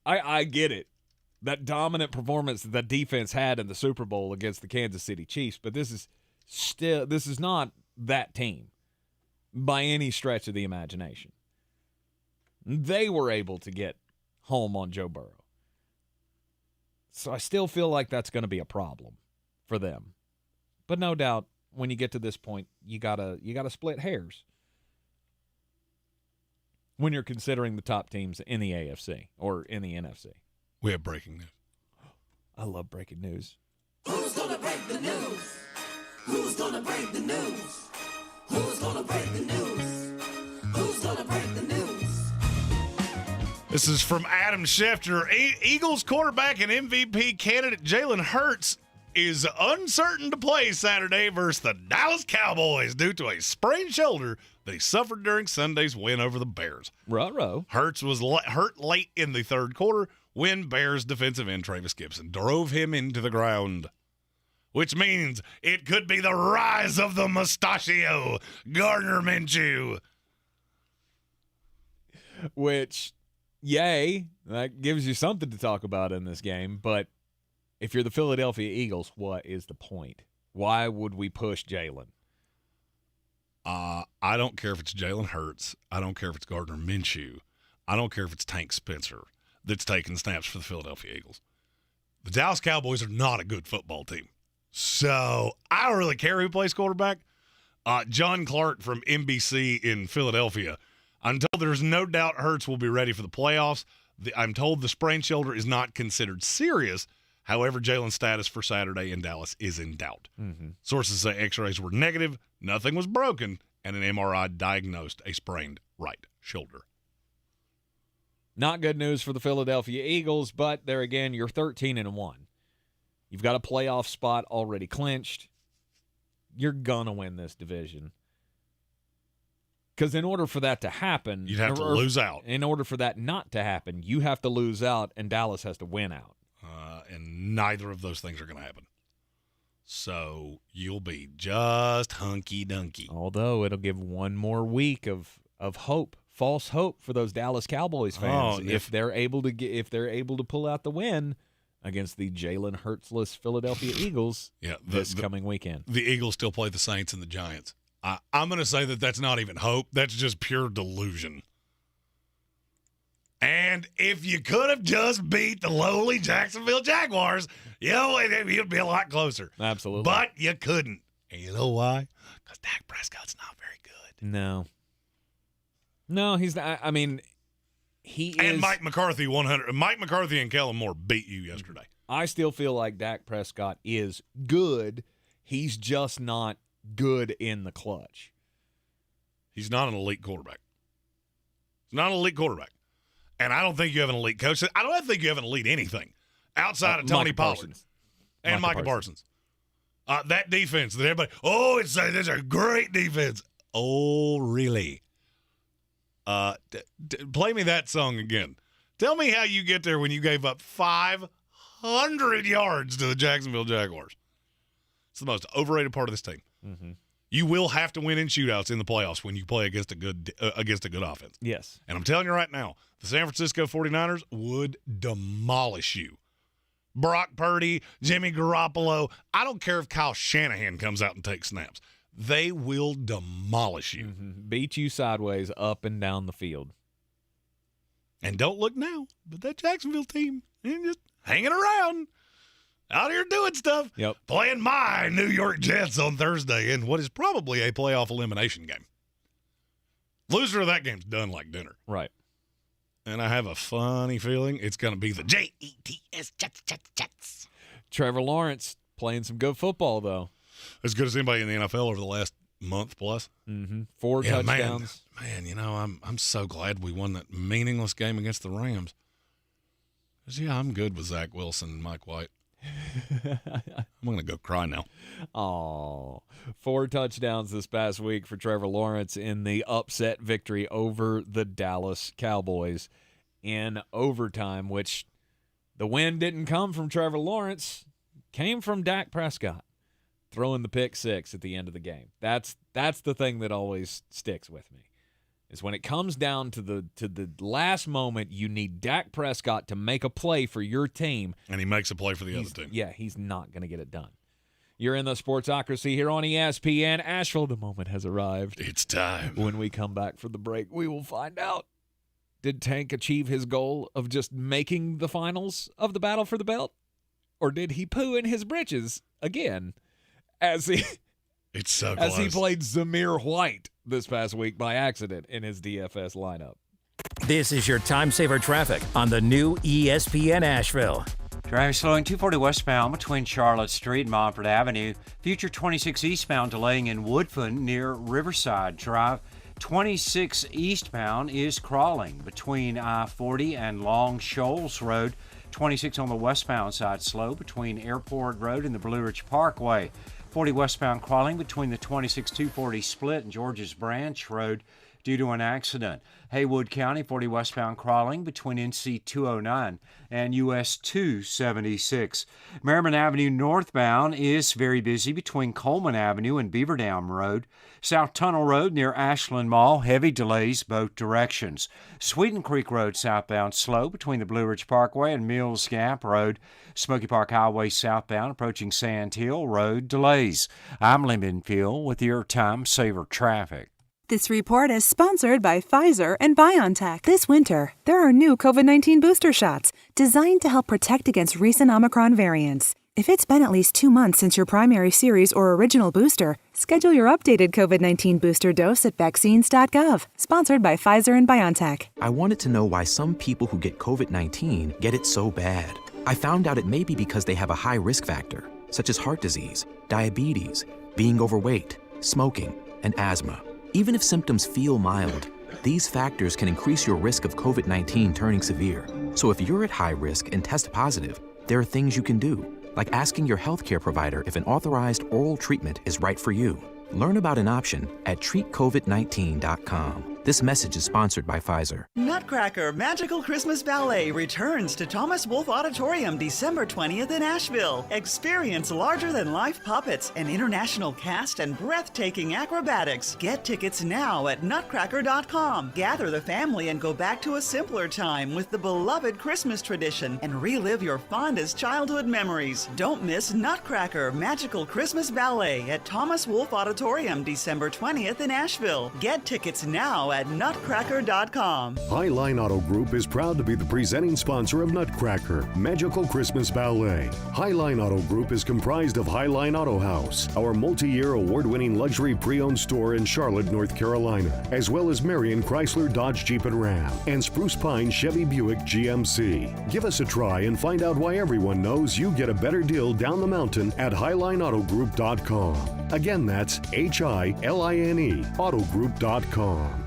I get it. That dominant performance that defense had in the Super Bowl against the Kansas City Chiefs, but this is not that team by any stretch of the imagination. They were able to get home on Joe Burrow. So I still feel like that's going to be a problem for them. But no doubt, when you get to this point, you gotta split hairs when you're considering the top teams in the AFC or in the NFC. We have breaking news. I love breaking news. Who's gonna break the news? Who's gonna break the news? Who's gonna break the news? Who's gonna break the news? This is from Adam Schefter. Eagles quarterback and MVP candidate Jalen Hurts is uncertain to play Saturday versus the Dallas Cowboys due to a sprained shoulder that he suffered during Sunday's win over the Bears. Ruh-roh. Hurts was hurt late in the third quarter when Bears defensive end Travis Gibson drove him into the ground, which means it could be the rise of the mustachio, Gardner Minshew. Which, yay, that gives you something to talk about in this game, but if you're the Philadelphia Eagles, what is the point? Why would we push Jalen? I don't care if it's Jalen Hurts. I don't care if it's Gardner Minshew. I don't care if it's Tank Spencer that's taking snaps for the Philadelphia Eagles. The Dallas Cowboys are not a good football team. So I don't really care who plays quarterback. John Clark from NBC in Philadelphia. I'm told there's no doubt Hurts will be ready for the playoffs. I'm told the sprained shoulder is not considered serious. However, Jalen's status for Saturday in Dallas is in doubt. Mm-hmm. Sources say x-rays were negative, nothing was broken, and an MRI diagnosed a sprained right shoulder. Not good news for the Philadelphia Eagles, but there again, you're 13-1. You've got a playoff spot already clinched. You're going to win this division. Because in order for that to happen, you'd have to lose out. In order for that not to happen, you have to lose out, and Dallas has to win out. And neither of those things are going to happen. So you'll be just hunky-dunky. Although it'll give one more week of hope, false hope for those Dallas Cowboys fans if they're able to pull out the win against the Jalen Hurts-less Philadelphia Eagles this coming weekend. The Eagles still play the Saints and the Giants. I'm going to say that that's not even hope. That's just pure delusion. And if you could have just beat the lowly Jacksonville Jaguars, you'd be a lot closer. Absolutely. But you couldn't. And you know why? Because Dak Prescott's not very good. No, he's not. I mean, he is. And Mike McCarthy, 100. Mike McCarthy and Kellen Moore beat you yesterday. I still feel like Dak Prescott is good. He's just not good in the clutch. He's not an elite quarterback. He's not an elite quarterback. And I don't think you have an elite coach. I don't think you have an elite anything outside of Tony Pollard and Micah Parsons. That defense that everybody, there's a great defense. Oh, really? Play me that song again. Tell me how you get there when you gave up 500 yards to the Jacksonville Jaguars. It's the most overrated part of this team. Mm-hmm. You will have to win in shootouts in the playoffs when you play against a good offense. Yes. And I'm telling you right now, the San Francisco 49ers would demolish you. Brock Purdy, Jimmy Garoppolo, I don't care if Kyle Shanahan comes out and takes snaps. They will demolish you. Mm-hmm. Beat you sideways up and down the field. And don't look now, but that Jacksonville team is just hanging around. Out here doing stuff. Yep. Playing my New York Jets on Thursday in what is probably a playoff elimination game. Loser of that game's done like dinner. Right. And I have a funny feeling it's going to be the Jets, Jets. Trevor Lawrence playing some good football, though. As good as anybody in the NFL over the last month plus. Mm-hmm. 4 touchdowns. Man, you know, I'm so glad we won that meaningless game against the Rams. 'Cause, yeah, I'm good with Zach Wilson and Mike White. I'm going to go cry now. Oh, 4 touchdowns this past week for Trevor Lawrence in the upset victory over the Dallas Cowboys in overtime, which the win didn't come from Trevor Lawrence, came from Dak Prescott throwing the pick 6 at the end of the game. That's the thing that always sticks with me, is when it comes down to the last moment, you need Dak Prescott to make a play for your team. And he makes a play for the other team. Yeah, he's not going to get it done. You're in the Sportsocracy here on ESPN Asheville. The moment has arrived. It's time. When we come back from the break, we will find out. Did Tank achieve his goal of just making the finals of the battle for the belt? Or did he poo in his britches again as he played Zamir White this past week by accident in his DFS lineup? This is your time saver traffic on the new ESPN Asheville. Traffic slowing 240 westbound between Charlotte Street and Montford Avenue. Future 26 eastbound delaying in Woodfin near Riverside Drive. 26 eastbound is crawling between I-40 and Long Shoals Road. 26 on the westbound side slow between Airport Road and the Blue Ridge Parkway. 40 westbound crawling between the 26-240 split and George's Branch Road due to an accident. Haywood County, 40 westbound crawling between NC 209 and US 276. Merriman Avenue northbound is very busy between Coleman Avenue and Beaver Dam Road. South Tunnel Road near Ashland Mall, heavy delays both directions. Sweeten Creek Road southbound slow between the Blue Ridge Parkway and Mills Gap Road. Smoky Park Highway southbound approaching Sand Hill Road delays. I'm Lynn Benfield with your Time Saver Traffic. This report is sponsored by Pfizer and BioNTech. This winter, there are new COVID-19 booster shots designed to help protect against recent Omicron variants. If it's been at least 2 months since your primary series or original booster, schedule your updated COVID-19 booster dose at vaccines.gov. Sponsored by Pfizer and BioNTech. I wanted to know why some people who get COVID-19 get it so bad. I found out it may be because they have a high risk factor, such as heart disease, diabetes, being overweight, smoking, and asthma. Even if symptoms feel mild, these factors can increase your risk of COVID-19 turning severe. So if you're at high risk and test positive, there are things you can do, like asking your healthcare provider if an authorized oral treatment is right for you. Learn about an option at treatcovid19.com. This message is sponsored by Pfizer. Nutcracker Magical Christmas Ballet returns to Thomas Wolfe Auditorium December 20th in Asheville. Experience larger-than-life puppets, an international cast, and breathtaking acrobatics. Get tickets now at nutcracker.com. Gather the family and go back to a simpler time with the beloved Christmas tradition and relive your fondest childhood memories. Don't miss Nutcracker Magical Christmas Ballet at Thomas Wolfe Auditorium December 20th in Asheville. Get tickets now at nutcracker.com. Highline Auto Group is proud to be the presenting sponsor of Nutcracker Magical Christmas Ballet. Highline Auto Group is comprised of Highline Auto House, our multi-year award-winning luxury pre-owned store in Charlotte, North Carolina, as well as Marion Chrysler Dodge Jeep and Ram, and Spruce Pine Chevy Buick GMC. Give us a try and find out why everyone knows you get a better deal down the mountain at HighlineAutoGroup.com. Again, that's HILINE Autogroup.com.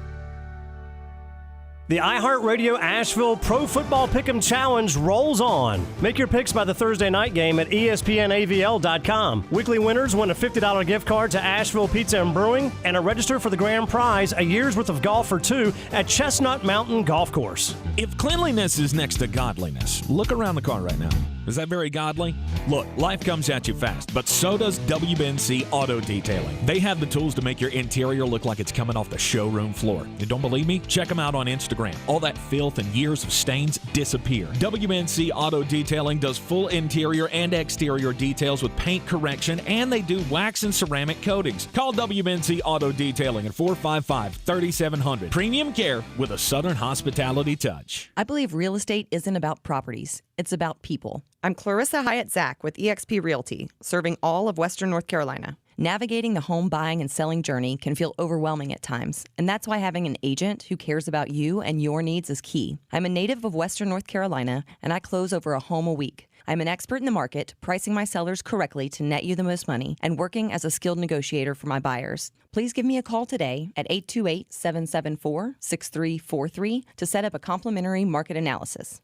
The iHeartRadio Asheville Pro Football Pick'em Challenge rolls on. Make your picks by the Thursday night game at ESPNAVL.com. Weekly winners win a $50 gift card to Asheville Pizza and Brewing and a register for the grand prize, a year's worth of golf for 2 at Chestnut Mountain Golf Course. If cleanliness is next to godliness, look around the car right now. Is that very godly? Look, life comes at you fast, but so does WBNC Auto Detailing. They have the tools to make your interior look like it's coming off the showroom floor. You don't believe me? Check them out on Instagram. All that filth and years of stains disappear. WBNC Auto Detailing does full interior and exterior details with paint correction, and they do wax and ceramic coatings. Call WBNC Auto Detailing at 455-3700. Premium care with a Southern hospitality touch. I believe real estate isn't about properties. It's about people. I'm Clarissa Hyatt Zach with eXp Realty, serving all of Western North Carolina. Navigating the home buying and selling journey can feel overwhelming at times, and that's why having an agent who cares about you and your needs is key. I'm a native of Western North Carolina, and I close over a home a week. I'm an expert in the market, pricing my sellers correctly to net you the most money, and working as a skilled negotiator for my buyers. Please give me a call today at 828-774-6343 to set up a complimentary market analysis.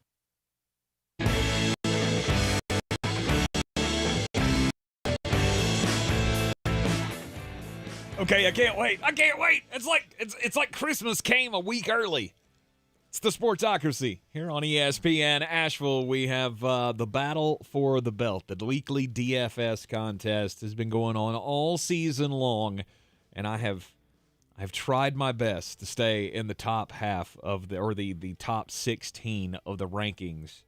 Okay, I can't wait. It's like Christmas came a week early. It's the Sportsocracy. Here on ESPN Asheville, we have the battle for the belt. The weekly DFS contest has been going on all season long, and I've tried my best to stay in the top half of the top 16 of the rankings.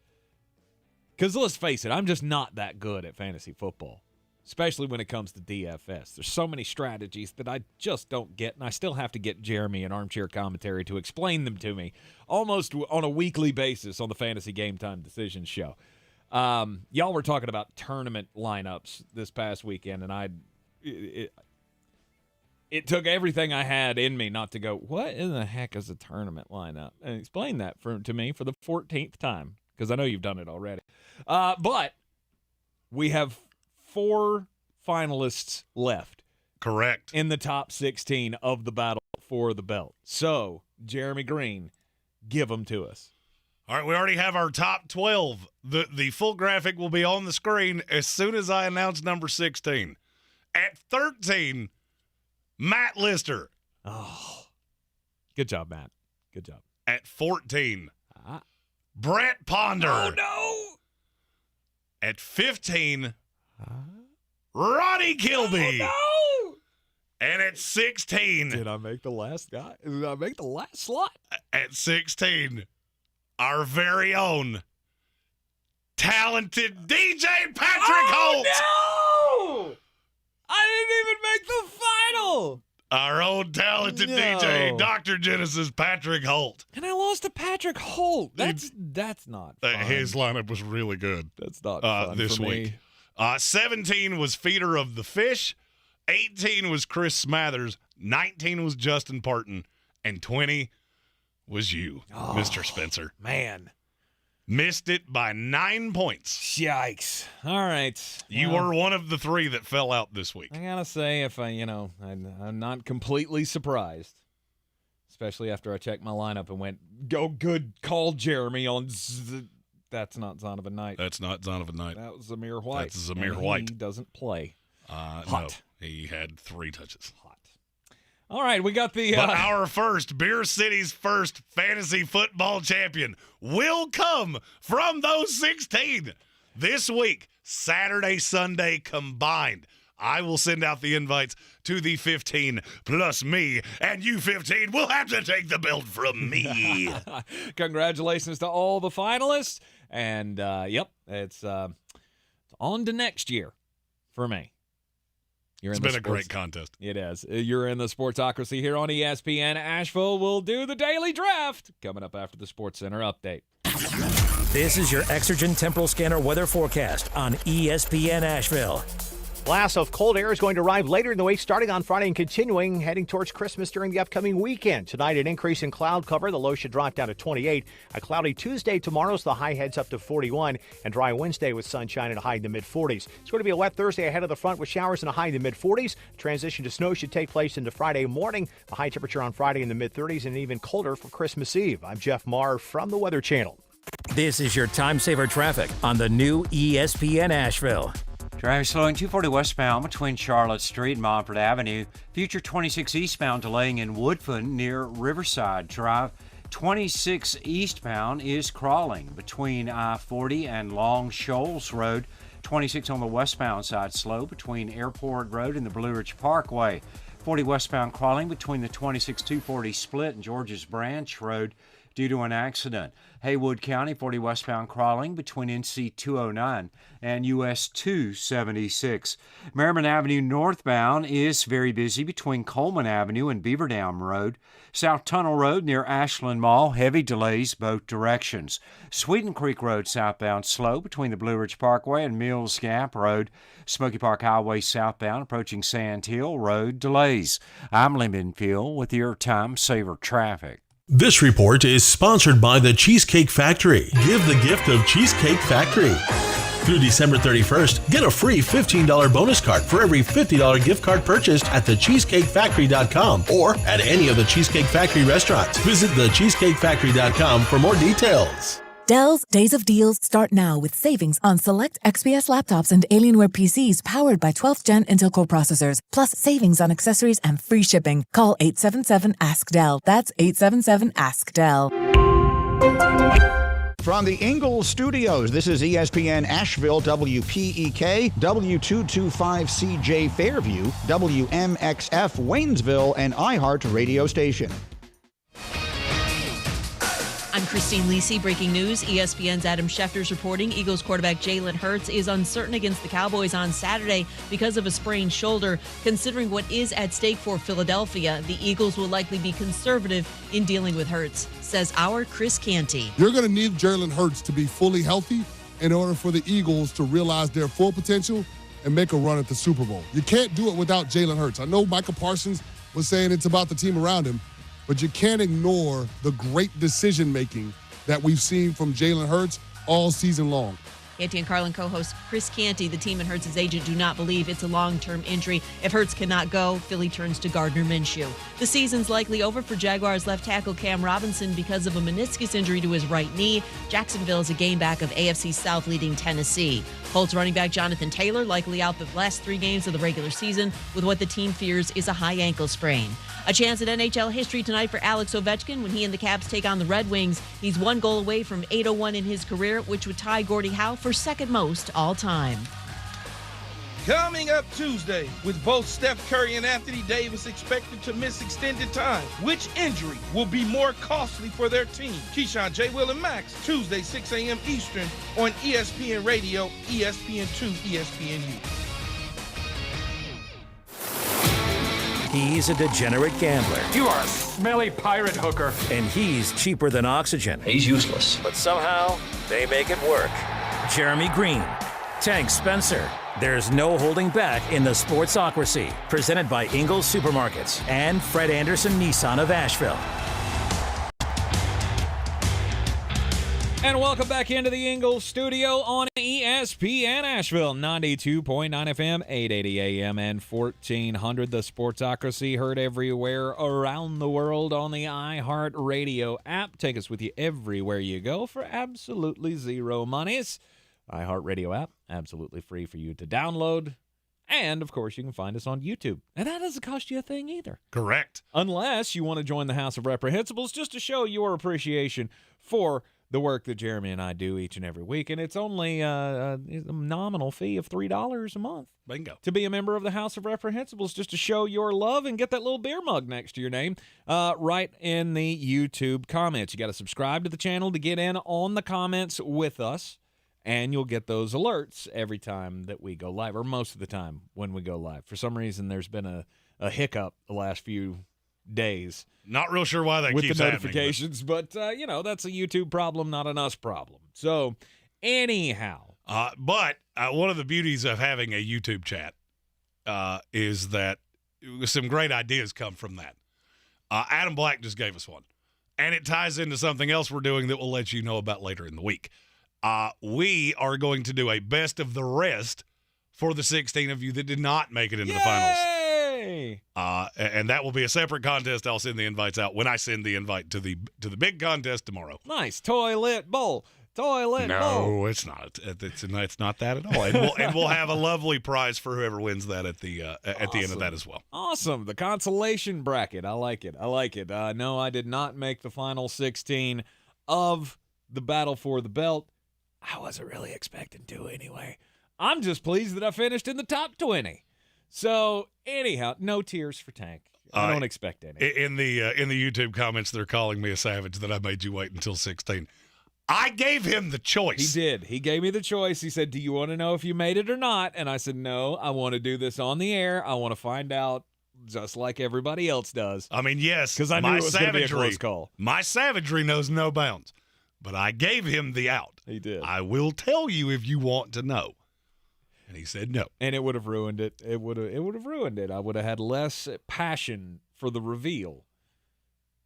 Because let's face it, I'm just not that good at fantasy football, especially when it comes to DFS. There's so many strategies that I just don't get, and I still have to get Jeremy in Armchair Commentary to explain them to me almost on a weekly basis on the Fantasy Game Time Decisions show. Y'all were talking about tournament lineups this past weekend, and it took everything I had in me not to go, what in the heck is a tournament lineup? And explain that to me for the 14th time, because I know you've done it already. But we have 4 finalists left. Correct. In the top 16 of the battle for the belt. So, Jeremy Greene, give them to us. All right, we already have our top 12. The full graphic will be on the screen as soon as I announce number 16. At 13, Matt Lister. Oh, good job, Matt. Good job. At 14, Brett Ponder. Oh, no. At 15, Ronnie Kilby. Oh, no. And at 16. Did I make the last guy? Did I make the last slot? At 16, our very own talented DJ Patrick Holt. No! I didn't even make the final. Our own talented DJ, Dr. Genesis Patrick Holt. And I lost to Patrick Holt. That's not fun. His lineup was really good. That's not fun this for week. Me. 17 was Feeder of the Fish. 18 was Chris Smathers. 19 was Justin Parton. And 20 was you, Mr. Spencer. Man. Missed it by 9 points. Yikes. All right. You were one of the 3 that fell out this week. I gotta say, I'm not completely surprised. Especially after I checked my lineup and went, go good call, Jeremy, on that's not Zon of a Night. That's not Zon of a Night. That was Zamir White. That's Zamir White. He doesn't play. No, he had 3 touches. Hot. All right, we got the... But our first, Beer City's first fantasy football champion will come from those 16 this week, Saturday, Sunday combined. I will send out the invites to the 15 plus me, and you 15 will have to take the belt from me. Congratulations to all the finalists. And, it's on to next year for me. It's been a great contest. It is. You're in the Sportsocracy here on ESPN Asheville. We'll do the daily draft coming up after the Sports Center update. This is your Exergen Temporal Scanner weather forecast on ESPN Asheville. Blast of cold air is going to arrive later in the week, starting on Friday and continuing, heading towards Christmas during the upcoming weekend. Tonight, an increase in cloud cover. The low should drop down to 28. A cloudy Tuesday tomorrow, so the high heads up to 41. And dry Wednesday with sunshine and a high in the mid-40s. It's going to be a wet Thursday ahead of the front with showers and a high in the mid-40s. Transition to snow should take place into Friday morning. The high temperature on Friday in the mid-30s and even colder for Christmas Eve. I'm Jeff Marr from the Weather Channel. This is your time saver traffic on the new ESPN Asheville. Traffic slowing 240 westbound between Charlotte Street and Montford Avenue. Future 26 eastbound delaying in Woodfin near Riverside Drive. 26 eastbound is crawling between I-40 and Long Shoals Road. 26 on the westbound side slow between Airport Road and the Blue Ridge Parkway. 40 westbound crawling between the 26-240 split and Georges Branch Road due to an accident. Haywood County, 40 westbound crawling between NC 209 and US 276. Merriman Avenue northbound is very busy between Coleman Avenue and Beaver Dam Road. South Tunnel Road near Ashland Mall, heavy delays both directions. Sweden Creek Road southbound slow between the Blue Ridge Parkway and Mills Gap Road. Smoky Park Highway southbound approaching Sand Hill Road delays. I'm Lee Binfield with your Time Saver Traffic. This report is sponsored by the Cheesecake Factory. Give the gift of Cheesecake Factory. Through December 31st, get a free $15 bonus card for every $50 gift card purchased at thecheesecakefactory.com or at any of the Cheesecake Factory restaurants. Visit thecheesecakefactory.com for more details. Dell's Days of Deals start now with savings on select XPS laptops and Alienware PCs powered by 12th Gen Intel Core processors, plus savings on accessories and free shipping. Call 877-ASK-DELL. That's 877-ASK-DELL. From the Ingles Studios, this is ESPN Asheville, WPEK, W225CJ Fairview, WMXF Waynesville, and iHeart radio station. I'm Christine Lisi. Breaking news. ESPN's Adam Schefter's reporting Eagles quarterback Jalen Hurts is uncertain against the Cowboys on Saturday because of a sprained shoulder. Considering what is at stake for Philadelphia, the Eagles will likely be conservative in dealing with Hurts, says our Chris Canty. You're going to need Jalen Hurts to be fully healthy in order for the Eagles to realize their full potential and make a run at the Super Bowl. You can't do it without Jalen Hurts. I know Michael Parsons was saying it's about the team around him, but you can't ignore the great decision-making that we've seen from Jalen Hurts all season long. Canty and Carlin co-host Chris Canty. The team and Hurts' agent do not believe it's a long-term injury. If Hurts cannot go, Philly turns to Gardner Minshew. The season's likely over for Jaguars left tackle Cam Robinson because of a meniscus injury to his right knee. Jacksonville is a game back of AFC South leading Tennessee. Colts running back Jonathan Taylor likely out the last 3 games of the regular season with what the team fears is a high ankle sprain. A chance at NHL history tonight for Alex Ovechkin when he and the Caps take on the Red Wings. He's 1 goal away from 801 in his career, which would tie Gordie Howe for second most all time. Coming up Tuesday, with both Steph Curry and Anthony Davis expected to miss extended time, which injury will be more costly for their team? Keyshawn, J. Will, and Max, Tuesday, 6 a.m. Eastern on ESPN Radio, ESPN2, ESPNU. He's a degenerate gambler. You are a smelly pirate hooker. And he's cheaper than oxygen. He's useless. But somehow, they make it work. Jeremy Greene, Tank Spencer. There's no holding back in the sportsocracy. Presented by Ingles Supermarkets and Fred Anderson Nissan of Asheville. And welcome back into the Ingles studio on ESPN Asheville, 92.9 FM, 880 AM, and 1400. The Sportsocracy heard everywhere around the world on the iHeart Radio app. Take us with you everywhere you go for absolutely zero monies. iHeart Radio app, absolutely free for you to download. And, of course, you can find us on YouTube. And that doesn't cost you a thing either. Correct. Unless you want to join the House of Reprehensibles just to show your appreciation for the work that Jeremy and I do each and every week, and it's only a nominal fee of $3 a month. Bingo. To be a member of the House of Reprehensibles, just to show your love and get that little beer mug next to your name right in the YouTube comments. You got to subscribe to the channel to get in on the comments with us, and you'll get those alerts every time that we go live, or most of the time when we go live. For some reason, there's been a hiccup the last few days. Not real sure why that with keeps the happening, notifications, but that's a YouTube problem, not an us problem. So, anyhow, but one of the beauties of having a YouTube chat is that some great ideas come from that. Adam Black just gave us one, and it ties into something else we're doing that we'll let you know about later in the week. We are going to do a best of the rest for the 16 of you that did not make it into the finals. And that will be a separate contest. I'll send the invites out when I send the invite to the big contest tomorrow. Nice toilet bowl. No, it's not. It's not that at all. And we'll have a lovely prize for whoever wins that at the end of that as well. Awesome. The consolation bracket. I like it. No, I did not make the final 16 of the battle for the belt. I wasn't really expecting to anyway. I'm just pleased that I finished in the top 20. So, anyhow, no tears for Tank. I don't expect any. In the YouTube comments, they're calling me a savage that I made you wait until 16. I gave him the choice. He did. He gave me the choice. He said, do you want to know if you made it or not? And I said, no, I want to do this on the air. I want to find out just like everybody else does. I mean, yes, because I knew it was going to be a close call. My savagery knows no bounds, but I gave him the out. He did. I will tell you if you want to know. And he said no. And it would have ruined it. It would have ruined it. I would have had less passion for the reveal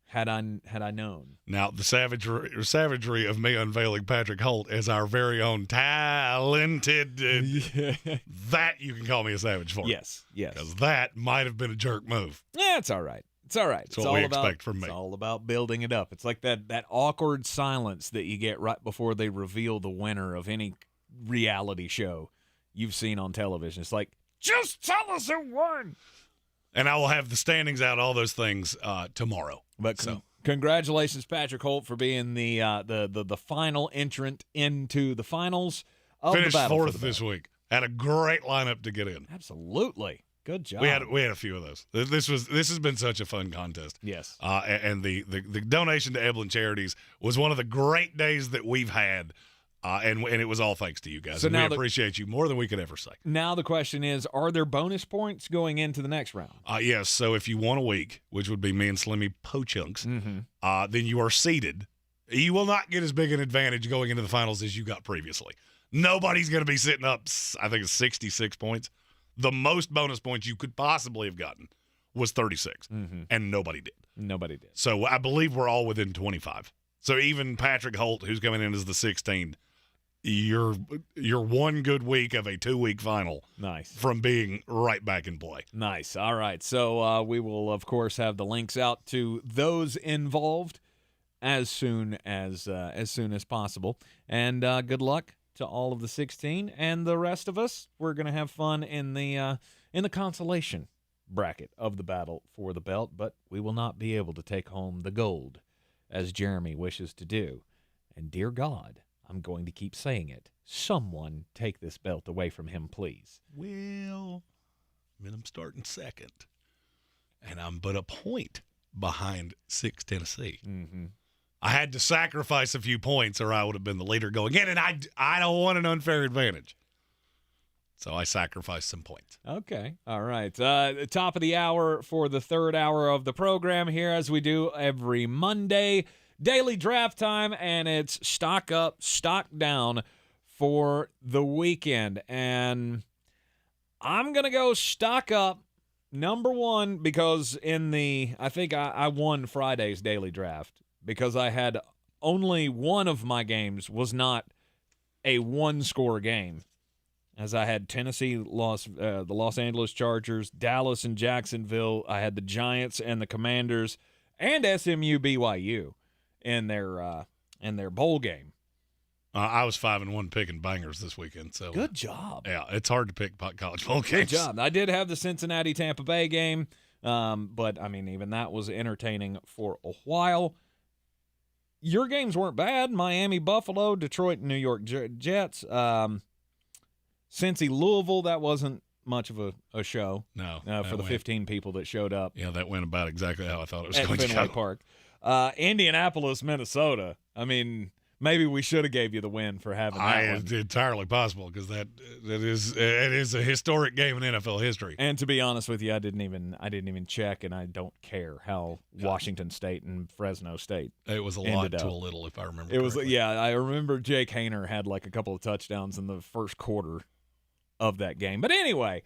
Had I known. Now, the savagery of me unveiling Patrick Holt as our very own talented, that you can call me a savage for. Yes. Because that might have been a jerk move. Yeah, it's all right. It's all right. It's what we expect from me. It's all about building it up. It's like that awkward silence that you get right before they reveal the winner of any reality show you've seen on television. It's like, just tell us who won. And I will have the standings out, all those things, tomorrow. But congratulations, Patrick Holt, for being the final entrant into the finals of Finished the battle. fourth this week. Had a great lineup to get in. Absolutely. Good job. We had a few of those. This has been such a fun contest. Yes. And the donation to Evelyn Charities was one of the great days that we've had. And it was all thanks to you guys. So and we now appreciate you more than we could ever say. Now the question is, are there bonus points going into the next round? Yes. So if you won a week, which would be me and Slimmy Pochunks, then you are seeded. You will not get as big an advantage going into the finals as you got previously. Nobody's going to be sitting up, I think it's 66 points. The most bonus points you could possibly have gotten was 36, and nobody did. Nobody did. So I believe we're all within 25. So even Patrick Holt, who's coming in as the 16th, you're one good week of a 2-week final. Nice. From being right back in play. Nice. All right. So we will, of course, have the links out to those involved as soon as possible. And good luck to all of the 16 and the rest of us. We're going to have fun in the consolation bracket of the battle for the belt, but we will not be able to take home the gold as Jeremy wishes to do. And dear God, I'm going to keep saying it. Someone take this belt away from him, please. Well, I'm starting second, and I'm but a point behind 6 Tennessee. I had to sacrifice a few points or I would have been the leader going in, and I don't want an unfair advantage. So I sacrificed some points. Okay. All right. Top of the hour for the third hour of the program here, as we do every Monday. Daily draft time, and it's stock up, stock down for the weekend. And I'm going to go stock up, number one, because I think I won Friday's daily draft because I had only one of my games was not a one-score game, as I had Tennessee the Los Angeles Chargers, Dallas and Jacksonville. I had the Giants and the Commanders, and SMU BYU in their bowl game. I was 5-1 picking bangers this weekend. So good job. Yeah, it's hard to pick college bowl games. Good job. I did have the Cincinnati Tampa Bay game, but I mean even that was entertaining for a while. Your games weren't bad. Miami, Buffalo, Detroit, New York Jets. Cincy, Louisville. That wasn't much of a show. No, for the 15 people that showed up. Yeah, that went about exactly how I thought it was at going Fenway to go. Park. Indianapolis, Minnesota. I mean, maybe we should have gave you the win for having that one. It's entirely possible because it is a historic game in NFL history. And to be honest with you, I didn't even check, and I don't care how Washington State and Fresno State. It was a lot to a little, if I remember. It was, yeah. I remember Jake Hayner had like a couple of touchdowns in the first quarter of that game. But anyway,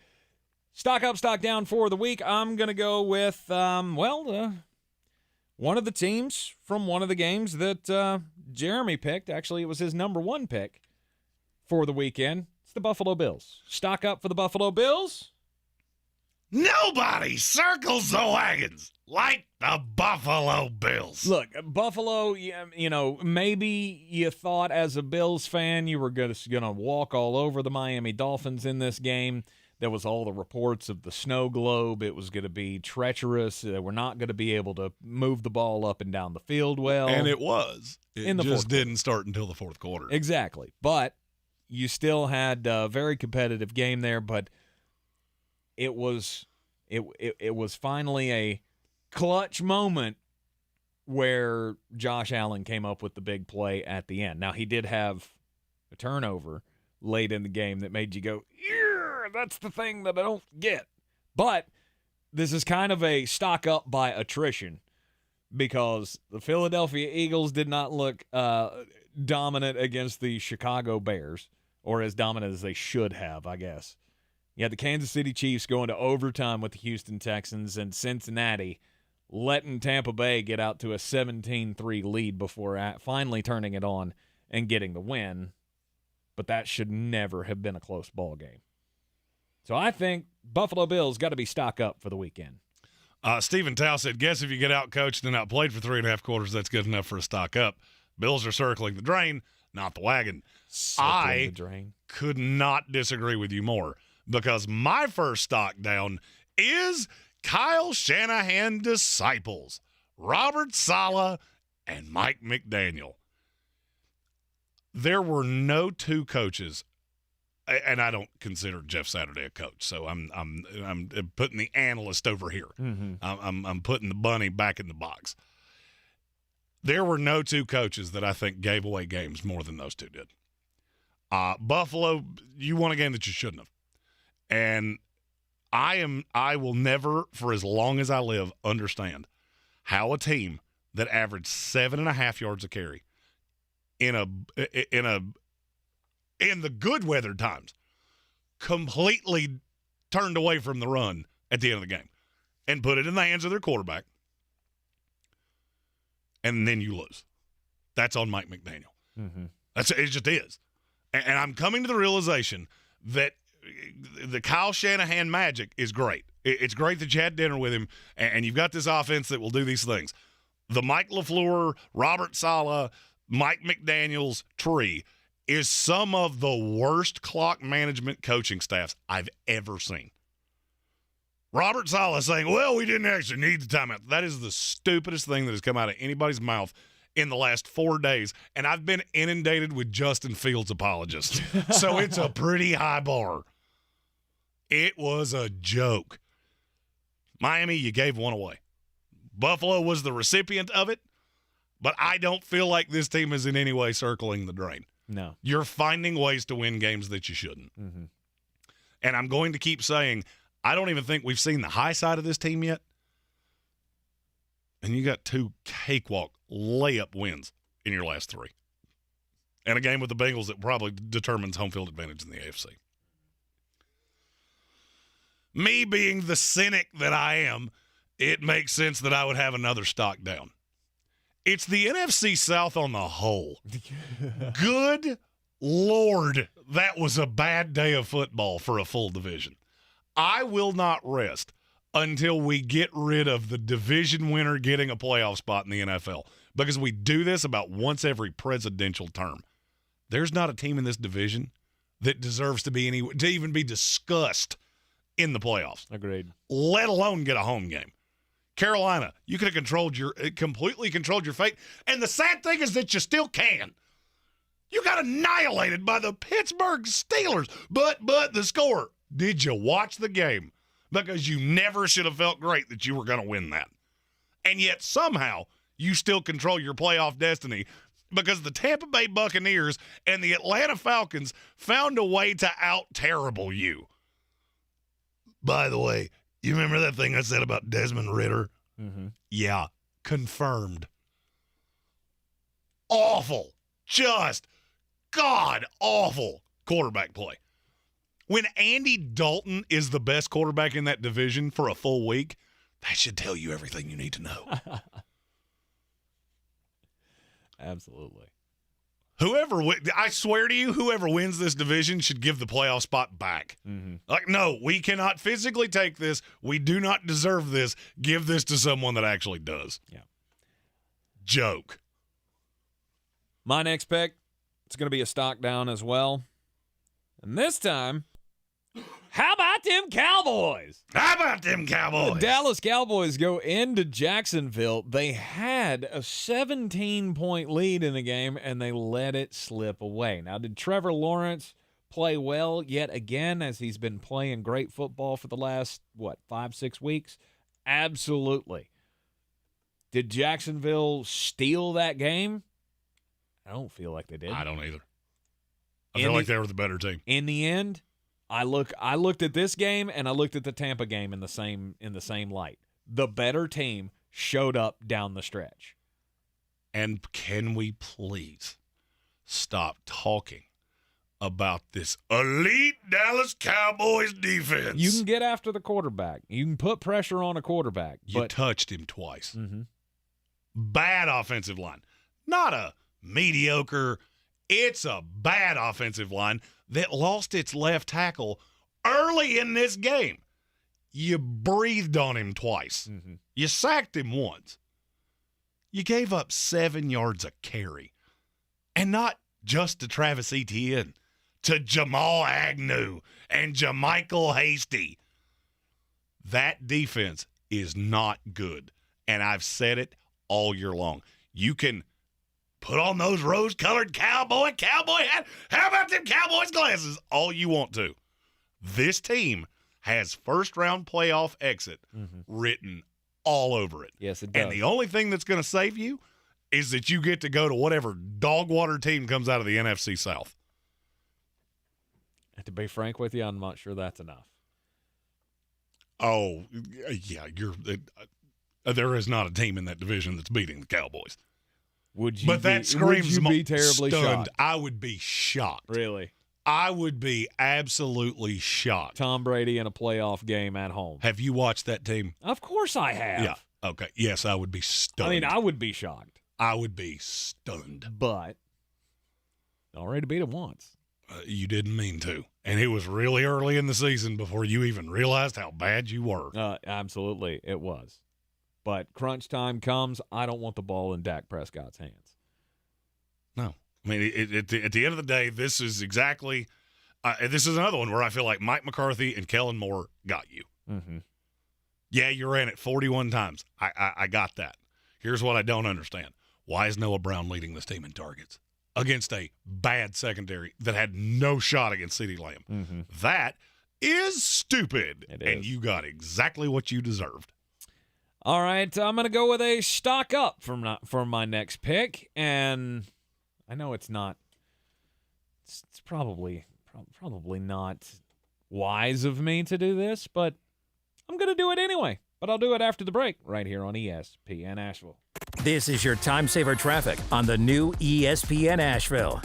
stock up, stock down for the week. I'm gonna go with one of the teams from one of the games that Jeremy picked. Actually, it was his number one pick for the weekend. It's the Buffalo Bills. Stock up for the Buffalo Bills. Nobody circles the wagons like the Buffalo Bills. Look, Buffalo, maybe you thought as a Bills fan you were going to walk all over the Miami Dolphins in this game. There was all the reports of the snow globe. It was going to be treacherous. We're not going to be able to move the ball up and down the field well. And it was. It just didn't start until the fourth quarter. Exactly. But you still had a very competitive game there, but it was finally a clutch moment where Josh Allen came up with the big play at the end. Now, he did have a turnover late in the game that made you go, yeah, that's the thing that I don't get. But this is kind of a stock up by attrition because the Philadelphia Eagles did not look dominant against the Chicago Bears, or as dominant as they should have, I guess. You had the Kansas City Chiefs going to overtime with the Houston Texans, and Cincinnati letting Tampa Bay get out to a 17-3 lead before finally turning it on and getting the win. But that should never have been a close ball game. So I think Buffalo Bills got to be stock up for the weekend. Stephen Tao said, guess if you get out-coached and outplayed for 3.5 quarters, that's good enough for a stock up. Bills are circling the drain, not the wagon. The drain. Could not disagree with you more, because my first stock down is Kyle Shanahan disciples, Robert Salah and Mike McDaniel. There were no two coaches, and I don't consider Jeff Saturday a coach, so I'm putting the analyst over here. Mm-hmm. I'm putting the bunny back in the box. There were no two coaches that I think gave away games more than those two did. Buffalo, you won a game that you shouldn't have. And I will never, for as long as I live, understand how a team that averaged 7.5 yards a carry in the good weather times completely turned away from the run at the end of the game and put it in the hands of their quarterback. And then you lose. That's on Mike McDaniel. Mm-hmm. It just is. And I'm coming to the realization that the Kyle Shanahan magic is great. It's great that you had dinner with him, and you've got this offense that will do these things. The Mike LaFleur, Robert Saleh, Mike McDaniels tree is some of the worst clock management coaching staffs I've ever seen. Robert Saleh saying, well, we didn't actually need the timeout. That is the stupidest thing that has come out of anybody's mouth in the last 4 days, and I've been inundated with Justin Fields apologists. So it's a pretty high bar. It was a joke. Miami, you gave one away. Buffalo was the recipient of it, but I don't feel like this team is in any way circling the drain. No. You're finding ways to win games that you shouldn't. Mm-hmm. And I'm going to keep saying, I don't even think we've seen the high side of this team yet. And you got 2 cakewalk layup wins in your last 3. And a game with the Bengals that probably determines home field advantage in the AFC. Me being the cynic that I am, it makes sense that I would have another stock down. It's the NFC South on the whole. Good Lord, that was a bad day of football for a full division. I will not rest until we get rid of the division winner getting a playoff spot in the NFL, because we do this about once every presidential term. There's not a team in this division that deserves to even be discussed in the playoffs. Agreed. Let alone get a home game. Carolina, you could have completely controlled your fate, and the sad thing is that you still can. You got annihilated by the Pittsburgh Steelers, but the score. Did you watch the game? Because you never should have felt great that you were going to win that. And yet somehow you still control your playoff destiny, because the Tampa Bay Buccaneers and the Atlanta Falcons found a way to out-terrible you. By the way, you remember that thing I said about Desmond Ridder? Mm-hmm. Yeah, confirmed. Awful. Just god-awful quarterback play. When Andy Dalton is the best quarterback in that division for a full week, that should tell you everything you need to know. Absolutely. I swear to you, whoever wins this division should give the playoff spot back. Mm-hmm. Like, no, we cannot physically take this. We do not deserve this. Give this to someone that actually does. Yeah. Joke. My next pick, it's going to be a stock down as well. And this time, how about them Cowboys? How about them Cowboys? The Dallas Cowboys go into Jacksonville. They had a 17-point lead in the game, and they let it slip away. Now, did Trevor Lawrence play well yet again, as he's been playing great football for the last, 5-6 weeks? Absolutely. Did Jacksonville steal that game? I don't feel like they did. I don't either. I feel like they were the better team. In the end, I looked at this game and I looked at the Tampa game in the same light. The better team showed up down the stretch. And can we please stop talking about this elite Dallas Cowboys defense. You can get after the quarterback. You can put pressure on a quarterback. You touched him twice. Bad offensive line. Not a mediocre. It's a bad offensive line that lost its left tackle early in this game. You breathed on him twice. You sacked him once. You gave up 7 yards a carry. And not just to Travis Etienne, to Jamal Agnew and Jermichael Hasty. That defense is not good. And I've said it all year long. You can put on those rose-colored cowboy hat. How about them Cowboys glasses? All you want to. This team has first-round playoff exit written all over it. Yes, it does. And the only thing that's going to save you is that you get to go to whatever dog water team comes out of the NFC South. To be frank with you, I'm not sure that's enough. Oh, yeah, there is not a team in that division that's beating the Cowboys. Would you? But that screams would you be terribly stunned. shocked? I would be shocked. Really? I would be absolutely shocked. Tom Brady in a playoff game at home. Have you watched that team? Of course I have. Yeah. Okay. Yes, I would be stunned. I mean, I would be shocked. I would be stunned. But already beat him once. You didn't mean to. And it was really early in the season before you even realized how bad you were. Absolutely, it was. But crunch time comes, I don't want the ball in Dak Prescott's hands. No. I mean, at the end of the day, this is exactly this is another one where I feel like Mike McCarthy and Kellen Moore got you. Yeah, you ran it 41 times. I got that. Here's what I don't understand. Why is Noah Brown leading this team in targets against a bad secondary that had no shot against CeeDee Lamb? That is stupid. It and is. you got exactly what you deserved. All right, I'm going to go with a stock up for my next pick. And I know it's not – it's probably not wise of me to do this, but I'm going to do it anyway. But I'll do it after the break right here on ESPN Asheville. This is your time saver traffic on the new ESPN Asheville.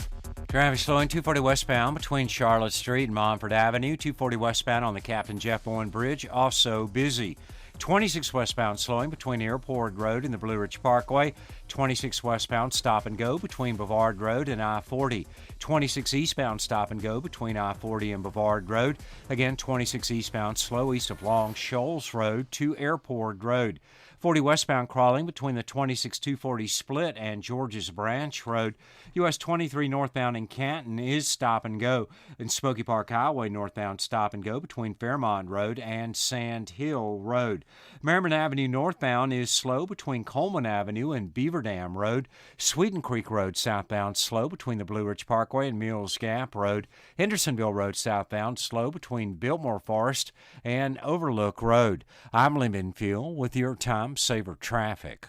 Traffic slowing 240 westbound between Charlotte Street and Montford Avenue. 240 westbound on the Captain Jeff Bowen Bridge, also busy. 26 westbound slowing between Airport Road and the Blue Ridge Parkway. 26 westbound stop and go between Bavard Road and I-40. 26 eastbound stop and go between I-40 and Bavard Road. Again, 26 eastbound slow east of Long Shoals Road to Airport Road. 40 westbound crawling between the 26-240 split and George's Branch Road. US 23 northbound in Canton is stop and go. And Smoky Park Highway northbound stop and go between Fairmont Road and Sand Hill Road. Merriman Avenue northbound is slow between Coleman Avenue and Beaver Dam Road. Sweeten Creek Road southbound slow between the Blue Ridge Parkway and Mills Gap Road. Hendersonville Road southbound slow between Biltmore Forest and Overlook Road. I'm Lee Minfield with your Time Saver Traffic.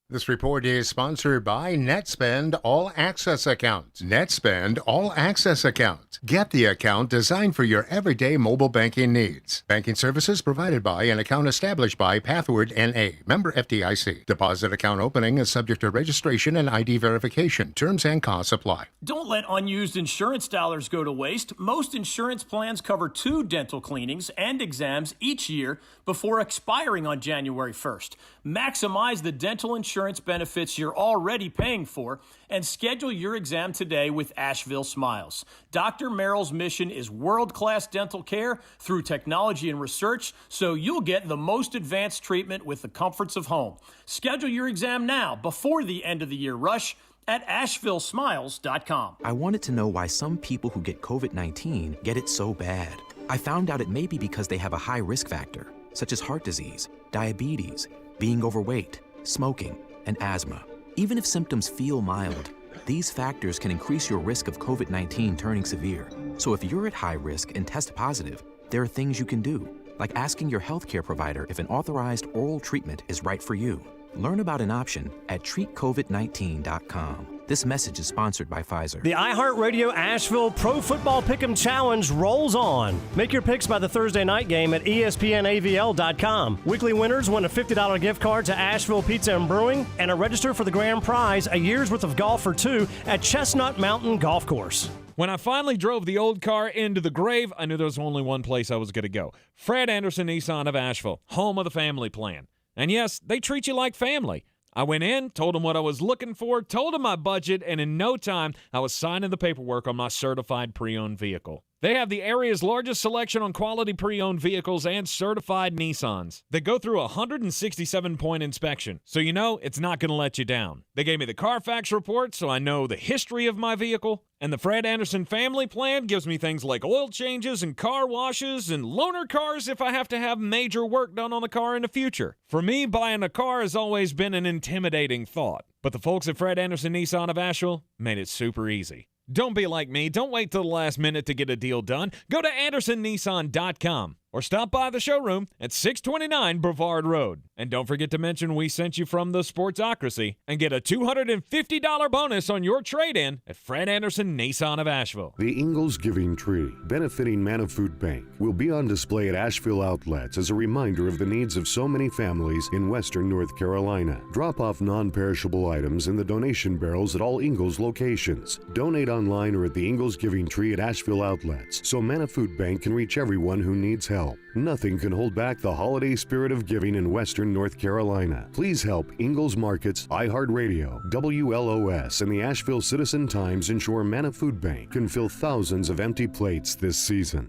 This report is sponsored by NetSpend All Access Accounts. NetSpend All Access Accounts. Get the account designed for your everyday mobile banking needs. Banking services provided by an account established by Pathward N.A. Member FDIC. Deposit account opening is subject to registration and ID verification. Terms and costs apply. Don't let unused insurance dollars go to waste. Most insurance plans cover 2 dental cleanings and exams each year before expiring on January 1st. Maximize the dental insurance benefits you're already paying for and schedule your exam today with Asheville Smiles. Dr. Merrill's mission is world-class dental care through technology and research, so you'll get the most advanced treatment with the comforts of home. Schedule your exam now before the end of the year rush at AshevilleSmiles.com. I wanted to know why some people who get COVID-19 get it so bad. I found out it may be because they have a high risk factor, such as heart disease, diabetes, being overweight, smoking, and asthma. Even if symptoms feel mild, these factors can increase your risk of COVID-19 turning severe. So if you're at high risk and test positive, there are things you can do, like asking your healthcare provider if an authorized oral treatment is right for you. Learn about an option at treatcovid19.com. This message is sponsored by Pfizer. The iHeartRadio Asheville Pro Football Pick'em Challenge rolls on. Make your picks by the Thursday night game at ESPNAVL.com. Weekly winners win a $50 gift card to Asheville Pizza and Brewing and a register for the grand prize, a year's worth of golf for 2 at Chestnut Mountain Golf Course. When I finally drove the old car into the grave, I knew there was only one place I was going to go. Fred Anderson Nissan of Asheville, home of the family plan. And yes, they treat you like family. I went in, told them what I was looking for, told them my budget, and in no time, I was signing the paperwork on my certified pre-owned vehicle. They have the area's largest selection on quality pre-owned vehicles and certified Nissans. They go through a 167-point inspection, so you know it's not going to let you down. They gave me the Carfax report, so I know the history of my vehicle. And the Fred Anderson family plan gives me things like oil changes and car washes and loaner cars if I have to have major work done on the car in the future. For me, buying a car has always been an intimidating thought. But the folks at Fred Anderson Nissan of Asheville made it super easy. Don't be like me. Don't wait till the last minute to get a deal done. Go to AndersonNissan.com or stop by the showroom at 629 Brevard Road. And don't forget to mention we sent you from the Sportsocracy and get a $250 bonus on your trade-in at Fred Anderson Nissan of Asheville. The Ingles Giving Tree, benefiting Mana Food Bank, will be on display at Asheville outlets as a reminder of the needs of so many families in western North Carolina. Drop off non-perishable items in the donation barrels at all Ingles locations. Donate online or at the Ingles Giving Tree at Asheville outlets so Mana Food Bank can reach everyone who needs help. Nothing can hold back the holiday spirit of giving in western North Carolina. Please help Ingles Markets, iHeartRadio, WLOS, and the Asheville Citizen-Times ensure Mana Food Bank can fill thousands of empty plates this season.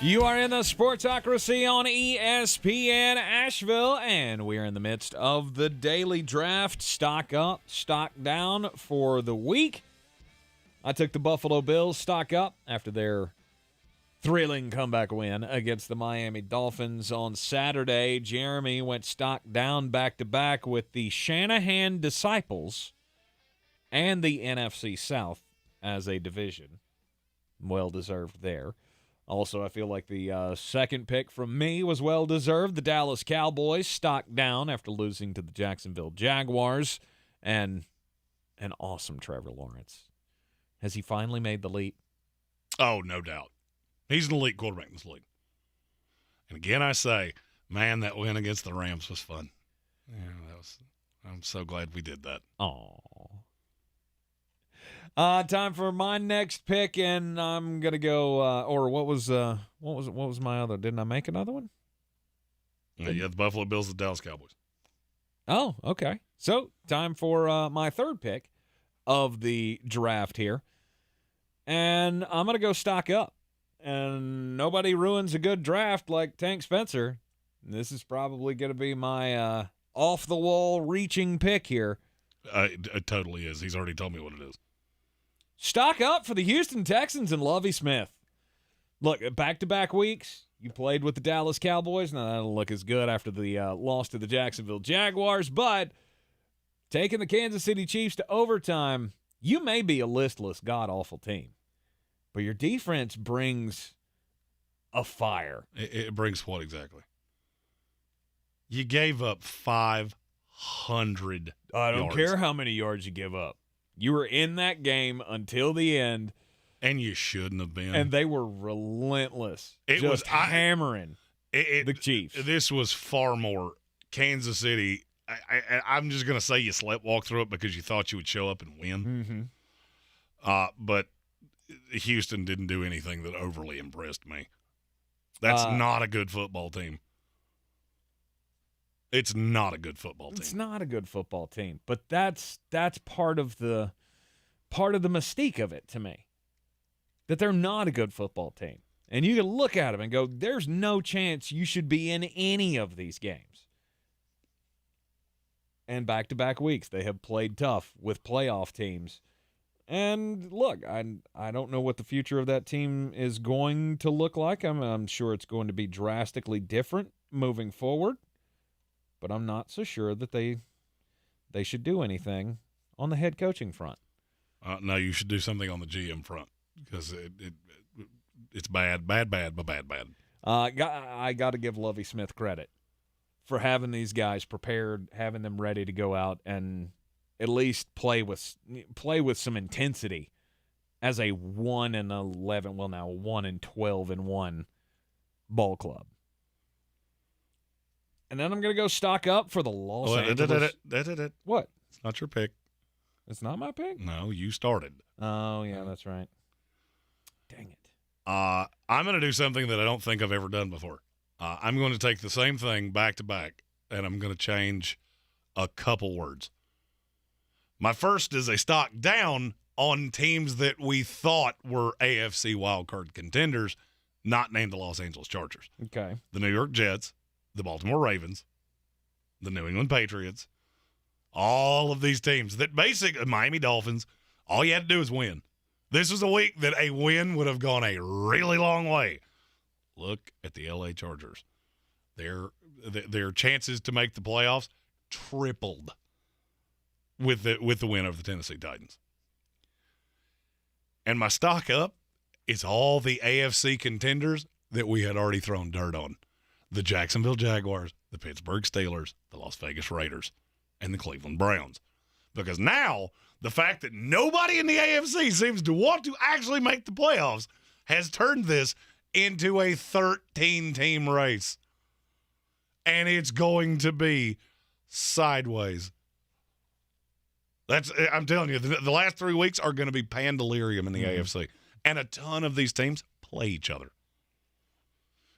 You are in the Sportsocracy on ESPN Asheville, and we are in the midst of the daily draft. Stock up, stock down for the week. I took the Buffalo Bills stock up after their thrilling comeback win against the Miami Dolphins on Saturday. Jeremy went stock down back-to-back with the Shanahan Disciples and the NFC South as a division. Well-deserved there. Also, I feel like the second pick from me was well-deserved. The Dallas Cowboys stock down after losing to the Jacksonville Jaguars. And an awesome Trevor Lawrence. Has he finally made the leap? Oh, no doubt. He's an elite quarterback in this league. And again, I say, man, that win against the Rams was fun. Yeah, I'm so glad we did that. Aw. Time for my next pick, and I'm gonna go. What was my other? Didn't I make another one? Yeah, the Buffalo Bills, the Dallas Cowboys. Oh, okay. So time for my third pick of the draft here, and I'm gonna go stock up. And nobody ruins a good draft like Tank Spencer. This is probably gonna be my off the wall reaching pick here. It totally is. He's already told me what it is. Stock up for the Houston Texans and Lovie Smith. Look, back-to-back weeks, you played with the Dallas Cowboys. Now, that'll look as good after the loss to the Jacksonville Jaguars, but taking the Kansas City Chiefs to overtime, you may be a listless, god-awful team, but your defense brings a fire. It brings what exactly? You gave up 500 I don't yards. care how many yards you give up. You were in that game until the end. And you shouldn't have been. And they were relentless. Hammering the Chiefs. This was far more Kansas City. I'm just going to say you sleptwalked through it because you thought you would show up and win. Mm-hmm. But Houston didn't do anything that overly impressed me. That's not a good football team. It's not a good football team. It's not a good football team, but that's part of the mystique of it to me. That they're not a good football team. And you can look at them and go, there's no chance you should be in any of these games. And back-to-back weeks, they have played tough with playoff teams. And look, I don't know what the future of that team is going to look like. I'm sure it's going to be drastically different moving forward. But I'm not so sure that they should do anything on the head coaching front. No, you should do something on the GM front because it's bad. I got to give Lovie Smith credit for having these guys prepared, having them ready to go out and at least play with some intensity as a 1-11, well now 1-12-1 ball club. And then I'm going to go stock up for the Los Angeles. What? It's not your pick. It's not my pick? No, you started. Oh, yeah, that's right. Dang it. I'm going to do something that I don't think I've ever done before. I'm going to take the same thing back to back, and I'm going to change a couple words. My first is a stock down on teams that we thought were AFC wildcard contenders, not named the Los Angeles Chargers. Okay. The New York Jets, the Baltimore Ravens, the New England Patriots, all of these teams that Miami Dolphins, all you had to do is win. This was a week that a win would have gone a really long way. Look at the LA Chargers. Their chances to make the playoffs tripled with the win over the Tennessee Titans. And my stock up is all the AFC contenders that we had already thrown dirt on. The Jacksonville Jaguars, the Pittsburgh Steelers, the Las Vegas Raiders, and the Cleveland Browns. Because now, the fact that nobody in the AFC seems to want to actually make the playoffs has turned this into a 13-team race. And it's going to be sideways. I'm telling you, the last 3 weeks are going to be pandalirium in the AFC. And a ton of these teams play each other.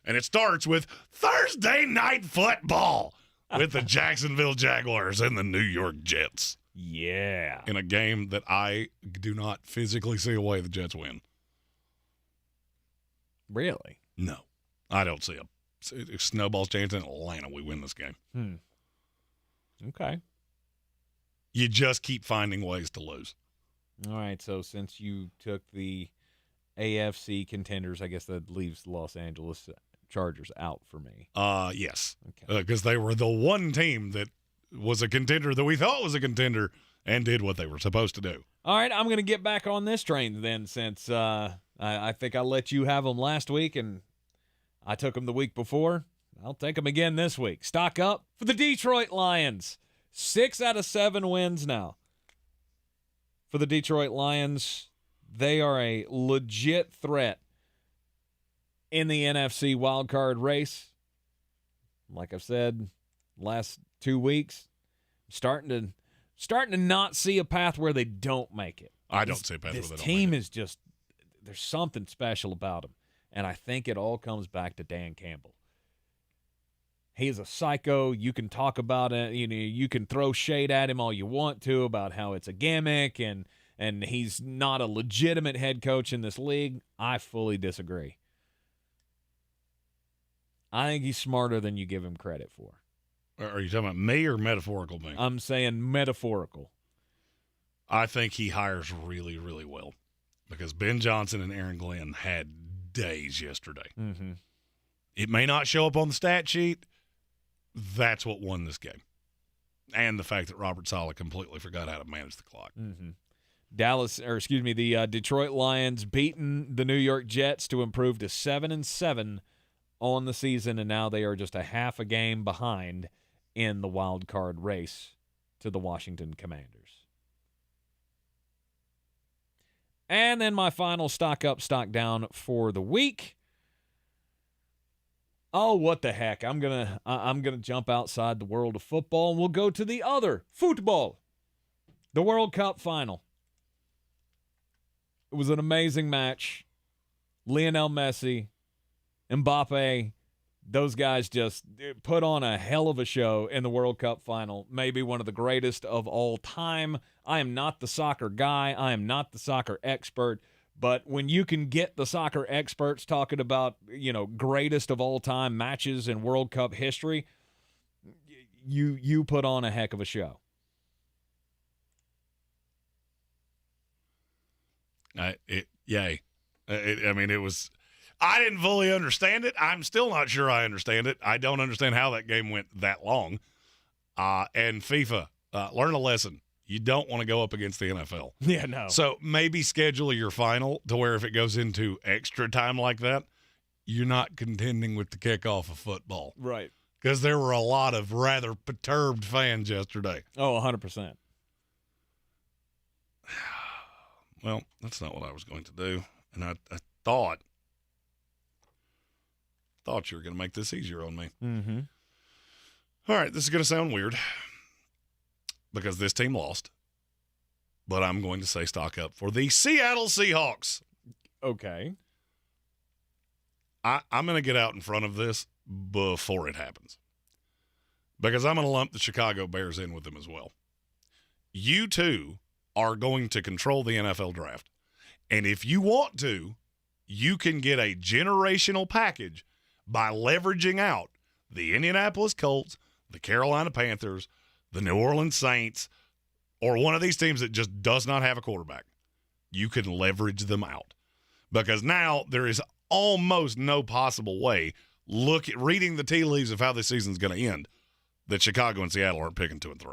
And it starts with Thursday Night Football with the Jacksonville Jaguars and the New York Jets. Yeah. In a game that I do not physically see a way the Jets win. Really? No. I don't see a snowball's chance in Atlanta we win this game. Okay. You just keep finding ways to lose. All right, so since you took the AFC contenders, I guess that leaves the Los Angeles Chargers out for me. Yes. Okay. Because they were the one team that was a contender that we thought was a contender and did what they were supposed to do. All right, I'm going to get back on this train then since I think I let you have them last week and I took them the week before. I'll take them again this week. Stock up for the Detroit Lions. 6 out of 7 wins now. For the Detroit Lions, they are a legit threat in the NFC wildcard race. Like I've said, last 2 weeks, starting to not see a path where they don't make it. I don't see a path where they don't make it. This team is just, there's something special about them. And I think it all comes back to Dan Campbell. He's a psycho. You can talk about it. You can throw shade at him all you want to about how it's a gimmick and he's not a legitimate head coach in this league. I fully disagree. I think he's smarter than you give him credit for. Are you talking about me or metaphorical me? I'm saying metaphorical. I think he hires really, really well because Ben Johnson and Aaron Glenn had days yesterday. Mm-hmm. It may not show up on the stat sheet. That's what won this game. And the fact that Robert Salah completely forgot how to manage the clock. Mm-hmm. The Detroit Lions beaten the New York Jets to improve to 7-7 on the season, and now they are just a half a game behind in the wild card race to the Washington Commanders. And then my final stock up, stock down for the week. Oh, what the heck. I'm gonna jump outside the world of football, and we'll go to the other football. The World Cup final. It was an amazing match. Lionel Messi, Mbappe, those guys just put on a hell of a show in the World Cup final. Maybe one of the greatest of all time. I am not the soccer guy. I am not the soccer expert. But when you can get the soccer experts talking about, greatest of all time matches in World Cup history, you put on a heck of a show. It was. I didn't fully understand it. I'm still not sure I understand it. I don't understand how that game went that long. And FIFA, learn a lesson. You don't want to go up against the NFL. Yeah, no. So maybe schedule your final to where if it goes into extra time like that, you're not contending with the kickoff of football. Right. Because there were a lot of rather perturbed fans yesterday. Oh, 100%. Well, that's not what I was going to do. And I thought you were going to make this easier on me. Mm-hmm. All right, this is going to sound weird because this team lost, but I'm going to say stock up for the Seattle Seahawks. Okay. I'm going to get out in front of this before it happens because I'm going to lump the Chicago Bears in with them as well. You two are going to control the NFL draft. And if you want to, you can get a generational package by leveraging out the Indianapolis COlts, the Carolina Panthers, the New Orleans Saints, or one of these teams that just does not have a quarterback. You can leverage them out because now there is almost no possible way, reading the tea leaves of how this season's going to end, that Chicago and Seattle aren't picking 2 and 3.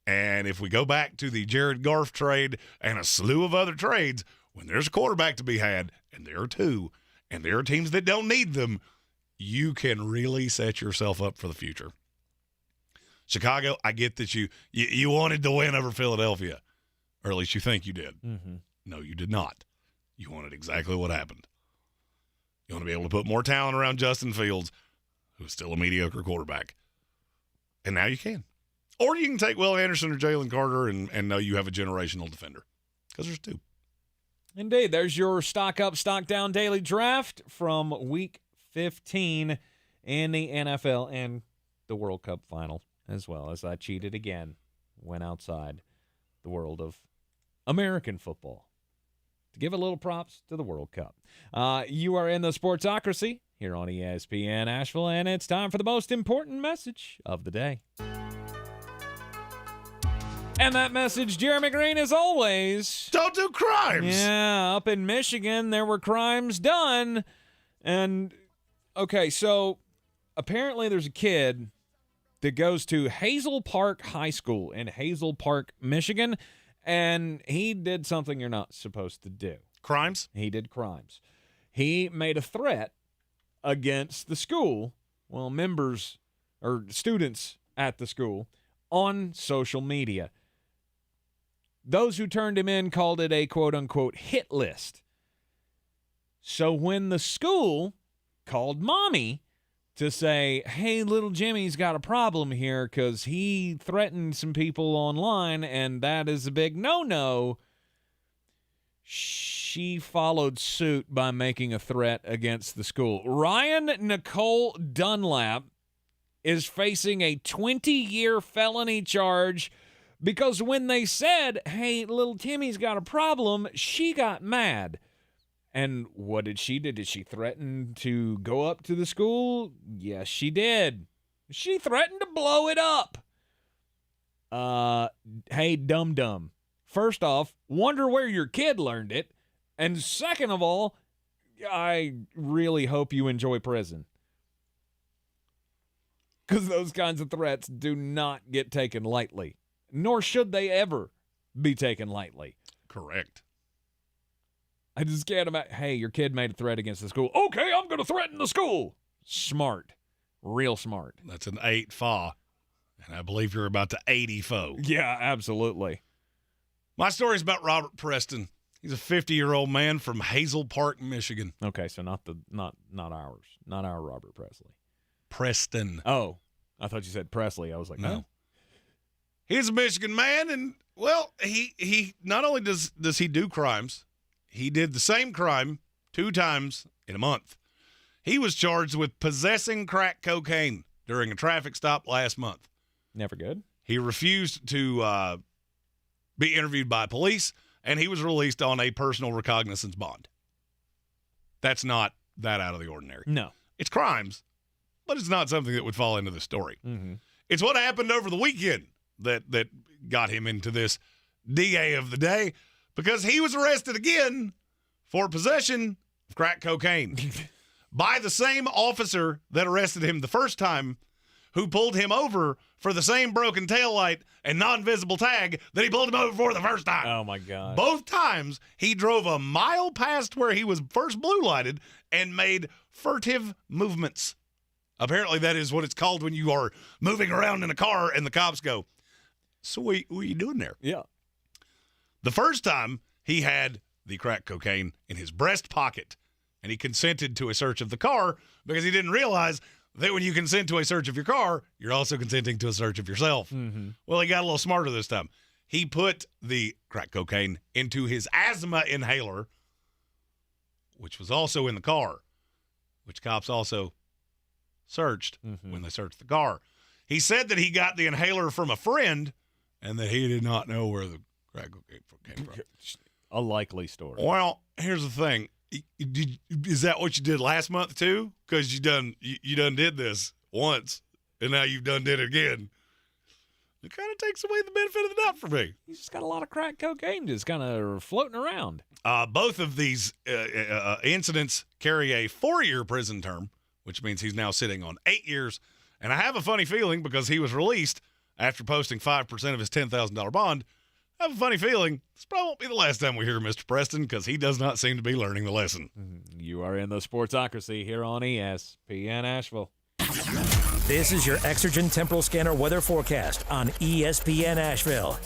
And if we go back to the Jared Goff trade and a slew of other trades, when there's a quarterback to be had, and there are 2, and there are teams that don't need them, you can really set yourself up for the future. Chicago, I get that you wanted to win over Philadelphia, or at least you think you did. Mm-hmm. No, you did not. You wanted exactly what happened. You want to be able to put more talent around Justin Fields, who's still a mediocre quarterback. And now you can. Or you can take Will Anderson or Jalen Carter and know you have a generational defender. Because there's 2. Indeed. There's your stock up, stock down daily draft from week 15 in the NFL and the World Cup final, as well as I cheated again, went outside the world of American football to give a little props to the World Cup. You are in the Sportsocracy here on ESPN Asheville, and it's time for the most important message of the day. And that message, Jeremy Greene, as always. Don't do crimes. Yeah, up in Michigan, there were crimes done. And, okay, so apparently there's a kid that goes to Hazel Park High School in Hazel Park, Michigan, and he did something you're not supposed to do. Crimes? He did crimes. He made a threat against the school, well, members or students at the school, on social media. Those who turned him in called it a quote-unquote hit list. So when the school called mommy to say, hey, little Jimmy's got a problem here because he threatened some people online and that is a big no-no, she followed suit by making a threat against the school. Ryan Nicole Dunlap is facing a 20-year felony charge because when they said, hey, little Timmy's got a problem, she got mad. And what did she do? Did she threaten to go up to the school? Yes, she did. She threatened to blow it up. Hey, dum-dum. First off, wonder where your kid learned it. And second of all, I really hope you enjoy prison. Because those kinds of threats do not get taken lightly. Nor should they ever be taken lightly. Correct. I just can't imagine, hey, your kid made a threat against the school. Okay, I'm going to threaten the school. Smart. Real smart. That's an 8 fa. And I believe you're about to 80 fo. Yeah, absolutely. My story's about Robert Preston. He's a 50-year-old man from Hazel Park, Michigan. Okay, so not ours. Not our Robert Presley. Preston. Oh, I thought you said Presley. I was like, no. He's a Michigan man, and, well, he not only does he do crimes, he did the same crime 2 times in a month. He was charged with possessing crack cocaine during a traffic stop last month. Never good. He refused to be interviewed by police, and he was released on a personal recognizance bond. That's not that out of the ordinary. No. It's crimes, but it's not something that would fall into the story. Mm-hmm. It's what happened over the weekend that got him into this DA of the day, because he was arrested again for possession of crack cocaine by the same officer that arrested him the first time, who pulled him over for the same broken taillight and non-visible tag that he pulled him over for the first time. Oh, my God. Both times, he drove a mile past where he was first blue lighted and made furtive movements. Apparently, that is what it's called when you are moving around in a car and the cops go, so what are you doing there? Yeah. The first time, he had the crack cocaine in his breast pocket, and he consented to a search of the car because he didn't realize that when you consent to a search of your car, you're also consenting to a search of yourself. Well, he got a little smarter this time. He put the crack cocaine into his asthma inhaler, which was also in the car, which cops also searched when they searched the car. He said that he got the inhaler from a friend and that he did not know where the crack cocaine came from. A likely story. Well, here's the thing. Is that what you did last month too? Because you done did this once, and now you've done did it again. It kind of takes away the benefit of the doubt for me. He's just got a lot of crack cocaine just kind of floating around. Both of these incidents carry a 4-year prison term, which means he's now sitting on 8 years. And I have a funny feeling, because he was released after posting 5% of his $10,000 bond, I have a funny feeling this probably won't be the last time we hear Mr. Preston, because he does not seem to be learning the lesson. You are in the Sportsocracy here on ESPN Asheville. This is your Exergen Temporal Scanner weather forecast on ESPN Asheville.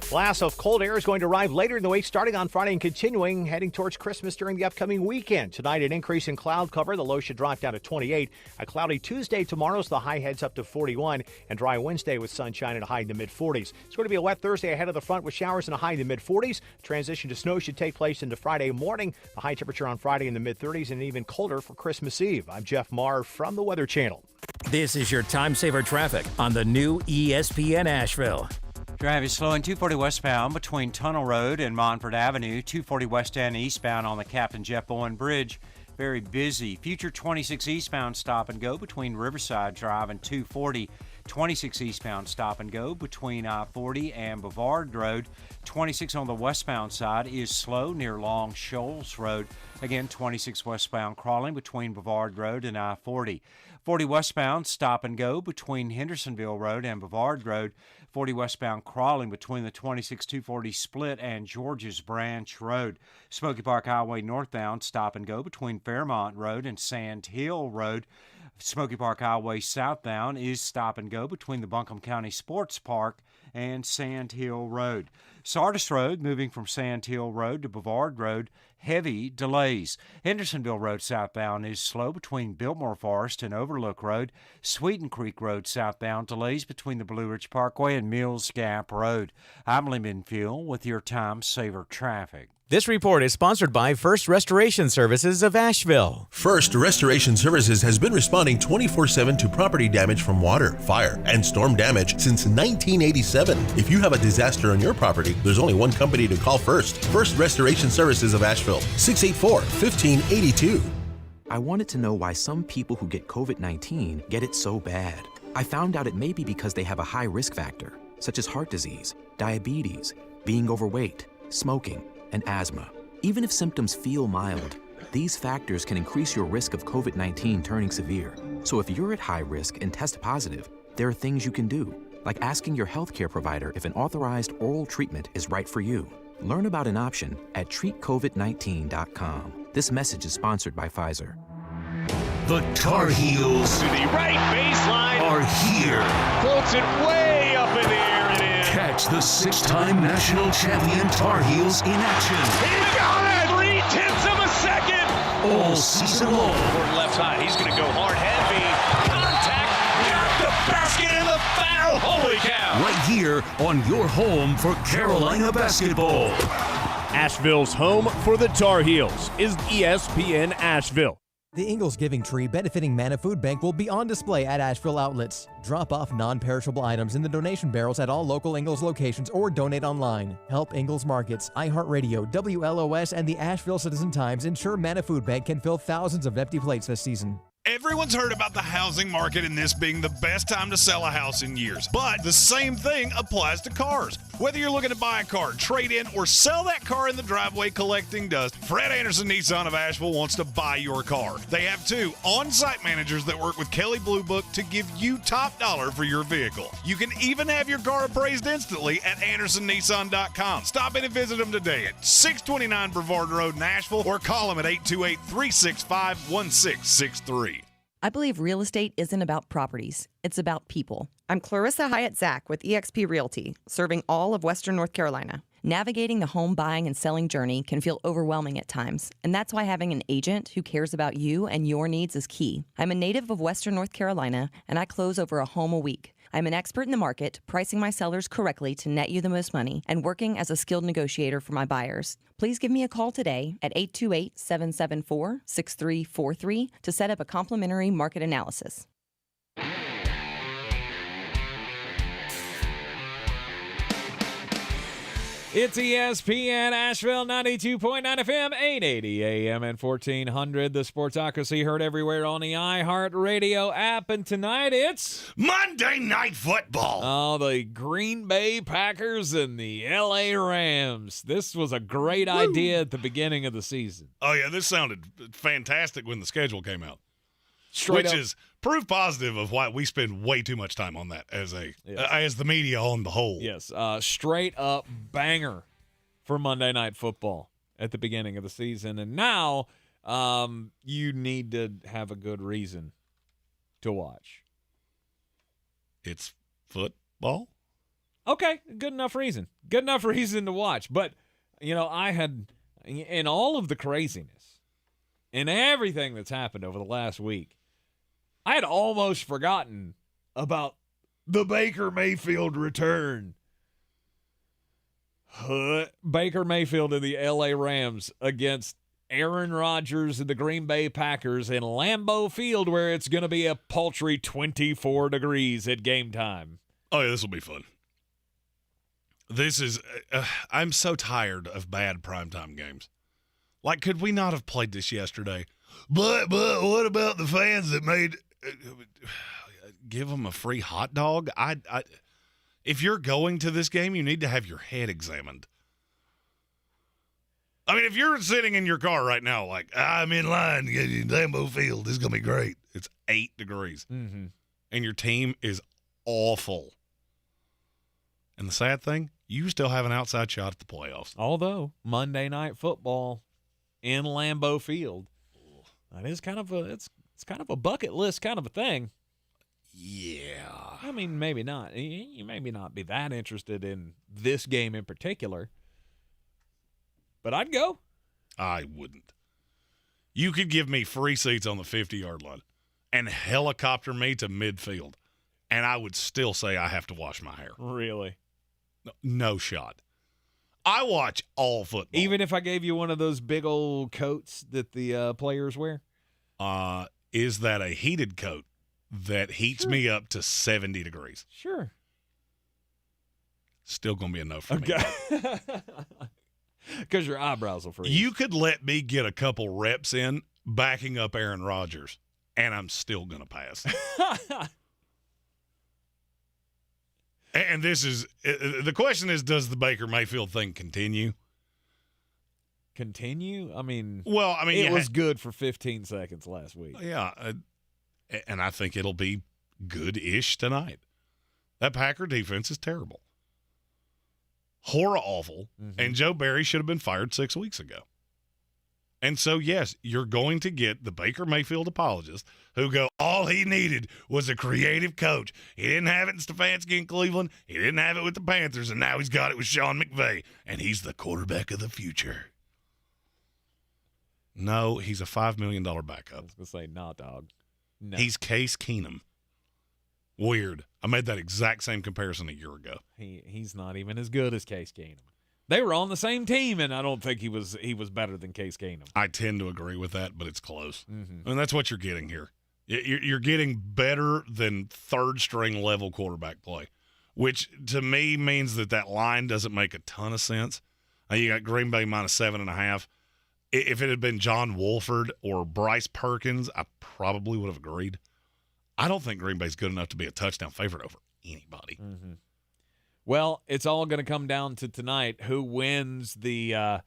Blast of cold air is going to arrive later in the week, starting on Friday and continuing, heading towards Christmas during the upcoming weekend. Tonight, an increase in cloud cover. The low should drop down to 28. A cloudy Tuesday tomorrow, so the high heads up to 41. And dry Wednesday with sunshine and a high in the mid-40s. It's going to be a wet Thursday ahead of the front with showers and a high in the mid-40s. Transition to snow should take place into Friday morning. The high temperature on Friday in the mid-30s and even colder for Christmas Eve. I'm Jeff Marr from the Weather Channel. This is your time saver traffic on the new ESPN Asheville. Traffic slowing 240 westbound between Tunnel Road and Montford Avenue, 240 west and eastbound on the Captain Jeff Bowen Bridge. Very busy. Future 26 eastbound stop and go between Riverside Drive and 240. 26 eastbound stop and go between I-40 and Bavard Road. 26 on the westbound side is slow near Long Shoals Road. Again, 26 westbound crawling between Bavard Road and I-40. 40 westbound stop and go between Hendersonville Road and Bavard Road. 40 westbound crawling between the 26-240 split and George's Branch Road. Smoky Park Highway northbound stop and go between Fairmont Road and Sand Hill Road. Smoky Park Highway southbound is stop and go between the Buncombe County Sports Park and Sand Hill Road. Sardis Road moving from Sand Hill Road to Bavard Road, heavy delays. Hendersonville Road southbound is slow between Biltmore Forest and Overlook Road. Sweeten Creek Road southbound delays between the Blue Ridge Parkway and Mills Gap Road. I'm Lyman Fuel with your Time Saver Traffic. This report is sponsored by First Restoration Services of Asheville. First Restoration Services has been responding 24/7 to property damage from water, fire, and storm damage since 1987. If you have a disaster on your property, there's only one company to call first. First Restoration Services of Asheville, 684-1582. I wanted to know why some people who get COVID-19 get it so bad. I found out it may be because they have a high risk factor, such as heart disease, diabetes, being overweight, smoking, and asthma. Even if symptoms feel mild, these factors can increase your risk of COVID-19 turning severe. So if you're at high risk and test positive, there are things you can do, like asking your healthcare provider if an authorized oral treatment is right for you. Learn about an option at treatcovid19.com. This message is sponsored by Pfizer. The Tar Heels to the right baseline are here. Floats it way up in the air and in. Catch the 6-time national champion Tar Heels in action. He got it! 0.3 of a second! All season long. Toward left side, he's going to go hard, heavy. Contact! The basket and the foul! Holy cow! Right here on your home for Carolina basketball. Asheville's home for the Tar Heels is ESPN Asheville. The Ingles Giving Tree benefiting Manna Food Bank will be on display at Asheville outlets. Drop off non-perishable items in the donation barrels at all local Ingles locations or donate online. Help Ingles Markets, iHeartRadio, WLOS, and the Asheville Citizen-Times ensure Manna Food Bank can fill thousands of empty plates this season. Everyone's heard about the housing market and this being the best time to sell a house in years. But the same thing applies to cars. Whether you're looking to buy a car, trade in, or sell that car in the driveway collecting dust, Fred Anderson Nissan of Asheville wants to buy your car. They have 2 on-site managers that work with Kelly Blue Book to give you top dollar for your vehicle. You can even have your car appraised instantly at AndersonNissan.com. Stop in and visit them today at 629 Brevard Road in Asheville or call them at 828-365-1663. I believe real estate isn't about properties. It's about people. I'm Clarissa Hyatt Zach with eXp Realty, serving all of Western North Carolina. Navigating the home buying and selling journey can feel overwhelming at times, and that's why having an agent who cares about you and your needs is key. I'm a native of Western North Carolina, and I close over a home a week. I'm an expert in the market, pricing my sellers correctly to net you the most money, and working as a skilled negotiator for my buyers. Please give me a call today at 828-774-6343 to set up a complimentary market analysis. It's ESPN Asheville, 92.9 FM, 880 AM, and 1400. The Sportsocracy heard everywhere on the iHeartRadio app. And tonight it's Monday Night Football. Oh, the Green Bay Packers and the LA Rams. This was a great idea at the beginning of the season. Oh, yeah, this sounded fantastic when the schedule came out. Straight Which up. is proof positive of why we spend way too much time on that as the media on the whole. Yes, straight up banger for Monday Night Football at the beginning of the season. And now you need to have a good reason to watch. It's football? Okay, good enough reason. Good enough reason to watch. But, I had, in all of the craziness and everything that's happened over the last week, I had almost forgotten about the Baker Mayfield return. Baker Mayfield and the L.A. Rams against Aaron Rodgers and the Green Bay Packers in Lambeau Field, where it's going to be a paltry 24 degrees at game time. Oh, yeah, this will be fun. This is I'm so tired of bad primetime games. Like, could we not have played this yesterday? But what about the fans that made give them a free hot dog? If you're going to this game, you need to have your head examined. I mean, if you're sitting in your car right now, like, I'm in line to get in Lambeau Field, this is going to be great. It's 8 degrees. Mm-hmm. And your team is awful. And the sad thing, you still have an outside shot at the playoffs. Although, Monday Night Football in Lambeau Field, that is kind of it's kind of a bucket list kind of a thing. Yeah. I mean, maybe not. You maybe not be that interested in this game in particular. But I'd go. I wouldn't. You could give me free seats on the 50-yard line and helicopter me to midfield, and I would still say I have to wash my hair. Really? No shot. I watch all football. Even if I gave you one of those big old coats that the players wear? Is that a heated coat that heats me up to 70 degrees? Sure. Still going to be a no for me. Because your eyebrows will freeze. You could let me get a couple reps in backing up Aaron Rodgers, and I'm still going to pass. And this is the question is, does the Baker Mayfield thing continue? Continue? I mean, it was good for 15 seconds last week. Yeah, and I think it'll be good-ish tonight. That Packer defense is terrible. Horror awful, and Joe Barry should have been fired 6 weeks ago. And so, yes, you're going to get the Baker Mayfield apologists who go, all he needed was a creative coach. He didn't have it in Stefanski in Cleveland. He didn't have it with the Panthers, and now he's got it with Sean McVay, and he's the quarterback of the future. No, he's a $5 million backup. I was going to say, nah, dog. No. He's Case Keenum. Weird. I made that exact same comparison a year ago. He's not even as good as Case Keenum. They were on the same team, and I don't think he was better than Case Keenum. I tend to agree with that, but it's close. Mm-hmm. I mean, that's what you're getting here. You're getting better than third-string level quarterback play, which to me means that line doesn't make a ton of sense. You got Green Bay minus 7.5. If it had been John Wolford or Bryce Perkins, I probably would have agreed. I don't think Green Bay's good enough to be a touchdown favorite over anybody. Mm-hmm. Well, it's all going to come down to tonight who wins the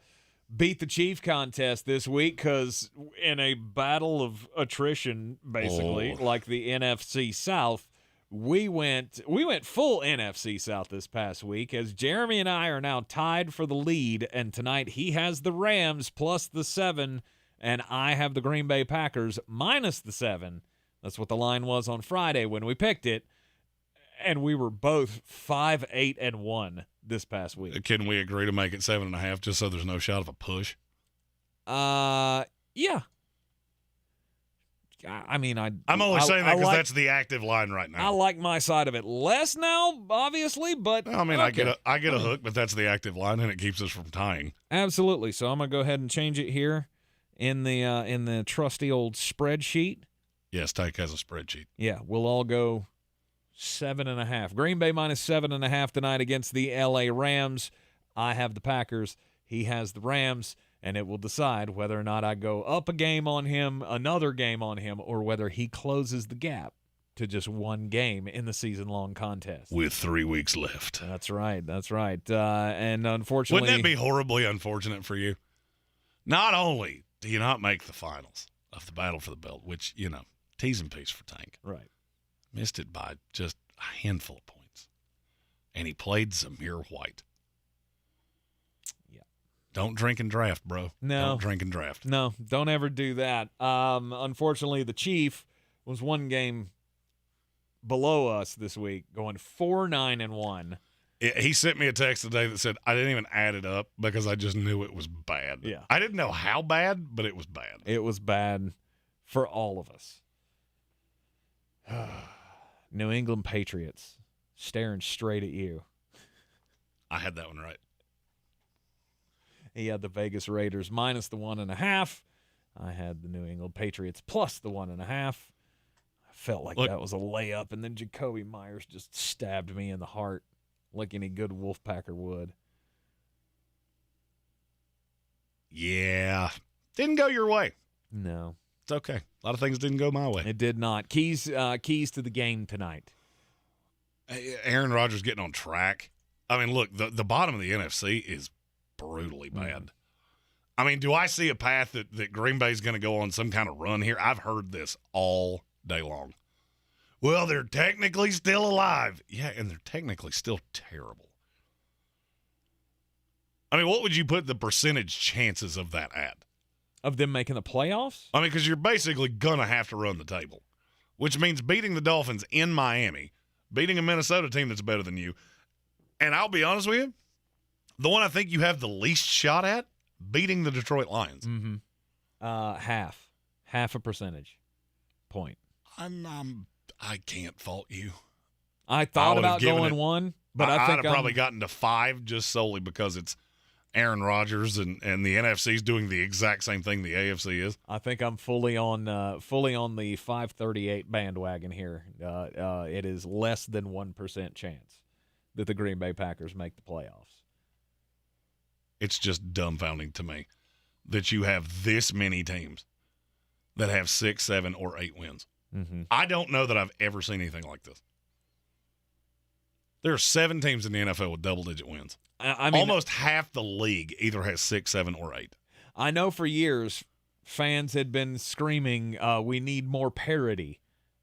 Beat the Chief contest this week, because in a battle of attrition, basically, like the NFC South, we went full NFC South this past week, as Jeremy and I are now tied for the lead, and tonight he has the Rams plus the 7, and I have the Green Bay Packers minus the 7. That's what the line was on Friday when we picked it. And we were both 5-8-1 this past week. Can we agree to make it 7.5 just so there's no shot of a push? Yeah. I mean, I'm only saying that because that's the active line right now. I like my side of it less now, obviously, but I mean, okay. I get a hook, but that's the active line, and it keeps us from tying. Absolutely. So I'm gonna go ahead and change it here in the trusty old spreadsheet. Yes, Tyke has a spreadsheet. Yeah, we'll all go 7.5. Green Bay minus 7.5 tonight against the LA Rams. I have the Packers. He has the Rams. And it will decide whether or not I go up a game on him, another game on him, or whether he closes the gap to just one game in the season-long contest. With 3 weeks left. That's right. That's right. And unfortunately... Wouldn't that be horribly unfortunate for you? Not only do you not make the finals of the Battle for the Belt, which, T's and P's for Tank. Right. Missed it by just a handful of points. And he played Zamir White. Don't drink and draft, bro. No. Don't drink and draft. No, don't ever do that. Unfortunately, the Chief was one game below us this week, going 4-9-1. He sent me a text today that said, I didn't even add it up because I just knew it was bad. Yeah. I didn't know how bad, but it was bad. It was bad for all of us. New England Patriots staring straight at you. I had that one right. He had the Vegas Raiders minus the 1.5. I had the New England Patriots plus the 1.5. I felt like that was a layup, and then Jacoby Myers just stabbed me in the heart like any good Wolfpacker would. Yeah. Didn't go your way. No. It's okay. A lot of things didn't go my way. It did not. Keys to the game tonight. Aaron Rodgers getting on track. I mean, look, the bottom of the NFC is brutally bad. I mean, do I see a path that Green Bay's going to go on some kind of run here? I've heard this all day long. Well, they're technically still alive. Yeah, and they're technically still terrible. I mean, what would you put the percentage chances of that at? Of them making the playoffs? I mean, because you're basically going to have to run the table, which means beating the Dolphins in Miami, beating a Minnesota team that's better than you. And I'll be honest with you, the one I think you have the least shot at, beating the Detroit Lions. Mm-hmm. Half a percentage point. I can't fault you. I thought about going one, but I think I'd have probably gotten to 5 just solely because it's Aaron Rodgers and the NFC's doing the exact same thing the AFC is. I think I'm fully on the 538 bandwagon here. It is less than 1% chance that the Green Bay Packers make the playoffs. It's just dumbfounding to me that you have this many teams that have 6, 7, or 8 wins. Mm-hmm. I don't know that I've ever seen anything like this. There are 7 teams in the NFL with double-digit wins. I mean, almost half the league either has 6, 7, or 8. I know for years fans had been screaming, we need more parity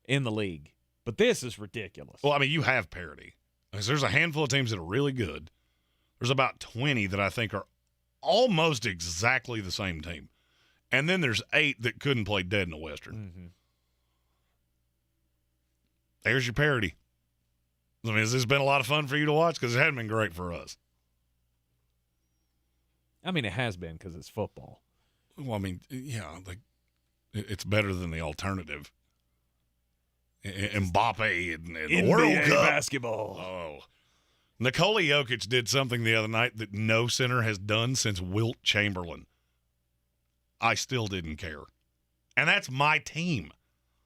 in the league. But this is ridiculous. Well, I mean, you have parity. There's a handful of teams that are really good. There's about 20 that I think are almost exactly the same team. And then there's 8 that couldn't play dead in the Western. Mm-hmm. There's your parity. I mean, has this been a lot of fun for you to watch? Because it hadn't been great for us. I mean, it has been because it's football. Well, I mean, yeah, like it's better than the alternative. Mbappe and NBA World Cup basketball. Oh. Nikola Jokic did something the other night that no center has done since Wilt Chamberlain. I still didn't care. And that's my team.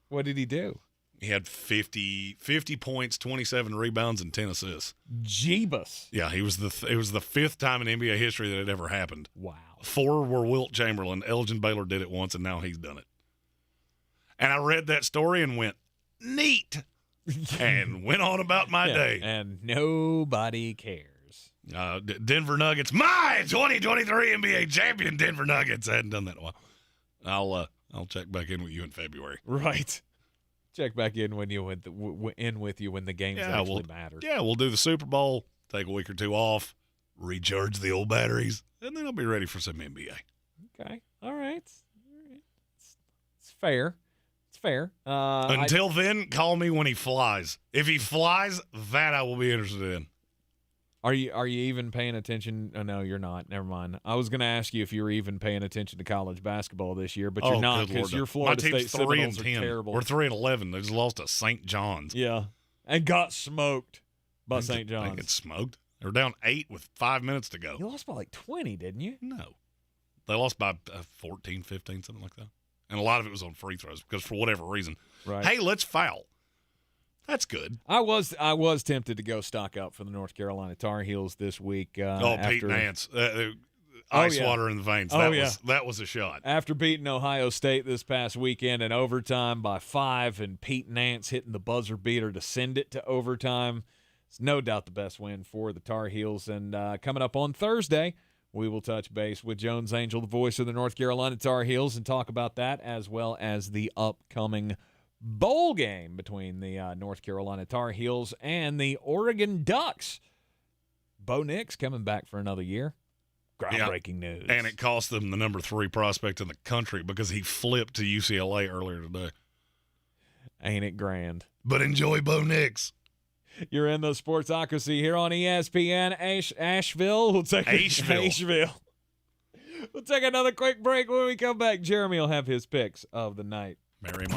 What did he do? He had 50 points, 27 rebounds, and 10 assists. Jeebus. Yeah, it was the 5th time in NBA history that it ever happened. Wow. 4 were Wilt Chamberlain. Elgin Baylor did it once, and now he's done it. And I read that story and went, neat, and went on about my day. And nobody cares. Denver Nuggets, my 2023 NBA champion Denver Nuggets. I hadn't done that in a while. I'll check back in with you in February. Right. Check back in when you when the games actually matter. Yeah, we'll do the Super Bowl, take a week or 2 off, recharge the old batteries, and then I'll be ready for some NBA. Okay. All right. It's fair. It's fair. Until then, call me when he flies. If he flies, that I will be interested in. Are you even paying attention? Oh, no, you're not. Never mind. I was going to ask you if you were even paying attention to college basketball this year, but you're not because your Florida State Seminoles are terrible. We're 3-11. They just lost to St. John's. Yeah, and got smoked by St. John's. They get smoked. They were down 8 with 5 minutes to go. You lost by like 20, didn't you? No. They lost by 14, 15, something like that. And a lot of it was on free throws because for whatever reason. Right. Hey, let's foul. That's good. I was tempted to go stock up for the North Carolina Tar Heels this week. Pete Nance. Ice water in the veins. That was a shot. After beating Ohio State this past weekend in overtime by 5 and Pete Nance hitting the buzzer beater to send it to overtime, it's no doubt the best win for the Tar Heels. And coming up on Thursday, we will touch base with Jones Angell, the voice of the North Carolina Tar Heels, and talk about that as well as the upcoming bowl game between the North Carolina Tar Heels and the Oregon Ducks. Bo Nix coming back for another year. Groundbreaking news. And it cost them the number 3 prospect in the country because he flipped to UCLA earlier today. Ain't it grand? But enjoy Bo Nix. You're in the Sportsocracy here on ESPN Asheville. We'll take Asheville. We'll take another quick break. When we come back, Jeremy will have his picks of the night.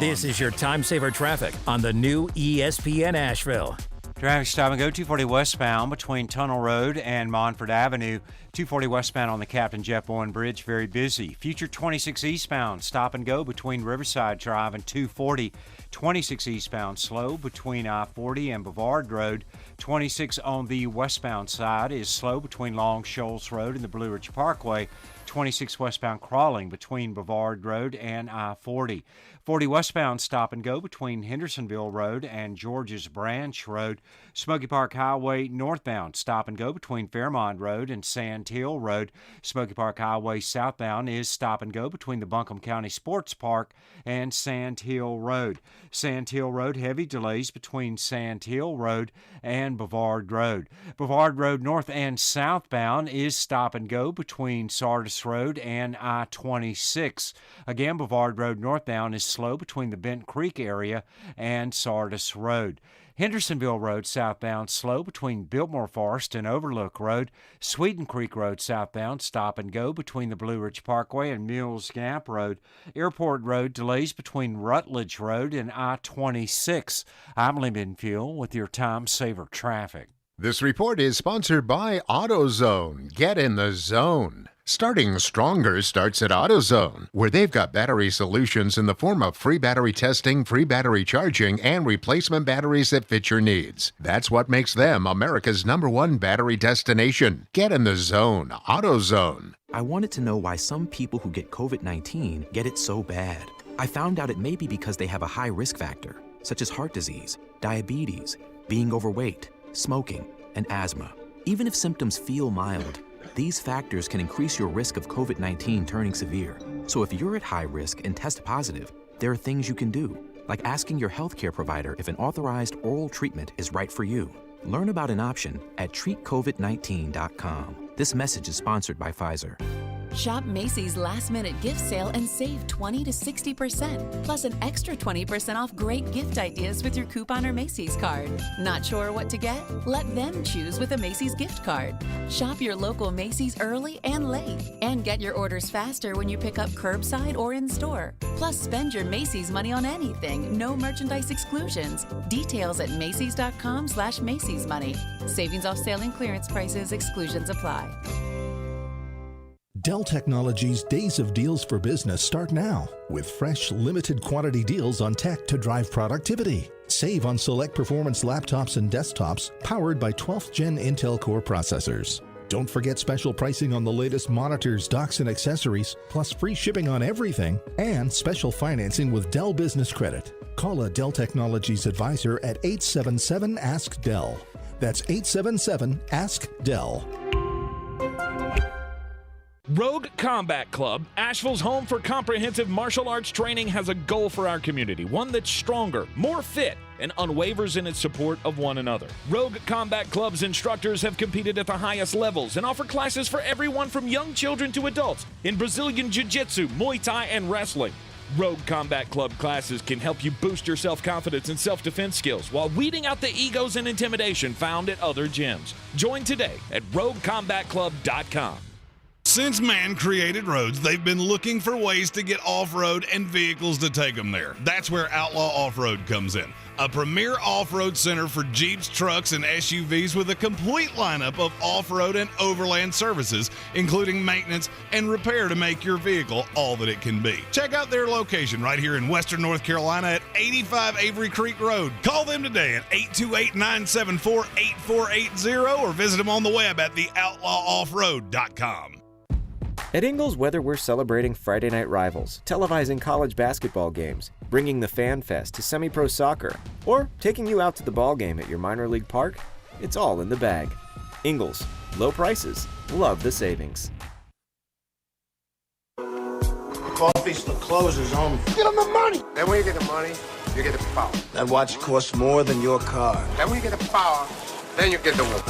This is your time saver traffic on the new ESPN Asheville. Traffic stop and go 240 westbound between Tunnel Road and Montford Avenue. 240 westbound on the Captain Jeff Bowen Bridge, very busy. Future 26 eastbound, stop and go between Riverside Drive and 240. 26 eastbound, slow between I-40 and Bavard Road. 26 on the westbound side is slow between Long Shoals Road and the Blue Ridge Parkway. 26 westbound crawling between Bavard Road and I-40. 40 westbound stop and go between Hendersonville Road and George's Branch Road. Smoky Park Highway northbound stop and go between Fairmont Road and Sand Hill Road. Smoky Park Highway southbound is stop and go between the Buncombe County Sports Park and Sand Hill Road. Sand Hill Road, heavy delays between Sand Hill Road and Bavard Road. Bavard Road north and southbound is stop and go between Sardis Road and I-26. Again, Bavard Road northbound is slow between the Bent Creek area and Sardis Road. Hendersonville Road southbound slow between Biltmore Forest and Overlook Road. Sweden Creek Road southbound stop and go between the Blue Ridge Parkway and Mills Gap Road. Airport Road delays between Rutledge Road and I-26. I'm Lee Benfield with your time saver traffic. This report is sponsored by AutoZone. Get in the zone. Starting stronger starts at AutoZone, where they've got battery solutions in the form of free battery testing, free battery charging, and replacement batteries that fit your needs. That's what makes them America's #1 battery destination. Get in the zone. AutoZone. I wanted to know why some people who get COVID-19 get it so bad. I found out it may be because they have a high risk factor, such as heart disease, diabetes, being overweight, smoking, and asthma. Even if symptoms feel mild, these factors can increase your risk of COVID-19 turning severe. So if you're at high risk and test positive, there are things you can do, like asking your healthcare provider if an authorized oral treatment is right for you. Learn about an option at treatcovid19.com. This message is sponsored by Pfizer. Shop Macy's last-minute gift sale and save 20 to 60%, plus an extra 20% off great gift ideas with your coupon or Macy's card. Not sure what to get? Let them choose with a Macy's gift card. Shop your local Macy's early and late, and get your orders faster when you pick up curbside or in-store. Plus, spend your Macy's money on anything, no merchandise exclusions. Details at Macys.com/Macy's Money. Savings off sale and clearance prices, exclusions apply. Dell Technologies' Days of Deals for Business start now with fresh, limited quantity deals on tech to drive productivity. Save on select performance laptops and desktops powered by 12th Gen Intel Core processors. Don't forget special pricing on the latest monitors, docks, and accessories, plus free shipping on everything, and special financing with Dell Business Credit. Call a Dell Technologies advisor at 877-ASK-DELL. That's 877-ASK-DELL. Rogue Combat Club, Asheville's home for comprehensive martial arts training, has a goal for our community, one that's stronger, more fit, and unwavers in its support of one another. Rogue Combat Club's instructors have competed at the highest levels and offer classes for everyone from young children to adults in Brazilian Jiu-Jitsu, Muay Thai, and wrestling. Rogue Combat Club classes can help you boost your self-confidence and self-defense skills while weeding out the egos and intimidation found at other gyms. Join today at roguecombatclub.com. Since man created roads, they've been looking for ways to get off-road and vehicles to take them there. That's where Outlaw Off-Road comes in. A premier off-road center for Jeeps, trucks, and SUVs with a complete lineup of off-road and overland services, including maintenance and repair to make your vehicle all that it can be. Check out their location right here in Western North Carolina at 85 Avery Creek Road. Call them today at 828-974-8480 or visit them on the web at theoutlawoffroad.com. At Ingles Weather, we're celebrating Friday night rivals, televising college basketball games, bringing the Fan Fest to semi-pro soccer, or taking you out to the ball game at your minor league park. It's all in the bag. Ingles, low prices, love the savings. The coffee's the closer's on. Get them the money. Then when you get the money, you get the power. That watch costs more than your car. Then when you get the power, then you get the woman.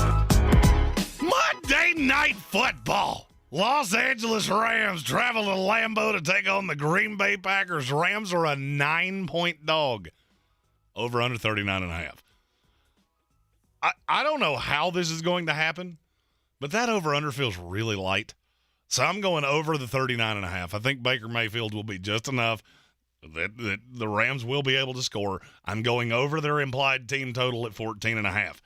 Monday Night Football. Los Angeles Rams travel to Lambeau to take on the Green Bay Packers. Rams are a 9-point dog. Over under 39.5. I don't know how this is going to happen, but that over under feels really light. So I'm going over the 39.5. I think Baker Mayfield will be just enough that the Rams will be able to score. I'm going over their implied team total at 14.5.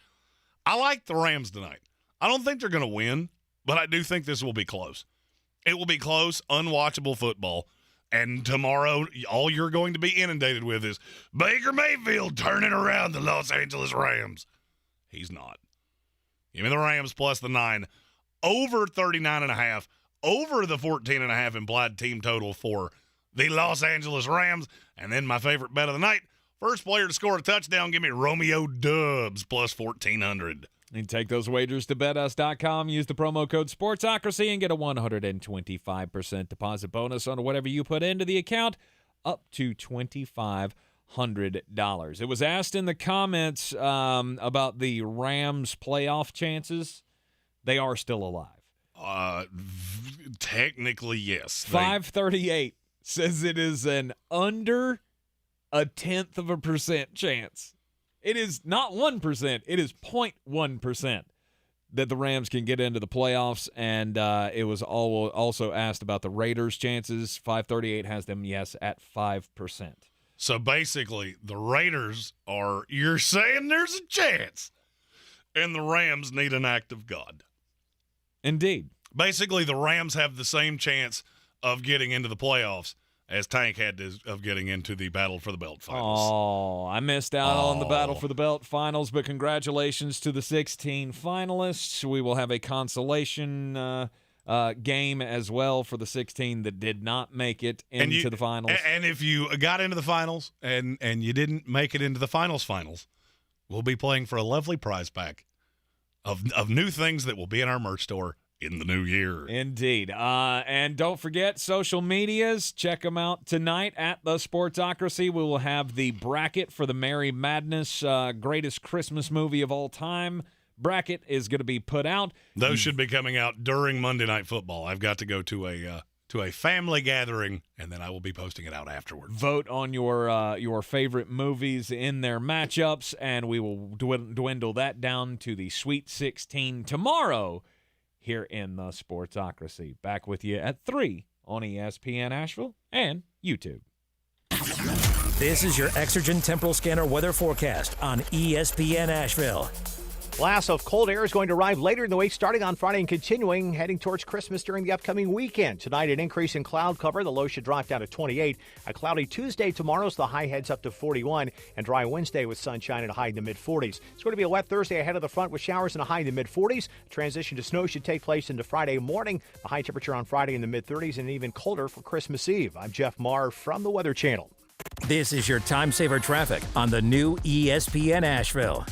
I like the Rams tonight. I don't think they're going to win, but I do think this will be close. It will be close, unwatchable football. And tomorrow, all you're going to be inundated with is Baker Mayfield turning around the Los Angeles Rams. He's not. Give me the Rams plus the 9. Over 39.5. Over the 14.5 implied team total for the Los Angeles Rams. And then my favorite bet of the night, first player to score a touchdown, give me Romeo Doubs plus 1,400. You can take those wagers to betus.com, use the promo code Sportsocracy, and get a 125% deposit bonus on whatever you put into the account, up to $2,500. It was asked in the comments about the Rams' playoff chances. They are still alive. Technically, yes. 538 says it is an under a 0.1% chance. It is not 1%. It is 0.1% that the Rams can get into the playoffs. And it was also asked about the Raiders' chances. 538 has them, yes, at 5%. So basically, the Raiders are, you're saying there's a chance, and the Rams need an act of God. Indeed. Basically, the Rams have the same chance of getting into the playoffs as Tank had of getting into the Battle for the Belt finals. Oh, I missed out on the Battle for the Belt finals, but congratulations to the 16 finalists. We will have a consolation game as well for the 16 that did not make it into the finals. And if you got into the finals and you didn't make it into the finals, we'll be playing for a lovely prize pack of new things that will be in our merch store in the new year. Indeed. And don't forget social medias. Check them out tonight at The Sportsocracy. We will have the bracket for the Merry Madness greatest Christmas movie of all time. Bracket is going to be put out. Those should be coming out during Monday Night Football. I've got to go to a family gathering, and then I will be posting it out afterwards. Vote on your favorite movies in their matchups, and we will dwindle that down to the Sweet 16 tomorrow here in the Sportsocracy. Back with you at 3 on ESPN Asheville and YouTube. This is your Exergen Temporal Scanner weather forecast on ESPN Asheville. Blast of cold air is going to arrive later in the week, starting on Friday and continuing, heading towards Christmas during the upcoming weekend. Tonight, an increase in cloud cover. The low should drop down to 28. A cloudy Tuesday tomorrow, so the high heads up to 41. And dry Wednesday with sunshine and a high in the mid-40s. It's going to be a wet Thursday ahead of the front with showers and a high in the mid-40s. Transition to snow should take place into Friday morning. The high temperature on Friday in the mid-30s and even colder for Christmas Eve. I'm Jeff Marr from the Weather Channel. This is your time saver traffic on the new ESPN Asheville.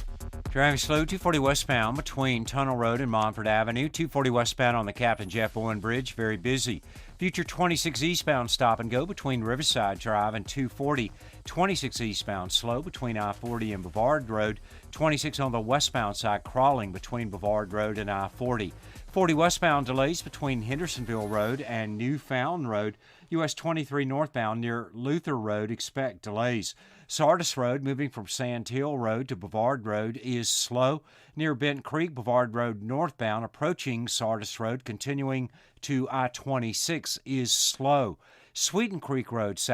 Driving slow, 240 westbound between Tunnel Road and Montford Avenue. 240 westbound on the Captain Jeff Bowen Bridge, very busy. Future 26 eastbound stop and go between Riverside Drive and 240. 26 eastbound slow between I-40 and Brevard Road. 26 on the westbound side crawling between Brevard Road and I-40. 40 westbound delays between Hendersonville Road and Newfound Road. US 23 northbound near Luther Road, expect delays. Sardis Road, moving from Sand Hill Road to Bavard Road, is slow. Near Bent Creek, Bavard Road northbound, approaching Sardis Road, continuing to I-26 is slow. Sweeten Creek Road south